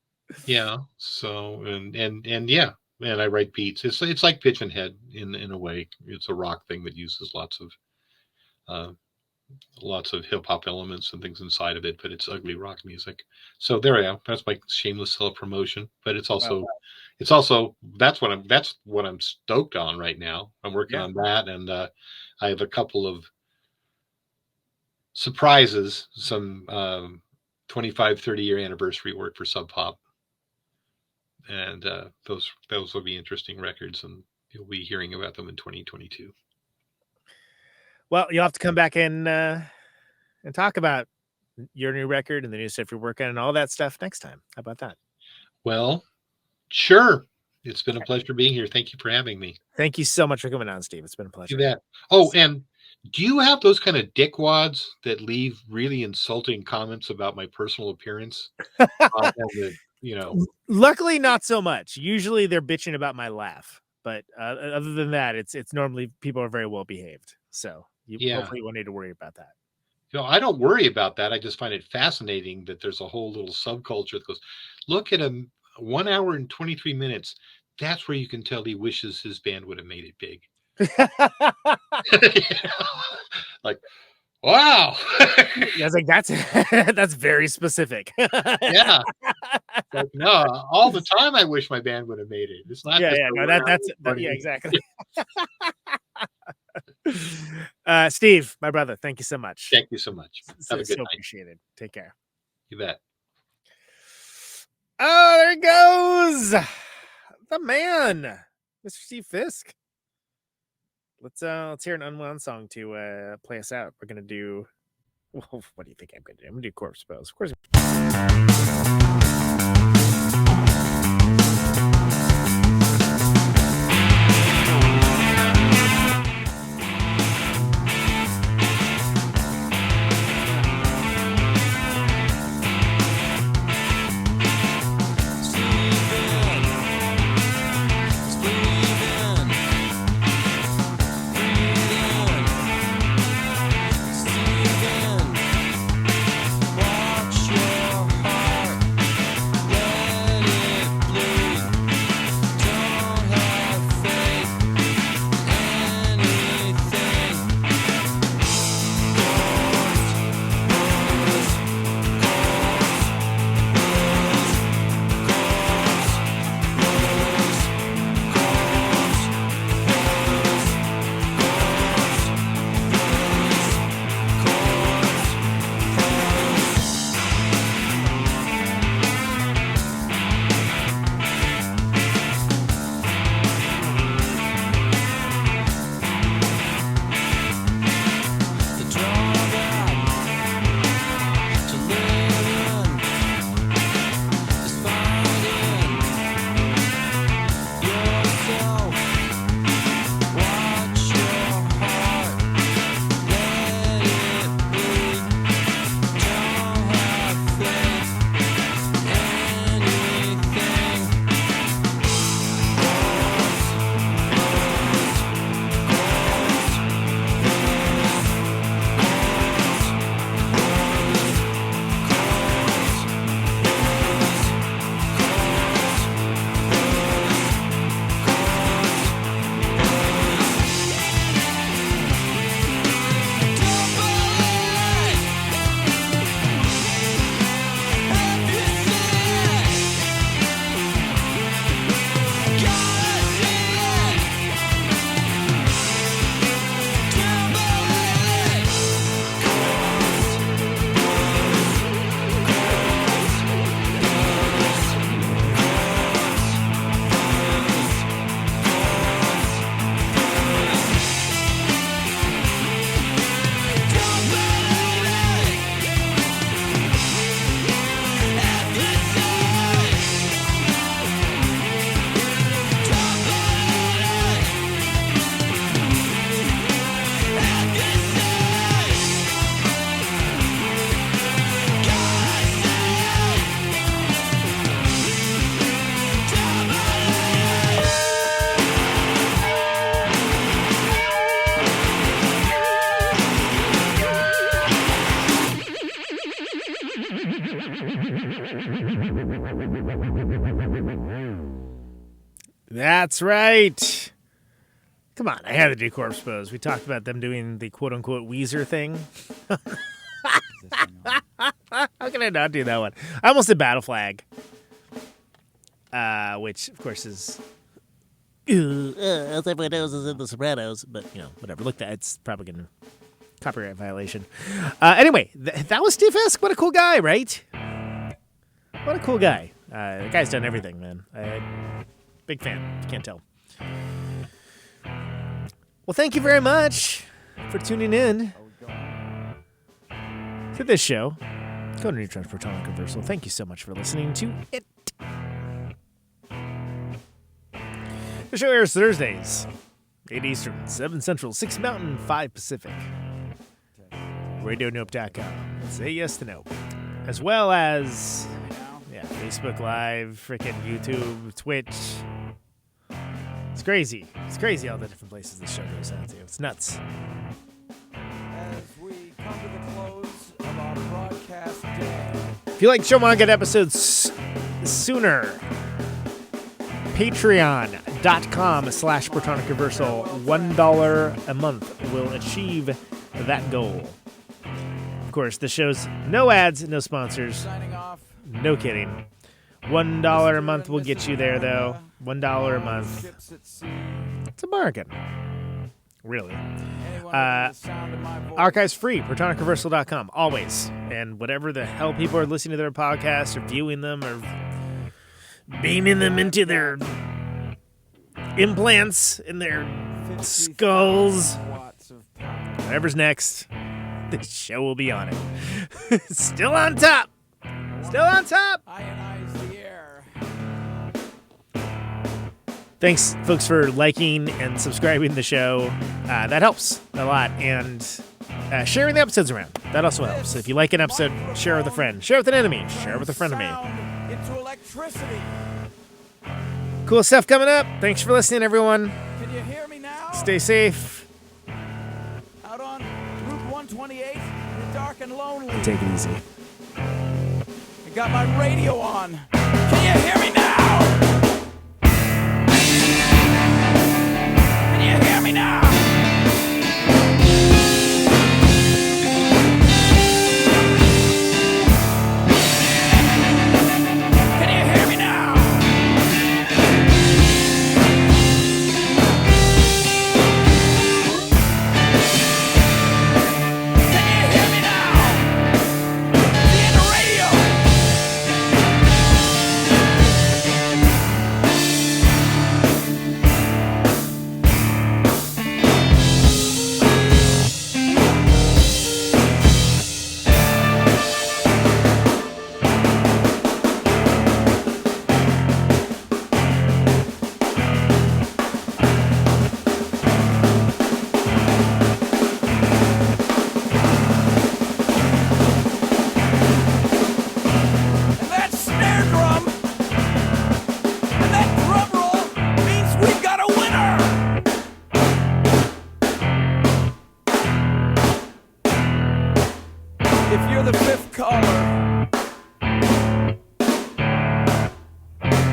Yeah. So and yeah, and I write beats. It's like Pigeonhead in a way. It's a rock thing that uses lots of hip hop elements and things inside of it, but it's ugly rock music. So there I am. That's my shameless self promotion. But it's also that's what I'm stoked on right now. I'm working on that, and I have a couple of surprises, some 25, 30-year anniversary work for Sub Pop. And those will be interesting records, and you'll be hearing about them in 2022. Well, you'll have to come back and talk about your new record and the new stuff you're working on and all that stuff next time. How about that? Well, sure. It's been a pleasure being here. Thank you for having me. Thank you so much for coming on, Steve. It's been a pleasure. You bet. Oh, and do you have those kind of dickwads that leave really insulting comments about my personal appearance? Luckily, not so much. Usually they're bitching about my laugh, but other than that, it's normally people are very well behaved. So hopefully you won't need to worry about that. I don't worry about that. I just find it fascinating that there's a whole little subculture that goes, look at him, 1 hour and 23 minutes. That's where you can tell he wishes his band would have made it big. Like, wow. I was like, that's very specific. Yeah. Like, no, all the time I wish my band would have made it. It's not. Exactly. Steve, my brother, thank you so much. Thank you so much. Have a good night. Appreciated. Take care. You bet. Oh, there he goes. The man, Mr. Steve Fisk. Let's hear an Unwound song to play us out. We're Well, what do you think I'm going to do? I'm going to do Corpse Pose. Of course. That's right. Come on, I had to do Corpse Pose. We talked about them doing the quote-unquote Weezer thing. How can I not do that one? I almost did Battle Flag. Which, of course, is... as everyone knows, is in The Sopranos. But, you know, whatever. Look, it's probably going to... Copyright violation. Anyway, that was Steve Fisk. What a cool guy, right? What a cool guy. The guy's done everything, man. Big fan. You can't tell. Well, thank you very much for tuning in to this show. Go to Neutron's Protonic Reversal. Thank you so much for listening to it. The show airs Thursdays, 8 Eastern, 7 Central, 6 Mountain, 5 Pacific. RadioNope.com. Say yes to Nope. As well as Facebook Live, freaking YouTube, Twitch. It's crazy. It's crazy all the different places this show goes out to. It's nuts. As we come to the close of our broadcast day. If you like to show want to get episodes sooner, patreon.com/Protonic Reversal. $1 a month will achieve that goal. Of course, the show's no ads, no sponsors. Signing off. No kidding. $1 a month will get you there, though. $1 a month. Ships at sea. It's a bargain. Really. Anyone with the sound of my voice. Archives free, ProtonicReversal.com, always. And whatever the hell people are listening to their podcasts or viewing them or beaming them into their implants in their skulls. Watts of power. Whatever's next. this show will be on it. Still on top. Still on top. Ionize the air. Thanks, folks, for liking and subscribing to the show. That helps a lot. And sharing the episodes around. That also helps. So if you like an episode, share it with a friend. Share it with an enemy. Share it with a friend of me. Into electricity. Cool stuff coming up. Thanks for listening, everyone. Can you hear me now? Stay safe. Out on Route 128, in the dark and lonely. Take it easy. I got my radio on. Can you hear me now? Can you hear me now? Can you hear me now? Can you hear me now? See you on the radio. And that snare drum and that drum roll means we've got a winner. If you're the fifth caller,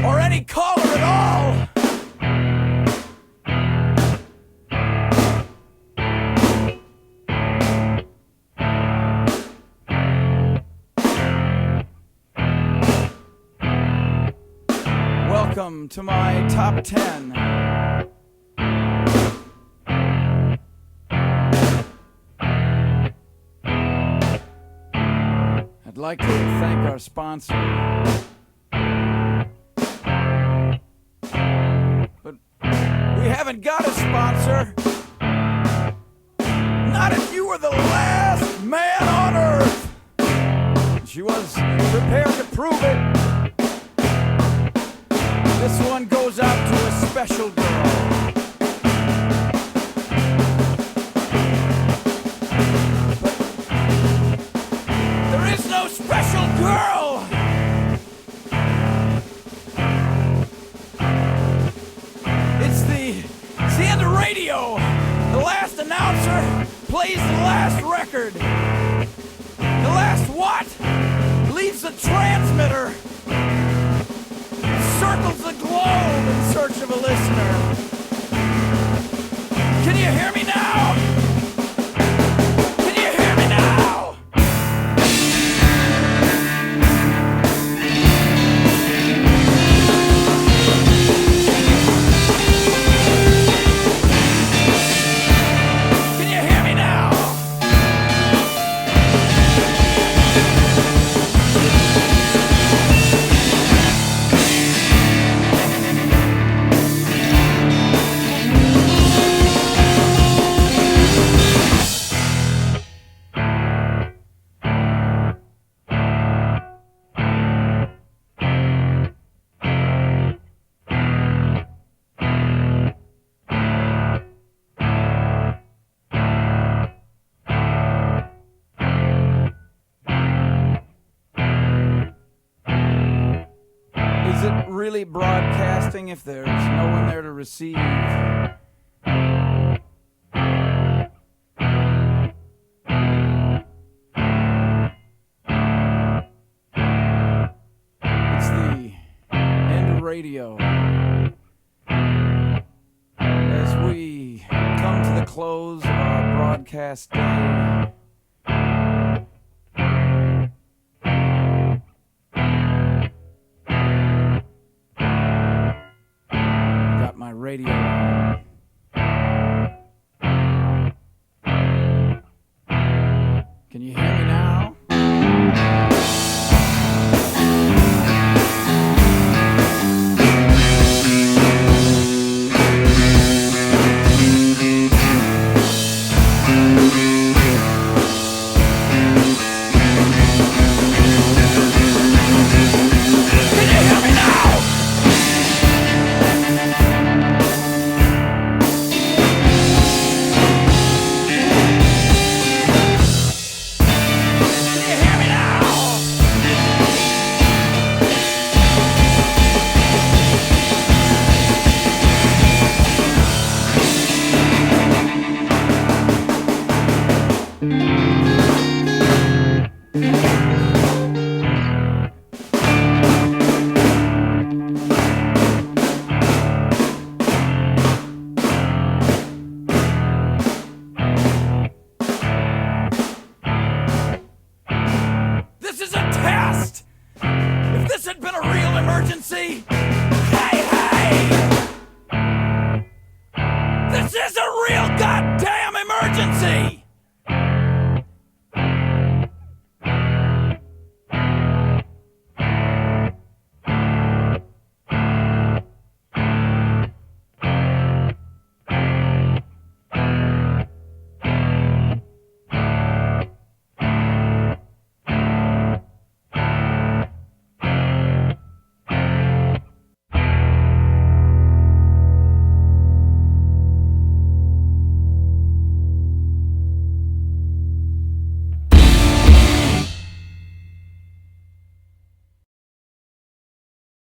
or any caller at all, welcome to my top 10. I'd like to thank our sponsor. But we haven't got a sponsor. Not if you were the last man on earth. She was prepared to prove it. This one goes out to a special girl. But there is no special girl. It's the end of radio. The last announcer plays the last record. The last what? Leaves the transmitter. Circles the globe in search of a listener. Can you hear me now? Can you hear me now? Can you hear me now? Is it really broadcasting if there's no one there to receive? It's the end of radio. As we come to the close of our broadcast day, got my radio on.